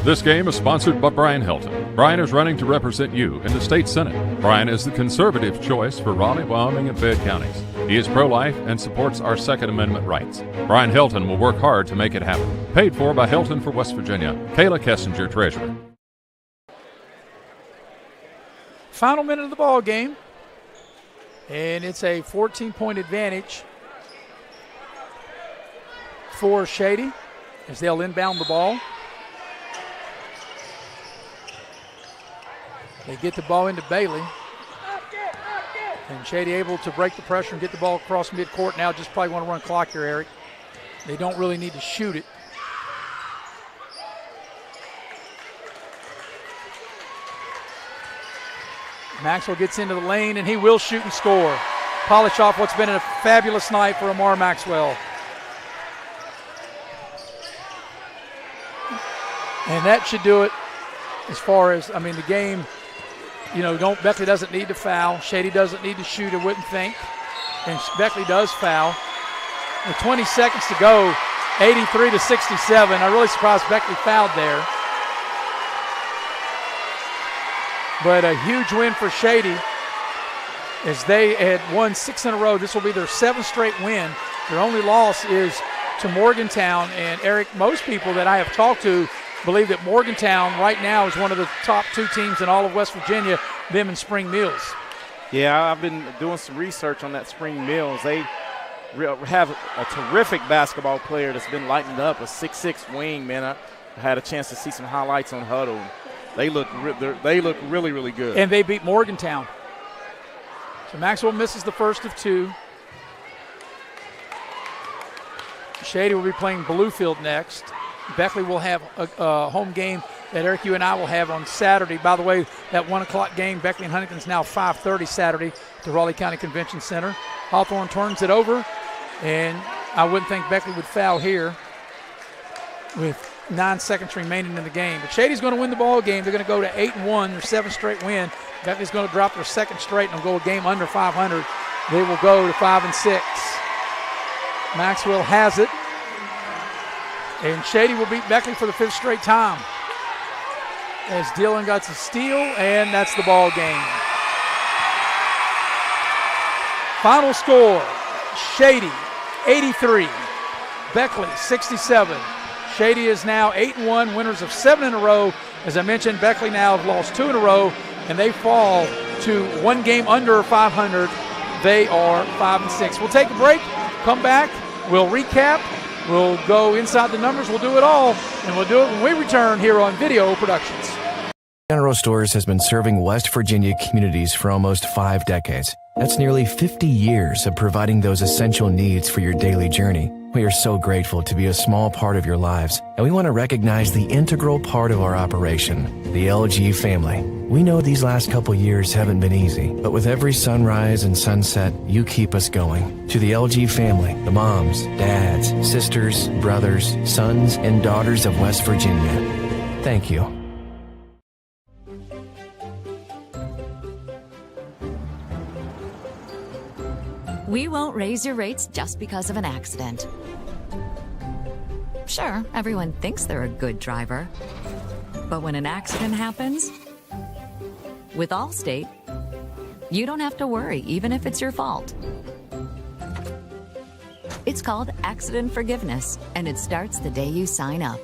Speaker 21: This game is sponsored by Brian Helton. Brian is running to represent you in the state senate. Brian is the conservative choice for Raleigh, Wyoming, and Fayette counties. He is pro-life and supports our Second Amendment rights. Brian Helton will work hard to make it happen. Paid for by Helton for West Virginia. Kayla Kessinger, treasurer.
Speaker 1: Final minute of the ball game. And it's a 14-point advantage for Shady as they'll inbound the ball. They get the ball into Bailey. And Shady able to break the pressure and get the ball across midcourt. Now just probably want to run clock here, Eric. They don't really need to shoot it. Maxwell gets into the lane, and he will shoot and score. Polish off what's been a fabulous night for Amar Maxwell. And that should do it as far as, I mean, the game, Beckley doesn't need to foul. Shady doesn't need to shoot, I wouldn't think. And Beckley does foul. With 20 seconds to go, 83-67. I'm really surprised Beckley fouled there. But a huge win for Shady as they had won 6 in a row. This will be their 7th straight win. Their only loss is to Morgantown. And Eric, most people that I have talked to believe that Morgantown right now is one of the top 2 teams in all of West Virginia, them and Spring Mills.
Speaker 2: Yeah, I've been doing some research on that Spring Mills. They have a terrific basketball player that's been lighting up, a 6'6" wing, man. I had a chance to see some highlights on Huddle. They look really, really good.
Speaker 1: And they beat Morgantown. So Maxwell misses the first of 2. Shady will be playing Bluefield next. Beckley will have a home game that Eric, you and I will have on Saturday. By the way, that 1 o'clock game, Beckley and Huntington, is now 5:30 Saturday at the Raleigh County Convention Center. Hawthorne turns it over, and I wouldn't think Beckley would foul here with 9 seconds remaining in the game. But Shady's going to win the ball game. They're going to go to 8-1, their 7th straight win. Beckley's going to drop their 2nd straight and go a game under 500. They will go to 5-6. Maxwell has it. And Shady will beat Beckley for the 5th straight time. As Dillon got a steal, and that's the ball game. Final score, Shady 83, Beckley 67. Shady is now 8-1, winners of 7 in a row. As I mentioned, Beckley now have lost 2 in a row, and they fall to 1 game under 500. They are 5-6. We'll take a break, come back, we'll recap, we'll go inside the numbers, we'll do it all, and we'll do it when we return here on Video Productions.
Speaker 17: General Stores has been serving West Virginia communities for almost 5 decades. That's nearly 50 years of providing those essential needs for your daily journey. We are so grateful to be a small part of your lives, and we want to recognize the integral part of our operation, the LG family. We know these last couple years haven't been easy, but with every sunrise and sunset, you keep us going. To the LG family, the moms, dads, sisters, brothers, sons, and daughters of West Virginia, thank you.
Speaker 11: We won't raise your rates just because of an accident. Sure, everyone thinks they're a good driver. But when an accident happens, with Allstate, you don't have to worry, even if it's your fault. It's called accident forgiveness, and it starts the day you sign up.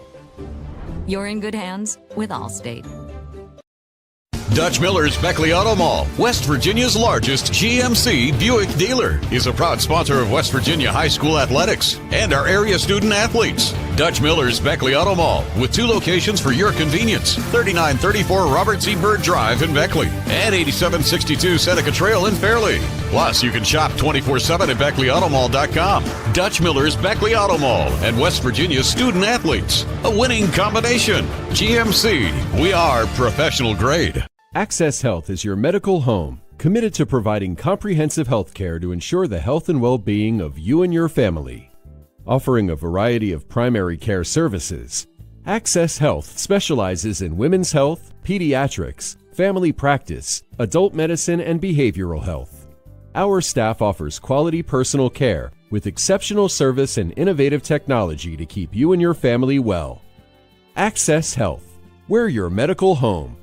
Speaker 11: You're in good hands with Allstate.
Speaker 3: Dutch Miller's Beckley Auto Mall, West Virginia's largest GMC Buick dealer, is a proud sponsor of West Virginia high school athletics and our area student athletes. Dutch Miller's Beckley Auto Mall, with 2 locations for your convenience: 3934 Robert C. Byrd Drive in Beckley and 8762 Seneca Trail in Fairleigh. Plus, you can shop 24/7 at BeckleyAutomall.com. Dutch Miller's Beckley Auto Mall and West Virginia's student athletes. A winning combination. GMC, we are professional grade.
Speaker 16: Access Health is your medical home, committed to providing comprehensive health care to ensure the health and well-being of you and your family. Offering a variety of primary care services, Access Health specializes in women's health, pediatrics, family practice, adult medicine, and behavioral health. Our staff offers quality personal care with exceptional service and innovative technology to keep you and your family well. Access Health, we're your medical home.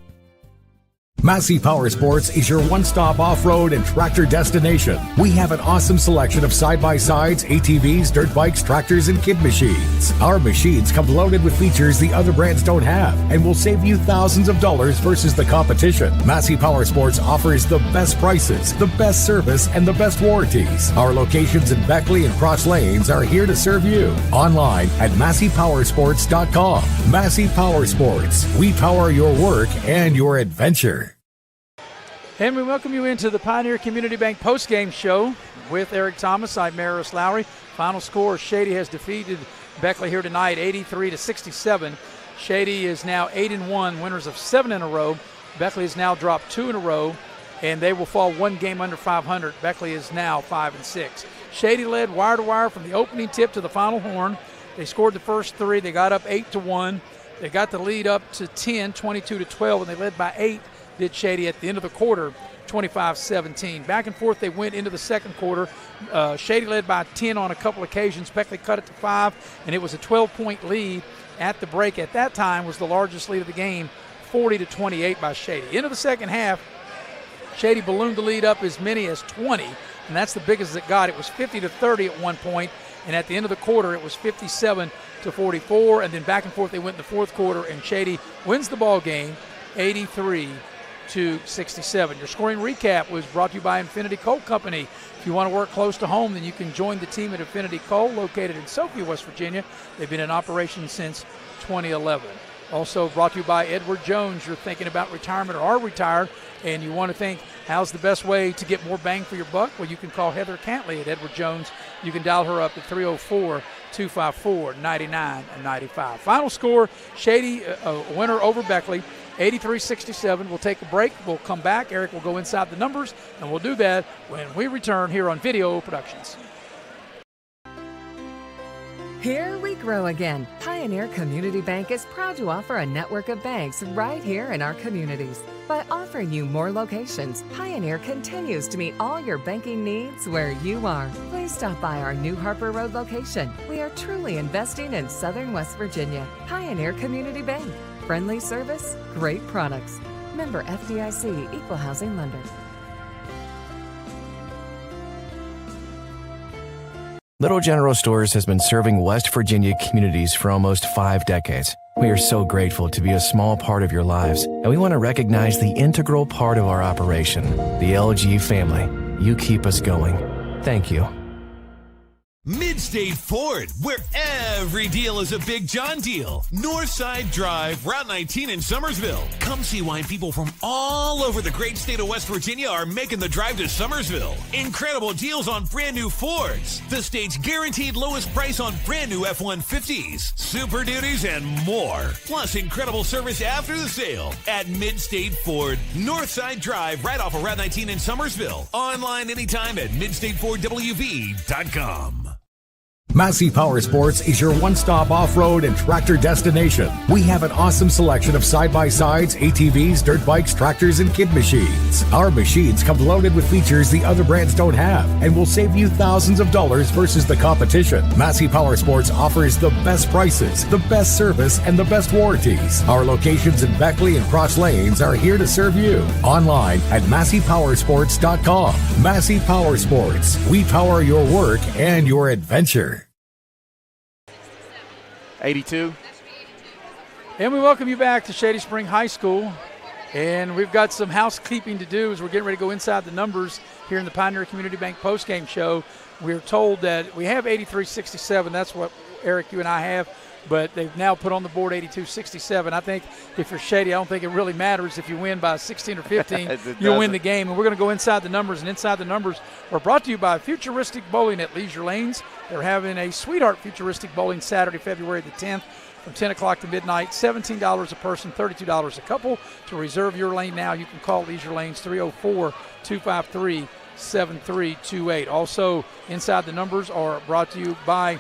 Speaker 20: Massey Power Sports is your one-stop off-road and tractor destination. We have an awesome selection of side-by-sides, ATVs, dirt bikes, tractors, and kid machines. Our machines come loaded with features the other brands don't have and will save you thousands of dollars versus the competition. Massey Power Sports offers the best prices, the best service, and the best warranties. Our locations in Beckley and Cross Lanes are here to serve you. Online at MasseyPowersports.com. Massey Power Sports. We power your work and your adventure.
Speaker 1: And we welcome you into the Pioneer Community Bank postgame show with Eric Thomas. I'm Maris Lowry. Final score, Shady has defeated Beckley here tonight, 83-67. Shady is now 8-1, winners of 7 in a row. Beckley has now dropped 2 in a row, and they will fall 1 game under 500. Beckley is now 5-6. Shady led wire to wire from the opening tip to the final horn. They scored the first 3. They got up 8-1. They got the lead up to 10, 22-12, and they led by 8. Did Shady at the end of the quarter, 25-17. Back and forth they went into the second quarter. Shady led by 10 on a couple occasions. Beckley cut it to 5, and it was a 12-point lead at the break. At that time was the largest lead of the game, 40-28 by Shady. Into the second half, Shady ballooned the lead up as many as 20, and that's the biggest it got. It was 50-30 at one point, and at the end of the quarter it was 57-44, and then back and forth they went in the fourth quarter, and Shady wins the ball game 83-67. Your scoring recap was brought to you by Infinity Coal Company. If you want to work close to home, then you can join the team at Infinity Coal, located in Sophia, West Virginia. They've been in operation since 2011. Also brought to you by Edward Jones. You're thinking about retirement or are retired, and you want to think, how's the best way to get more bang for your buck? Well, you can call Heather Cantley at Edward Jones. You can dial her up at 304-254-9995. Final score, Shady, a winner over Beckley, 83-67. We'll take a break. We'll come back. Eric will go inside the numbers, and we'll do that when we return here on Video Productions.
Speaker 5: Here we grow again. Pioneer Community Bank is proud to offer a network of banks right here in our communities. By offering you more locations, Pioneer continues to meet all your banking needs where you are. Please stop by our new Harper Road location. We are truly investing in Southern West Virginia. Pioneer Community Bank. Friendly service, great products. Member FDIC, Equal Housing Lender.
Speaker 17: Little General Stores has been serving West Virginia communities for almost 5 decades. We are so grateful to be a small part of your lives, and we want to recognize the integral part of our operation, the LG family. You keep us going. Thank you.
Speaker 14: Midstate Ford, where every deal is a Big John deal. Northside Drive, Route 19 in Summersville. Come see why people from all over the great state of West Virginia are making the drive to Summersville. Incredible deals on brand new Fords. The state's guaranteed lowest price on brand new F-150s, Super Duties, and more. Plus incredible service after the sale at Midstate Ford. Northside Drive, right off of Route 19 in Summersville. Online anytime at MidstateFordWV.com.
Speaker 20: Massey Power Sports is your one-stop off-road and tractor destination. We have an awesome selection of side-by-sides, ATVs, dirt bikes, tractors, and kid machines. Our machines come loaded with features the other brands don't have and will save you thousands of dollars versus the competition. Massey Power Sports offers the best prices, the best service, and the best warranties. Our locations in Beckley and Cross Lanes are here to serve you. Online at MasseyPowersports.com. Massey Power Sports. We power your work and your adventure.
Speaker 2: 82.
Speaker 1: And we welcome you back to Shady Spring High School. And we've got some housekeeping to do as we're getting ready to go inside the numbers here in the Pioneer Community Bank postgame show. We're told that we have 83-67. That's what, Eric, you and I have. But they've now put on the board 82-67. I think if you're Shady, I don't think it really matters if you win by 16 or 15. You'll win the game. And we're going to go inside the numbers. And inside the numbers are brought to you by Futuristic Bowling at Leisure Lanes. They're having a Sweetheart Futuristic Bowling Saturday, February the 10th from 10 o'clock to midnight. $17 a person, $32 a couple. To reserve your lane now, you can call Leisure Lanes 304-253-7328. Also, inside the numbers are brought to you by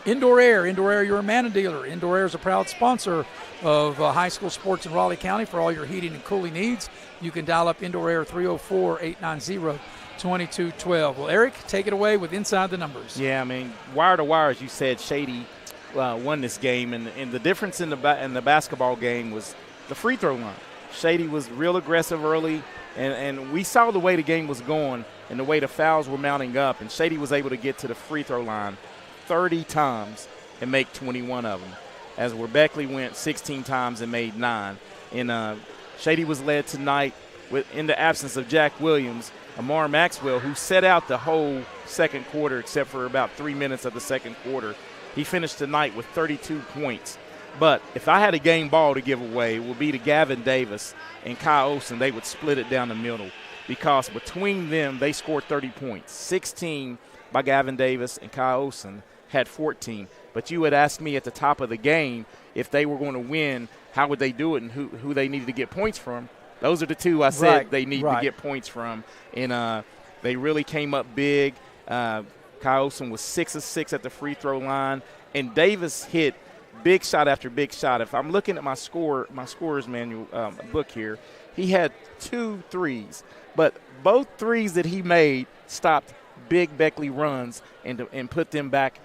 Speaker 1: Indoor Air. Indoor Air, you're a Manna dealer. Indoor Air is a proud sponsor of high school sports in Raleigh County for all your heating and cooling needs. You can dial up Indoor Air 304-890-2212. Well, Eric, take it away with Inside the Numbers.
Speaker 2: Yeah, I mean, wire to wire, as you said, Shady won this game. And the difference in the basketball game was the free throw line. Shady was real aggressive early, and we saw the way the game was going and the way the fouls were mounting up, and Shady was able to get to the free throw line 30 times and make 21 of them, as where Beckley went 16 times and made 9. And Shady was led tonight in the absence of Jack Williams, Amar Maxwell, who set out the whole second quarter except for about 3 minutes of the second quarter. He finished tonight with 32 points. But if I had a game ball to give away, it would be to Gavin Davis and Kai Olsen. They would split it down the middle, because between them they scored 30 points. 16 by Gavin Davis and Kai Olsen had 14. But you had asked me at the top of the game if they were going to win, how would they do it and who they needed to get points from. Those are the two I said they need to get points from. And they really came up big. Kai Olsen was 6 of 6 at the free throw line. And Davis hit big shot after big shot. If I'm looking at my scorer's manual book here, he had 2 threes. But both threes that he made stopped big Beckley runs and put them back,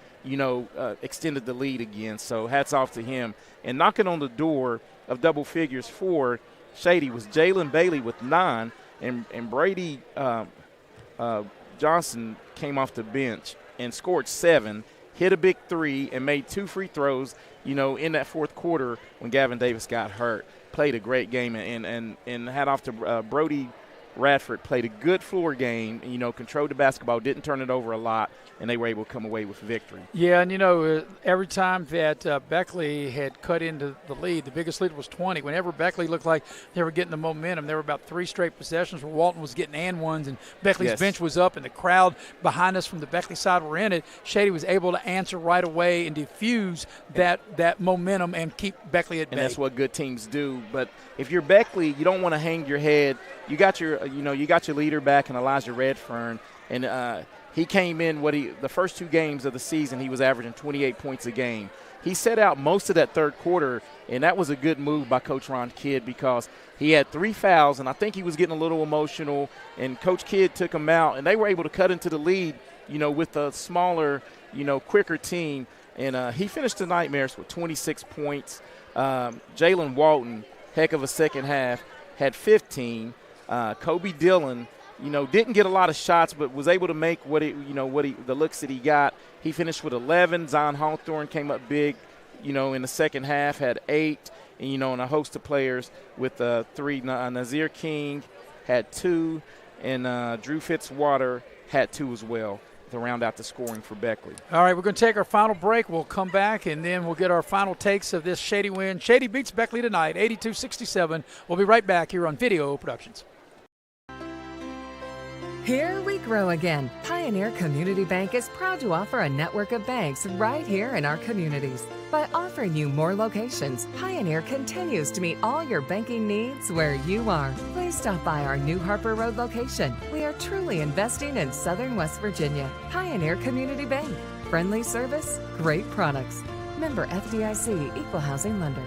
Speaker 2: extended the lead again. So hats off to him. And knocking on the door of double figures for Shady was Jalen Bailey with 9, and Brady Johnson came off the bench and scored 7, hit a big 3, and made 2 free throws, in that fourth quarter when Gavin Davis got hurt. Played a great game, and hat off to Brody Radford. Played a good floor game, controlled the basketball, didn't turn it over a lot, and they were able to come away with victory.
Speaker 1: Yeah, and every time that Beckley had cut into the lead, the biggest lead was 20. Whenever Beckley looked like they were getting the momentum, there were about 3 straight possessions where Walton was getting and ones, and Beckley's bench was up, and the crowd behind us from the Beckley side were in it. Shady was able to answer right away and diffuse that momentum and keep Beckley at bay.
Speaker 2: And that's what good teams do. But if you're Beckley, you don't want to hang your head. You got your leader back in Elijah Redfern, and he came in the first 2 games of the season, he was averaging 28 points a game. He set out most of that third quarter, and that was a good move by Coach Ron Kidd, because he had 3 fouls, and I think he was getting a little emotional, and Coach Kidd took him out, and they were able to cut into the lead, with a smaller, quicker team. And he finished the Nightmares with 26 points. Jalen Walton, heck of a second half, had 15. Kobe Dillon, didn't get a lot of shots, but was able to make the looks that he got. He finished with 11. Zion Hawthorne came up big, in the second half, had 8, and a host of players with 3. Nazir King had 2, and Drew Fitzwater had 2 as well to round out the scoring for Beckley.
Speaker 1: All right, we're going to take our final break. We'll come back, and then we'll get our final takes of this Shady win. Shady beats Beckley tonight, 82-67. We'll be right back here on Video Productions.
Speaker 5: Here we grow again. Pioneer Community Bank is proud to offer a network of banks right here in our communities. By offering you more locations, Pioneer continues to meet all your banking needs where you are. Please stop by our new Harper Road location. We are truly investing in Southern West Virginia. Pioneer Community Bank. Friendly service, great products. Member FDIC, Equal Housing Lender.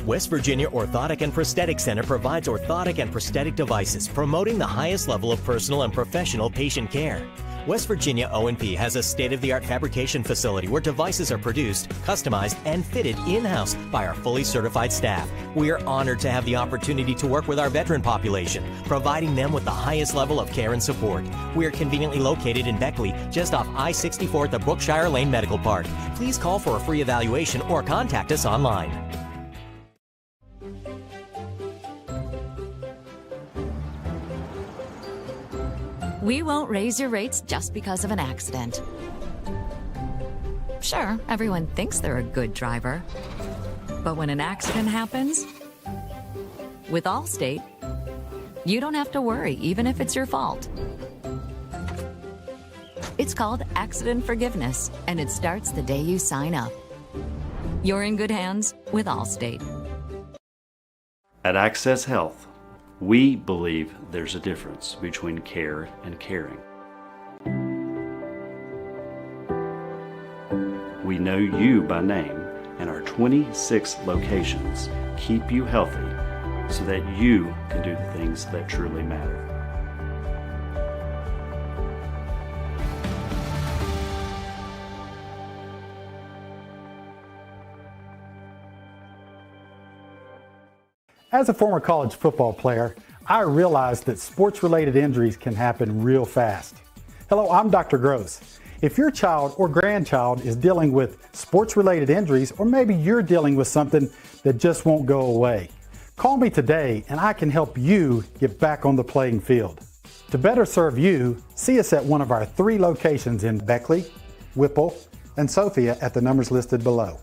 Speaker 4: West Virginia Orthotic and Prosthetic Center provides orthotic and prosthetic devices, promoting the highest level of personal and professional patient care. West Virginia O&P has a state-of-the-art fabrication facility where devices are produced, customized, and fitted in-house by our fully certified staff. We are honored to have the opportunity to work with our veteran population, providing them with the highest level of care and support. We are conveniently located in Beckley, just off I-64 at the Brookshire Lane Medical Park. Please call for a free evaluation or contact us online.
Speaker 11: We won't raise your rates just because of an accident. Sure, everyone thinks they're a good driver. But when an accident happens, with Allstate, you don't have to worry, even if it's your fault. It's called accident forgiveness, and it starts the day you sign up. You're in good hands with Allstate.
Speaker 15: At Access Health, we believe there's a difference between care and caring. We know you by name, and our 26 locations keep you healthy so that you can do the things that truly matter.
Speaker 19: As a former college football player, I realized that sports-related injuries can happen real fast. Hello, I'm Dr. Gross. If your child or grandchild is dealing with sports-related injuries, or maybe you're dealing with something that just won't go away, call me today and I can help you get back on the playing field. To better serve you, see us at one of our 3 locations in Beckley, Whipple, and Sophia at the numbers listed below.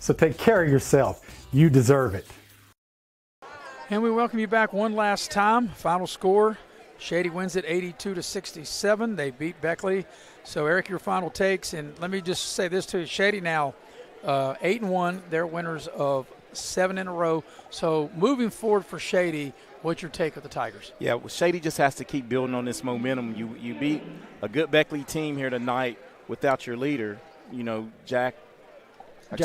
Speaker 19: So take care of yourself. You deserve it.
Speaker 1: And we welcome you back one last time. Final score, Shady wins it 82-67. They beat Beckley. So, Eric, your final takes. And let me just say this to you. Shady now 8-1. They're winners of 7 in a row. So, moving forward for Shady, what's your take of the Tigers?
Speaker 2: Yeah, well, Shady just has to keep building on this momentum. You beat a good Beckley team here tonight without your leader. You know, Jack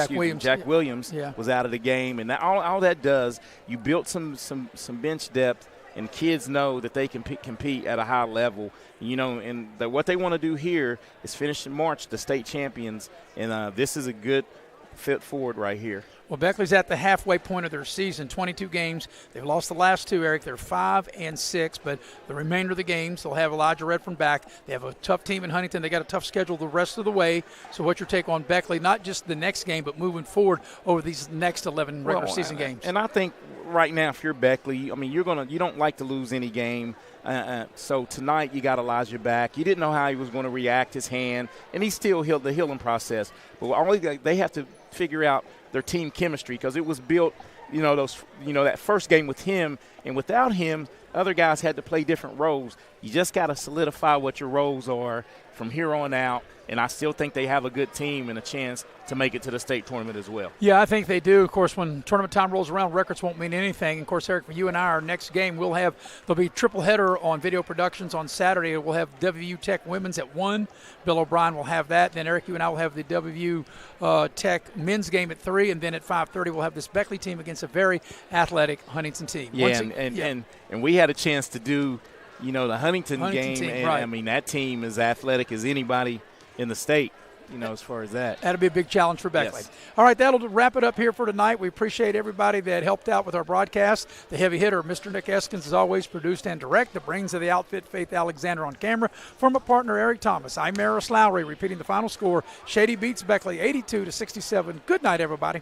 Speaker 2: Williams was out of the game, and all that does, you built some bench depth, and kids know that they can compete at a high level. You know, and what they want to do here is finish in March the state champions, and this is a good fit forward right here.
Speaker 1: Well, Beckley's at the halfway point of their season, 22 games. They've lost the last 2, Eric. They're 5-6, but the remainder of the games, they'll have Elijah Redfern back. They have a tough team in Huntington. They got a tough schedule the rest of the way. So what's your take on Beckley, not just the next game, but moving forward over these next 11 regular season games?
Speaker 2: And I think right now, if you're Beckley, I mean, you don't like to lose any game. So tonight you got Elijah back. You didn't know how he was going to react, his hand, and he's still healed the healing process. But they have to figure out their team chemistry, because it was built, that first game with him, and without him, other guys had to play different roles. You just got to solidify what your roles are from here on out, and I still think they have a good team and a chance to make it to the state tournament as well.
Speaker 1: Yeah, I think they do. Of course, when tournament time rolls around, records won't mean anything. Of course, Eric, for you and I, our next game, there'll be triple header on Video Productions on Saturday. We'll have WU Tech Women's at 1. Bill O'Brien will have that. Then, Eric, you and I will have the WU Tech men's game at 3. And then at 5:30, we'll have this Beckley team against a very athletic Huntington team.
Speaker 2: Yeah, and we had a chance to do, the Huntington game.
Speaker 1: Team,
Speaker 2: and,
Speaker 1: right.
Speaker 2: I mean, that team is athletic as anybody in the state. As far as that.
Speaker 1: That'll be a big challenge for Beckley.
Speaker 2: Yes.
Speaker 1: All right, that'll wrap it up here for tonight. We appreciate everybody that helped out with our broadcast. The heavy hitter, Mr. Nick Eskins, is always produced and direct. The brains of the outfit, Faith Alexander on camera. Former partner, Eric Thomas. I'm Maris Lowry, repeating the final score. Shady beats Beckley 82-67. Good night, everybody.